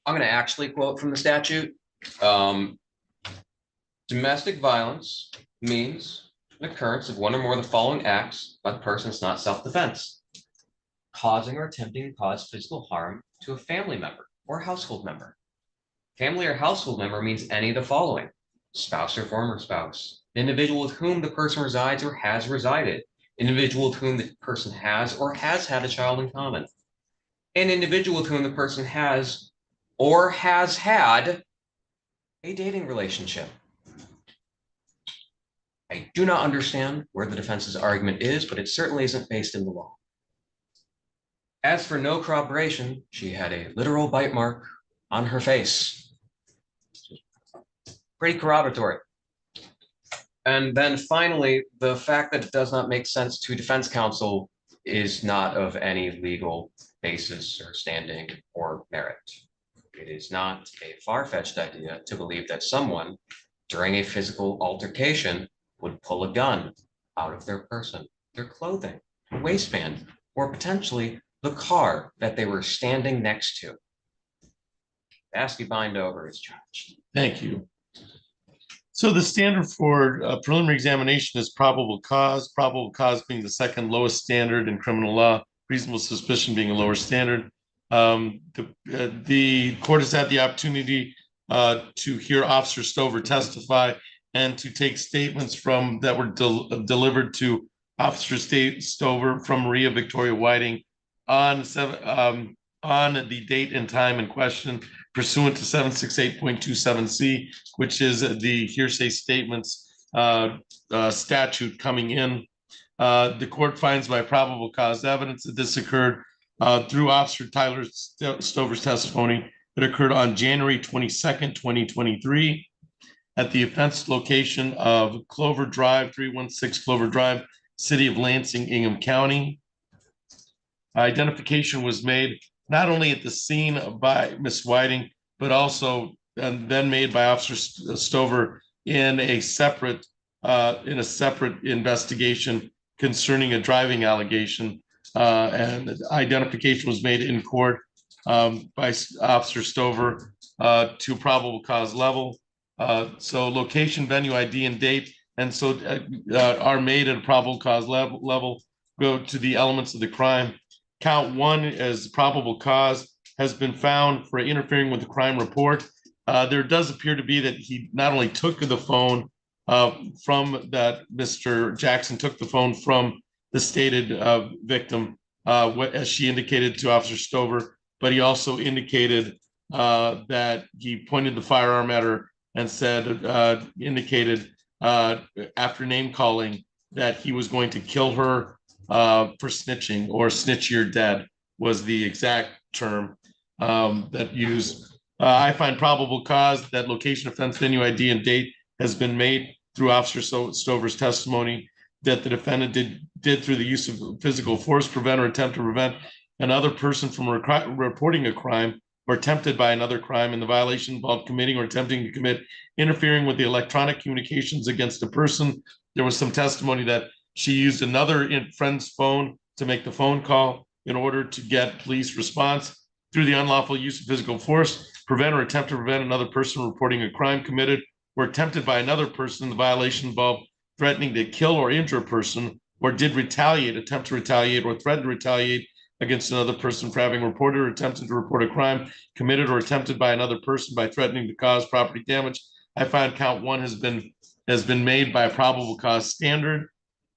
I'm going to actually quote from the statute. Domestic violence means an occurrence of one or more of the following acts by the person that's not self-defense: causing or attempting to cause physical harm to a family member or household member. Family or household member means any of the following: spouse or former spouse, individual with whom the person resides or has resided, individual with whom the person has or has had a child in common, an individual with whom the person has or has had a dating relationship. I do not understand where the defense's argument is, but it certainly isn't based in the law. As for no corroboration, she had a literal bite mark on her face. Pretty corroboratory. And then finally, the fact that it does not make sense to defense counsel is not of any legal basis or standing or merit. It is not a far-fetched idea to believe that someone during a physical altercation would pull a gun out of their person, their clothing, waistband, or potentially the car that they were standing next to. Basky bind over is charged. Thank you. So the standard for preliminary examination is probable cause being the second lowest standard in criminal law, reasonable suspicion being a lower standard. The court has had the opportunity to hear Officer Stover testify and to take statements that were delivered to Officer Stover from Maria Victoria Whiting on the date and time in question pursuant to 768.27C, which is the hearsay statements statute coming in. The court finds by probable cause evidence that this occurred through Officer Tyler Stover's testimony that occurred on January 22nd, 2023 at the offense location of Clover Drive, 316 Clover Drive, City of Lansing, Ingham County. Identification was made not only at the scene by Ms. Whiting, but also then made by Officer Stover in a separate investigation concerning a driving allegation. And identification was made in court by Officer Stover to probable cause level. So location, venue, ID, and date, and so are made at a probable cause level, go to the elements of the crime. Count 1 as probable cause has been found for interfering with the crime report. There does appear to be that he not only took the phone from that Mr. Jackson took the phone from the stated victim, as she indicated to Officer Stover, but he also indicated that he pointed the firearm at her and indicated after name calling that he was going to kill her for snitching, or snitch you're dead was the exact term that used. I find probable cause that location, offense, venue, ID, and date has been made through Officer Stover's testimony that the defendant did through the use of physical force prevent or attempt to prevent another person from reporting a crime or tempted by another crime, and the violation involved committing or attempting to commit interfering with the electronic communications against a person. There was some testimony that she used another friend's phone to make the phone call in order to get police response through the unlawful use of physical force, prevent or attempt to prevent another person reporting a crime committed or attempted by another person. The violation involved threatening to kill or injure a person, or did retaliate, attempt to retaliate, or threaten to retaliate against another person for having reported or attempted to report a crime committed or attempted by another person by threatening to cause property damage. I find count 1 has been made by a probable cause standard.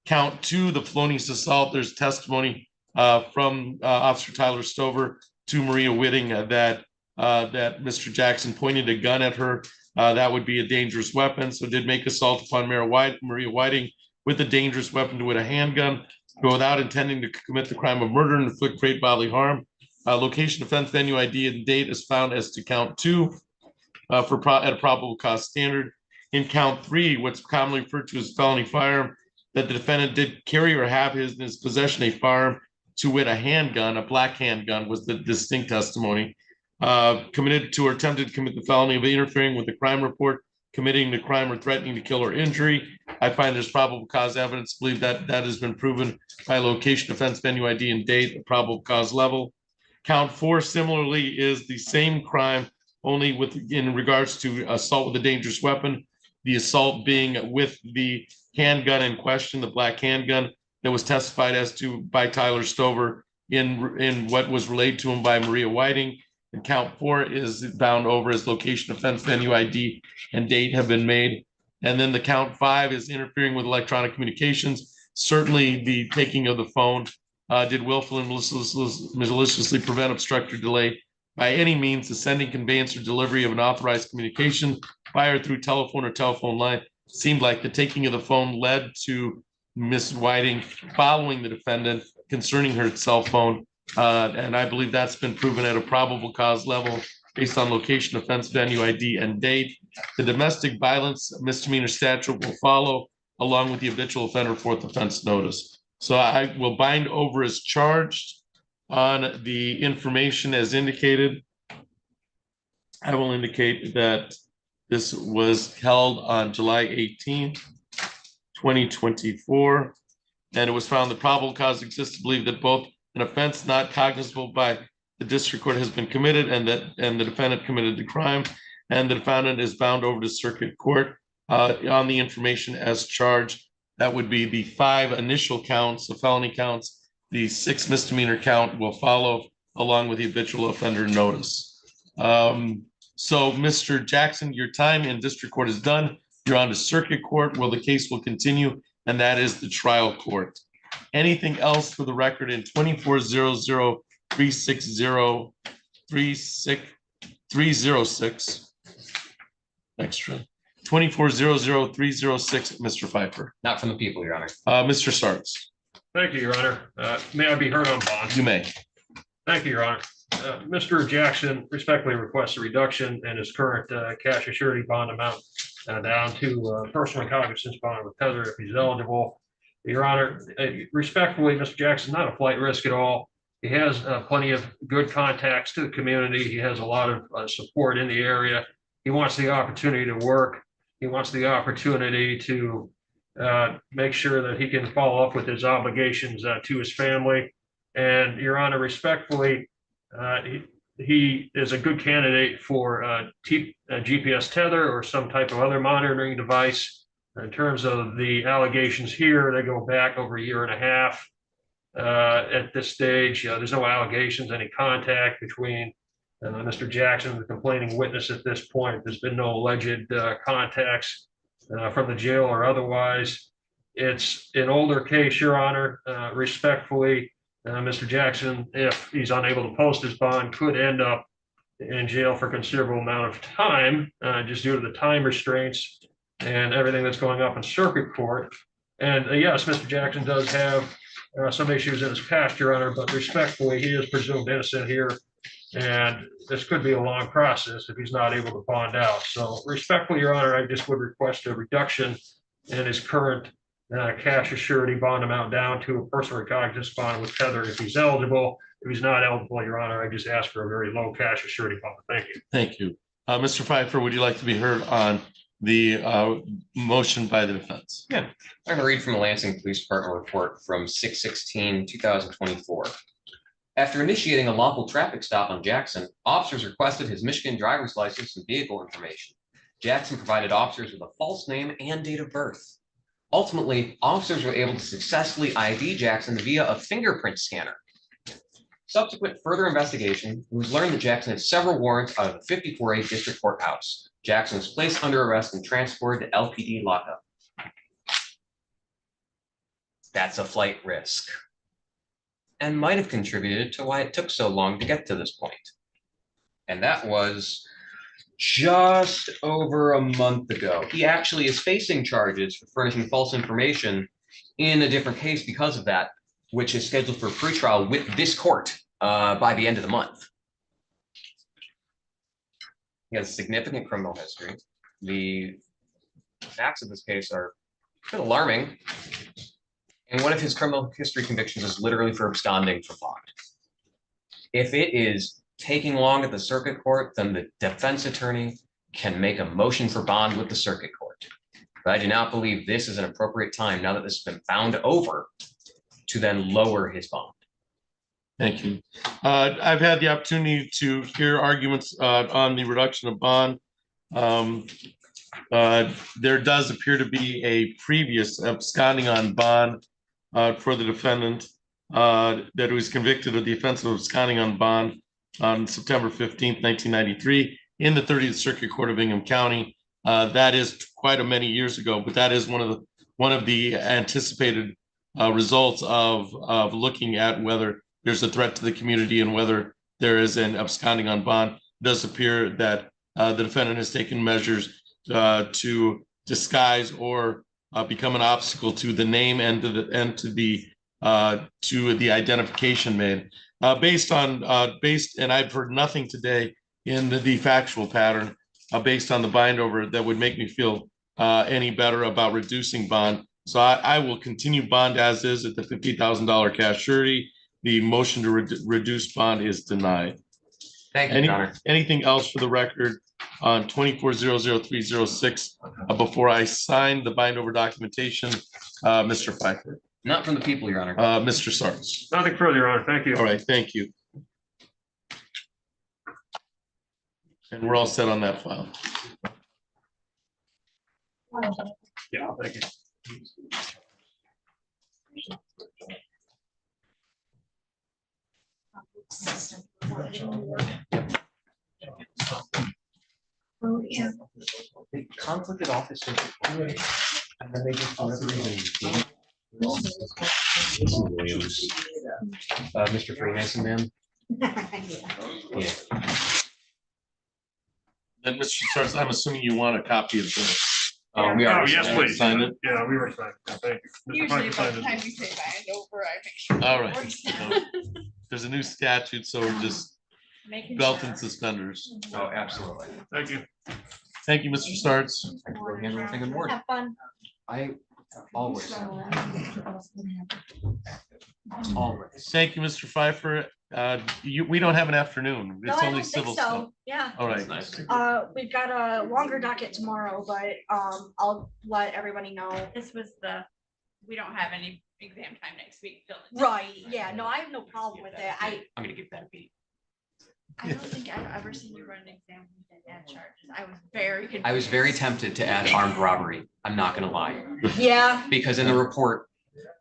Count 2, the felonious assault, there's testimony from Officer Tyler Stover to Maria Whiting that Mr. Jackson pointed a gun at her. That would be a dangerous weapon. So did make assault upon Maria Whiting with a dangerous weapon with a handgun, but without intending to commit the crime of murder and inflict great bodily harm. Location, offense, venue, ID, and date is found as to count 2 at a probable cause standard. In count 3, what's commonly referred to as felony firearm, that the defendant did carry or have in his possession a firearm, to wit a handgun, a black handgun was the distinct testimony. Committed to or attempted to commit the felony of interfering with the crime report, committing the crime or threatening to kill or injury. I find there's probable cause evidence to believe that that has been proven by location, offense, venue, ID, and date at probable cause level. Count 4 similarly is the same crime, only in regards to assault with a dangerous weapon, the assault being with the handgun in question, the black handgun that was testified as to by Tyler Stover in what was relayed to him by Maria Whiting. And count 4 is bound over as location, offense, venue, ID, and date have been made. And then the count 5 is interfering with electronic communications. Certainly the taking of the phone did willfully and maliciously prevent, obstruct, or delay by any means the sending, conveyance, or delivery of an authorized communication by or through telephone or telephone line. Seemed like the taking of the phone led to Ms. Whiting following the defendant concerning her cell phone. And I believe that's been proven at a probable cause level based on location, offense, venue, ID, and date. The domestic violence misdemeanor statute will follow along with the habitual offender fourth offense notice. So I will bind over as charged on the information as indicated. I will indicate that this was held on July 18th, 2024, and it was found that probable cause exists to believe that both an offense not cognizable by the district court has been committed and the defendant committed the crime, and the defendant is bound over to circuit court. on the information as charged. That would be the 5 initial counts, the felony counts. The 6 misdemeanor count will follow along with the habitual offender notice. So Mr. Jackson, your time in district court is done. You're on to circuit court where the case will continue, and that is the trial court. Anything else for the record in 2400-360-306 extra 2400-306, Mr. Pfeiffer. Not from the people, Your Honor. Mr. Sarts. Thank you, Your Honor. May I be heard on bond? You may. Thank you, Your Honor. Mr. Jackson respectfully requests a reduction in his current cash and surety bond amount down to personal recognizance bond with tether if he's eligible. Your Honor, respectfully, Mr. Jackson, not a flight risk at all. He has plenty of good contacts to the community. He has a lot of support in the area. He wants the opportunity to work. He wants the opportunity to make sure that he can follow up with his obligations to his family. And Your Honor, respectfully, he is a good candidate for GPS tether or some type of other monitoring device. In terms of the allegations here, they go back over a year and a half. At this stage, there's no allegations, any contact between Mr. Jackson, the complaining witness at this point. There's been no alleged contacts from the jail or otherwise. It's an older case, Your Honor. Respectfully, Mr. Jackson, if he's unable to post his bond, could end up in jail for a considerable amount of time, just due to the time restraints and everything that's going up in circuit court. And yes, Mr. Jackson does have some issues in his past, Your Honor, but respectfully, he is presumed innocent here. And this could be a long process if he's not able to bond out. So respectfully, Your Honor, I just would request a reduction in his current cash or surety bond amount down to a personal recognizance bond with tether if he's eligible. If he's not eligible, Your Honor, I just ask for a very low cash or surety bond. Thank you. Thank you. Mr. Pfeiffer, would you like to be heard on the motion by the defense? Yeah, I'm going to read from the Lansing Police Department report from 6/16/2024. After initiating a lawful traffic stop on Jackson, officers requested his Michigan driver's license and vehicle information. Jackson provided officers with a false name and date of birth. Ultimately, officers were able to successfully ID Jackson via a fingerprint scanner. Subsequent further investigation, it was learned that Jackson had several warrants out of the 54A District Courthouse. Jackson was placed under arrest and transported to LPD lockup. That's a flight risk, and might have contributed to why it took so long to get to this point. And that was just over a month ago. He actually is facing charges for furnishing false information in a different case because of that, which is scheduled for pretrial with this court by the end of the month. He has significant criminal history. The facts of this case are a bit alarming. And one of his criminal history convictions is literally for absconding from bond. If it is taking long at the circuit court, then the defense attorney can make a motion for bond with the circuit court. But I do not believe this is an appropriate time, now that this has been found over, to then lower his bond. Thank you. I've had the opportunity to hear arguments on the reduction of bond. There does appear to be a previous absconding on bond for the defendant that was convicted of the offense of absconding on bond on September 15th, 1993 in the 30th Circuit Court of Ingham County. That is quite a many years ago, but that is one of the anticipated results of looking at whether there's a threat to the community and whether there is an absconding on bond. It does appear that the defendant has taken measures to disguise or become an obstacle to the name and to the identification made. And I've heard nothing today in the factual pattern based on the bind over that would make me feel any better about reducing bond. So I will continue bond as is at the $50,000 cash surety. The motion to reduce bond is denied. Thank you, Your Honor. Anything else for the record on 2400-306 before I sign the bind over documentation, Mr. Pfeiffer? Not from the people, Your Honor. Mr. Sarts. Nothing further, Your Honor. Thank you. All right, thank you. And we're all set on that file. Yeah, thank you. They conflicted office. And then they just for whatever reason. Williams. Mr. Freemason, man. Yeah. Then, Mr. Starks, I'm assuming you want a copy of this. We Oh, are. yes, please. Sign it. Yeah, we were signed. Thank you. Mr. Usually Pfeiffer by signed the it. time we say bind over, I make sure. All right. There's a new statute, so we're just Making belt sure. and suspenders. Oh, absolutely. Thank you. Thank you, Mr. Starks. I can go handle everything in Word. Have fun. I always. Always. Thank you, Mr. Pfeiffer. We don't have an afternoon. No, It's I only don't think civil so. stuff. Yeah. All That's right. nice. We've got a longer docket tomorrow, but I'll let everybody know. This was we don't have any exam time next week. Right, yeah, no, I have no problem with it. I'm gonna give that a beat. I don't think I've ever seen you run an exam with add charges. I was very confused. I was very tempted to add armed robbery. I'm not gonna lie. Yeah, Because in the report,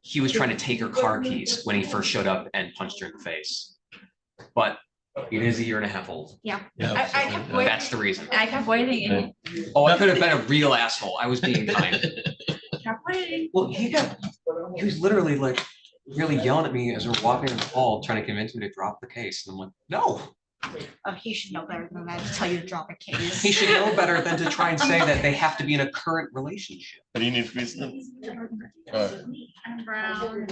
he was trying to take her car keys when he first showed up and punched her in the face. But it is a year and a half old. yeah. I kept waiting. That's the reason. I kept waiting and Oh, I could have been a real asshole. I was being kind. kept waiting. Well, he was literally like really yelling at me as we we're walking in the hall, trying to convince me to drop the case. And I'm like, no, Oh, he should know better than that to tell you to drop a case. he should know better than to try and say that they have to be in a current relationship. What do you need for me? I'm brown.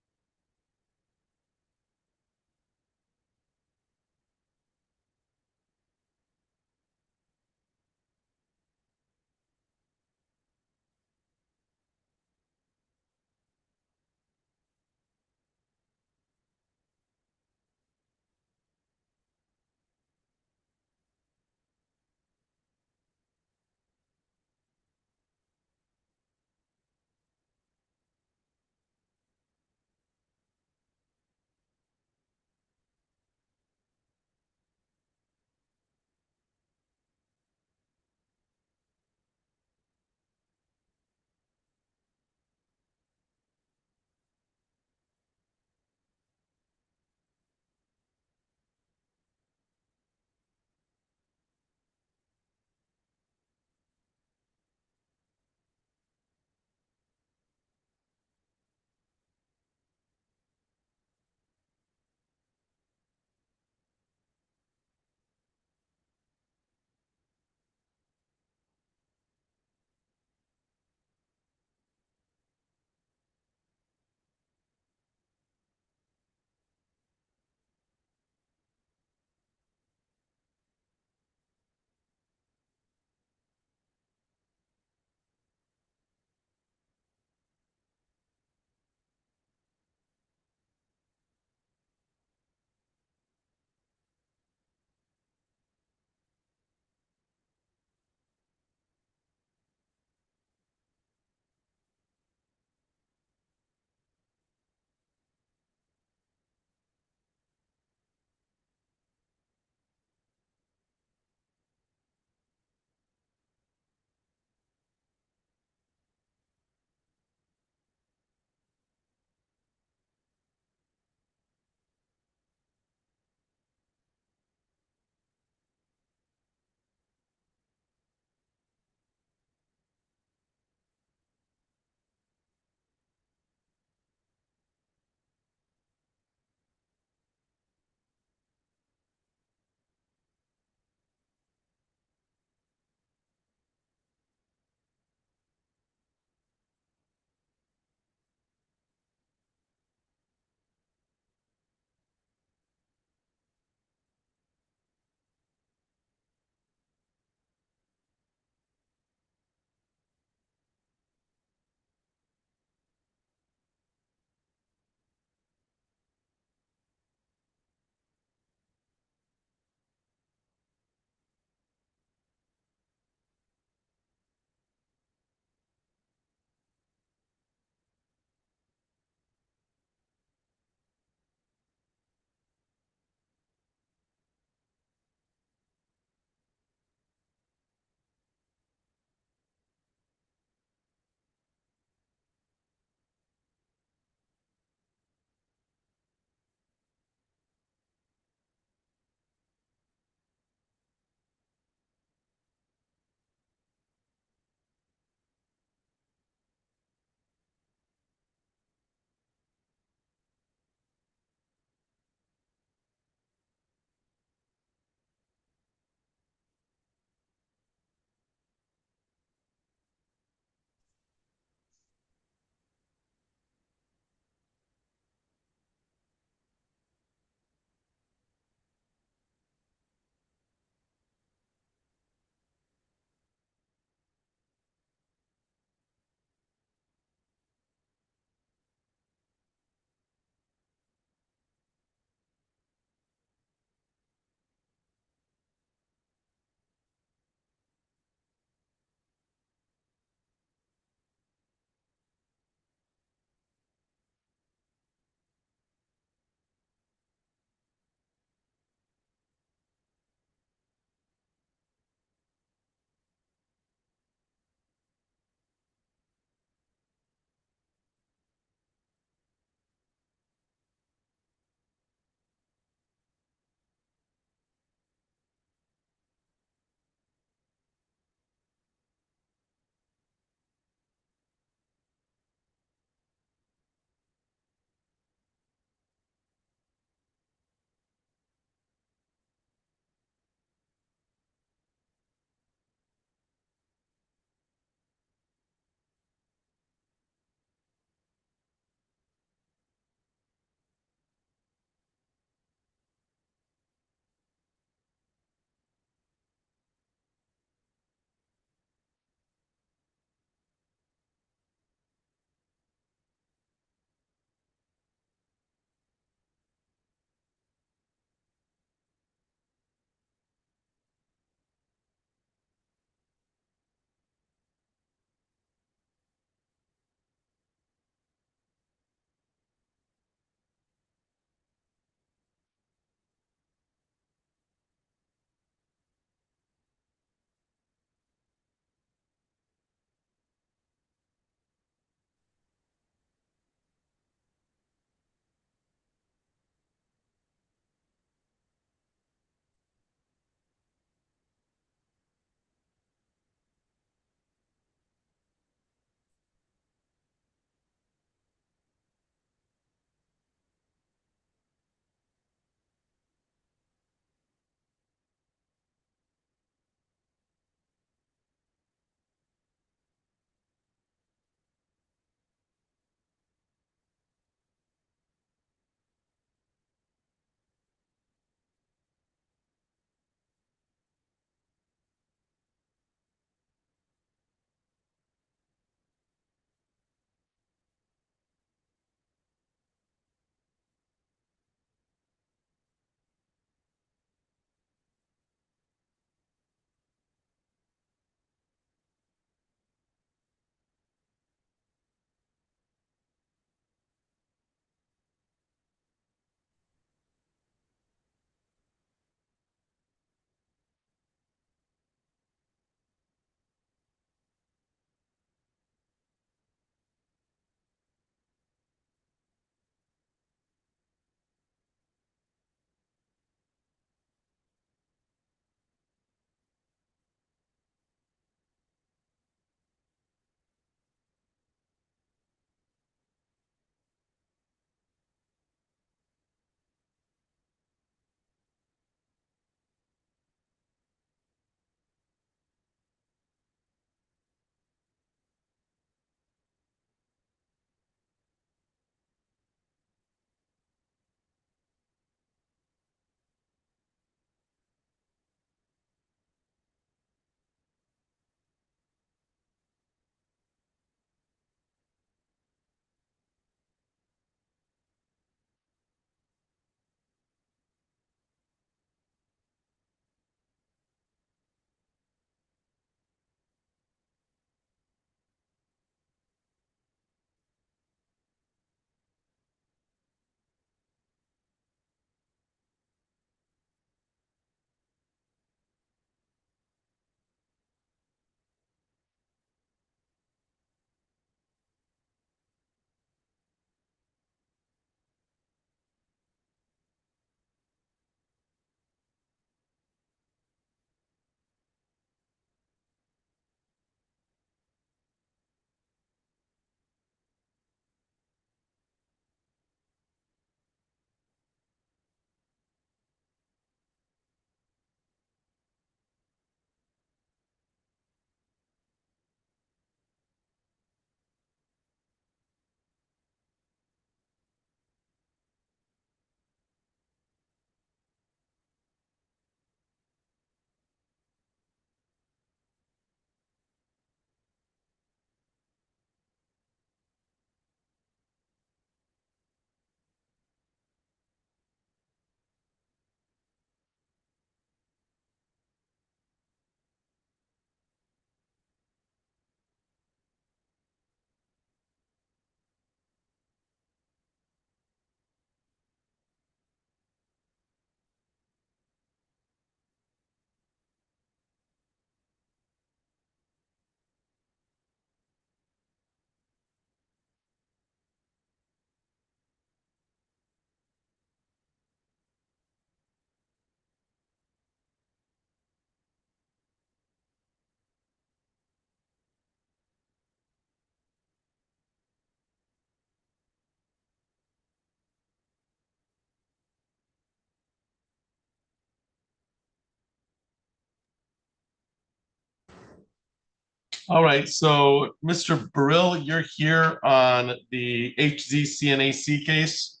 All right, so Mr. Brill, you're here on the HZCNAC case.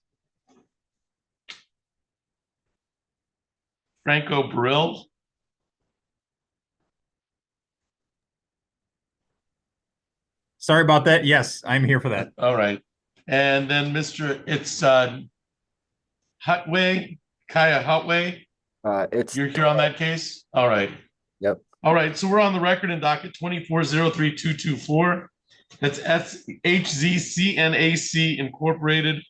Franco Brill. Sorry about that. Yes, I'm here for that. All right. And then it's Hutway, Kaya Hutway. You're here on that case? All right. Yep. All right, so we're on the record in docket 2403224. That's HZCNAC Incorporated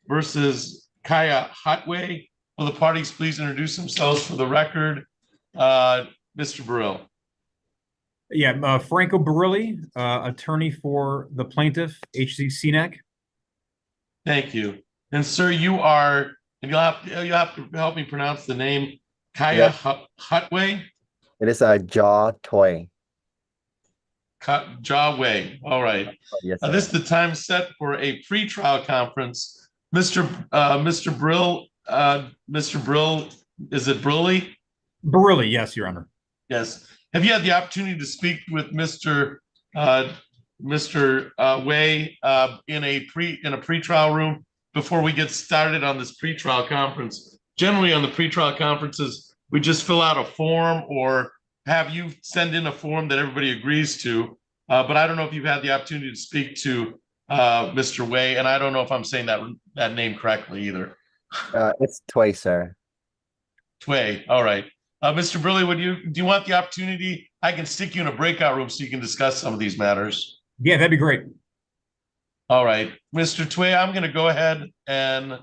versus Kaya Hotway. Will the parties please introduce themselves for the record? Mr. Burrell. Yeah, Franco Barilli, attorney for the plaintiff, HC CNAC. Thank you. And sir, you are, and you'll have to help me pronounce the name, Kaya Hutway? It is a jaw toy. Jawway. All right. Yes, This is the time set for a pre-trial conference. Mr. Brill, Mr. Brill, is it Brilly? Barilli, yes, Your Honor. Yes. Have you had the opportunity to speak with Mr. Way in a pre-trial room before we get started on this pre-trial conference? Generally, on the pre-trial conferences, we just fill out a form or have you send in a form that everybody agrees to. But I don't know if you've had the opportunity to speak to Mr. Way, and I don't know if I'm saying that name correctly either. It's toy, sir. Tway. All right. Mr. Briley, do you want the opportunity? I can stick you in a breakout room so you can discuss some of these matters. Yeah, that'd be great. All right. Mr. Tway, I'm going to go ahead and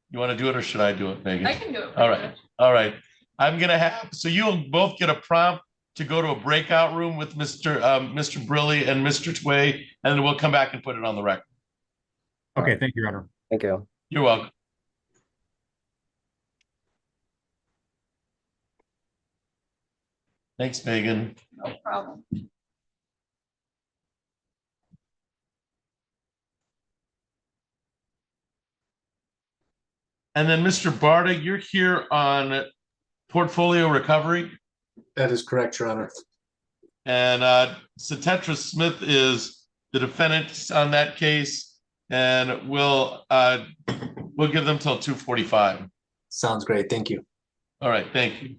you want to do it or should I do it, Megan? I can do it. All right. All right. I'm going to have, so you'll both get a prompt to go to a breakout room with Mr. Briley and Mr. Tway, and then we'll come back and put it on the record. Okay, thank you, Your Honor. Thank you. You're welcome. Thanks, Megan. No problem. And then Mr. Barta, you're here on portfolio recovery. That is correct, Your Honor. And Satetra Smith is the defendant on that case, and we'll give them till 2:45. Sounds great. Thank you. All right, thank you.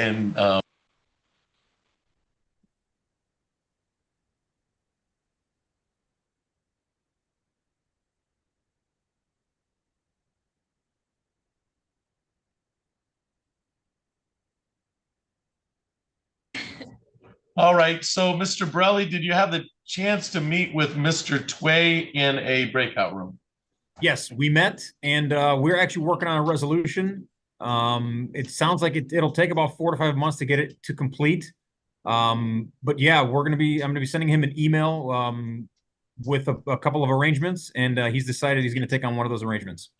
and all right, so Mr. Borelli, did you have the chance to meet with Mr. Tway in a breakout room? Yes, we met and we're actually working on a resolution. It sounds like it'll take about 4 to 5 months to get it to complete. But yeah, I'm gonna be sending him an email with a couple of arrangements, and he's decided he's gonna take on one of those arrangements.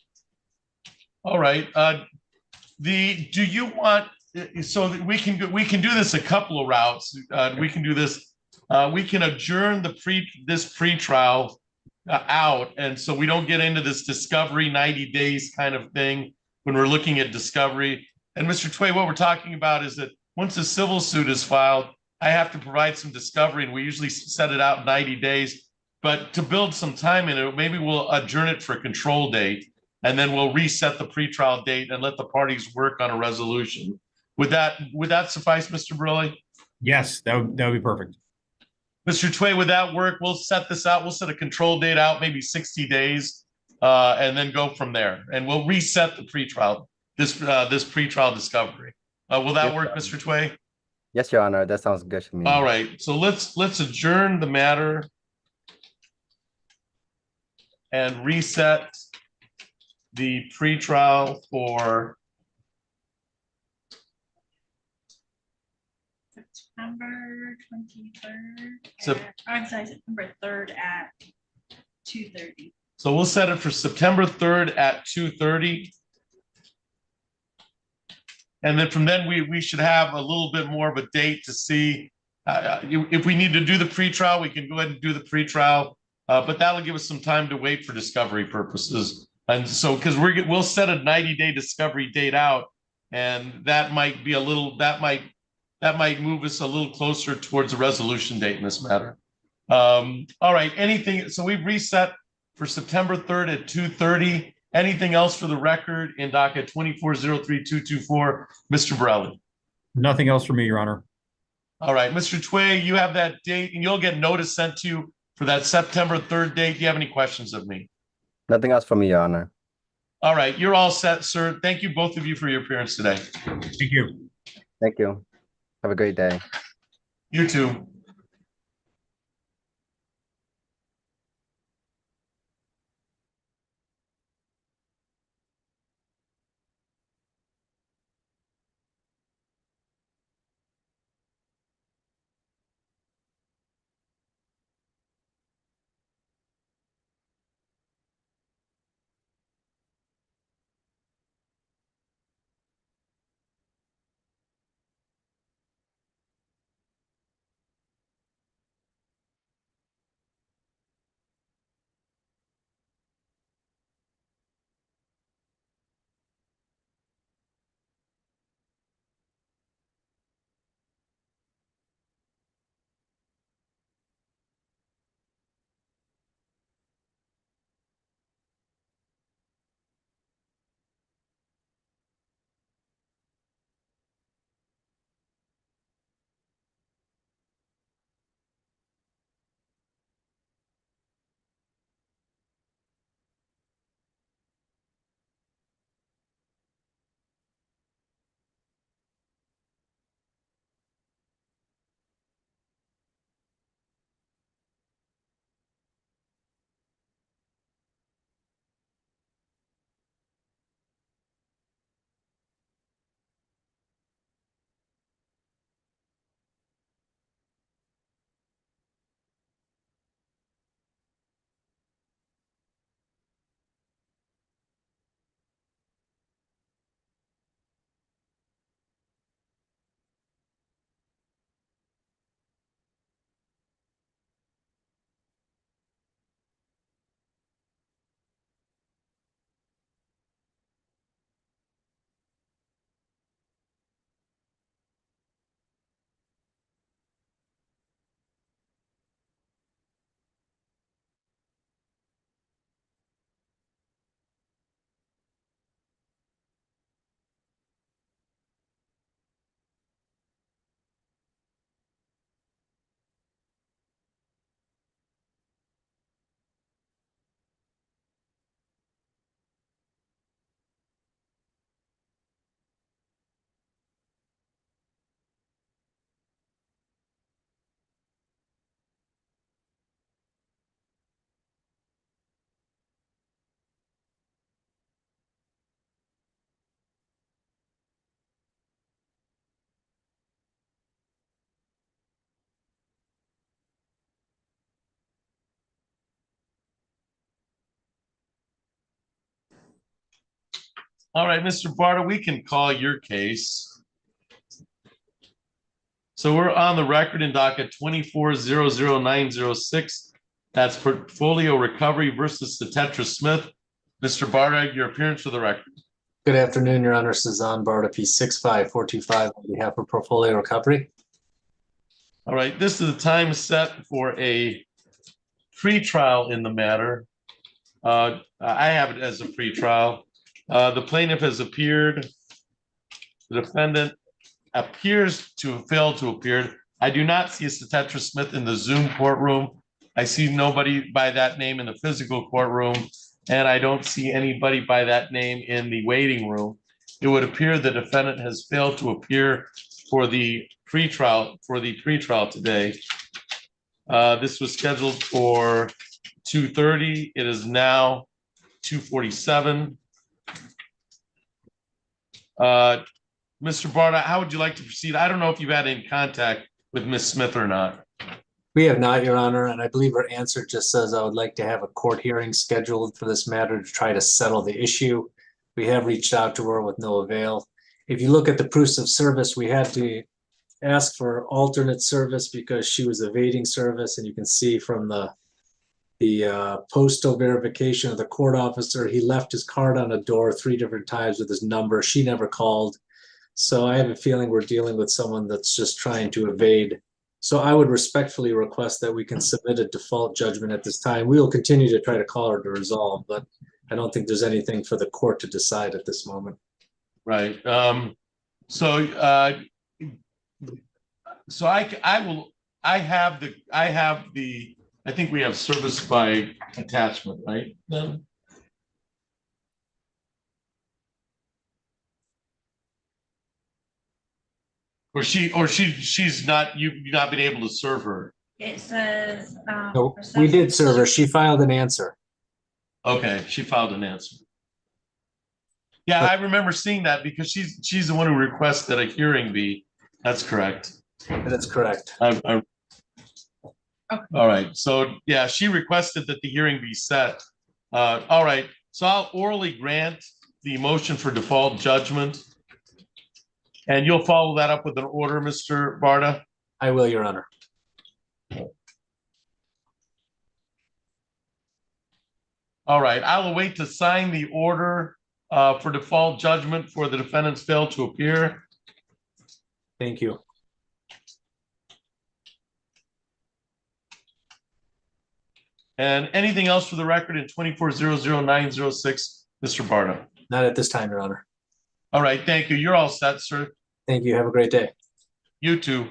All right. Do you want, so that we can do this a couple of routes. We can do this. We can adjourn this pretrial out, and so we don't get into this discovery 90 days kind of thing when we're looking at discovery. And Mr. Tway, what we're talking about is that once a civil suit is filed, I have to provide some discovery, and we usually set it out 90 days. But to build some time in it, maybe we'll adjourn it for a control date, and then we'll reset the pretrial date and let the parties work on a resolution. Would that suffice, Mr. Borelli? Yes, that would be perfect. Mr. Tway, would that work? We'll set this out. We'll set a control date out, maybe 60 days, and then go from there. And we'll reset the pretrial, this pretrial discovery. Will that work, Mr. Tway? Yes, Your Honor, that sounds good to me. All right, so let's adjourn the matter and reset the pretrial for September 23rd. Sep- I'm sorry, September 3rd at 2:30. So we'll set it for September 3rd at 2:30. And then from then, we should have a little bit more of a date to see if we need to do the pretrial, we can go ahead and do the pretrial. But that'll give us some time to wait for discovery purposes. And so, because we'll set a 90-day discovery date out, and that might be that might move us a little closer towards a resolution date in this matter. All right, so we've reset for September 3rd at 2:30. Anything else for the record in docket 2403224, Mr. Borelli? Nothing else for me, Your Honor. All right, Mr. Tway, you have that date, and you'll get notice sent to you for that September 3rd date. Do you have any questions of me? Nothing else from me, Your Honor. All right, you're all set, sir. Thank you, both of you, for your appearance today. Thank you. Thank you. Have a great day. You too. All right, Mr. Barta, we can call your case. So we're on the record in docket 24-00906. That's Portfolio Recovery versus the Tetra Smith. Mr. Barta, your appearance for the record. Good afternoon, Your Honor. Cezanne Barta, P65425 on behalf of Portfolio Recovery. All right, this is the time set for a pretrial in the matter. I have it as a pretrial. The plaintiff has appeared. The defendant appears to have failed to appear. I do not see a Tetra Smith in the Zoom courtroom. I see nobody by that name in the physical courtroom, and I don't see anybody by that name in the waiting room. It would appear the defendant has failed to appear for the pretrial today. This was scheduled for 2:30. It is now 2:47. Mr. Barta, how would you like to proceed? I don't know if you've had any contact with Ms. Smith or not. We have not, Your Honor, and I believe her answer just says I would like to have a court hearing scheduled for this matter to try to settle the issue. We have reached out to her with no avail. If you look at the proofs of service, we had to ask for alternate service because she was evading service, and you can see from the postal verification of the court officer, he left his card on a door 3 different times with his number. She never called. So I have a feeling we're dealing with someone that's just trying to evade. So I would respectfully request that we can submit a default judgment at this time. We will continue to try to call her to resolve, but I don't think there's anything for the court to decide at this moment. Right. So I think we have service by attachment, right? Then? She's not, you've not been able to serve her. It says. No, we did serve her. She filed an answer. Okay, she filed an answer. Yeah, I remember seeing that because she's the one who requested a hearing be. That's correct. That's correct. All right, so yeah, she requested that the hearing be set. All right, so I'll orally grant the motion for default judgment. And you'll follow that up with an order, Mr. Barta? I will, Your Honor. All right, I will wait to sign the order for default judgment for the defendants failed to appear. Thank you. And anything else for the record in 24-00906, Mr. Barta? Not at this time, Your Honor. All right, thank you. You're all set, sir. Thank you. Have a great day. You too.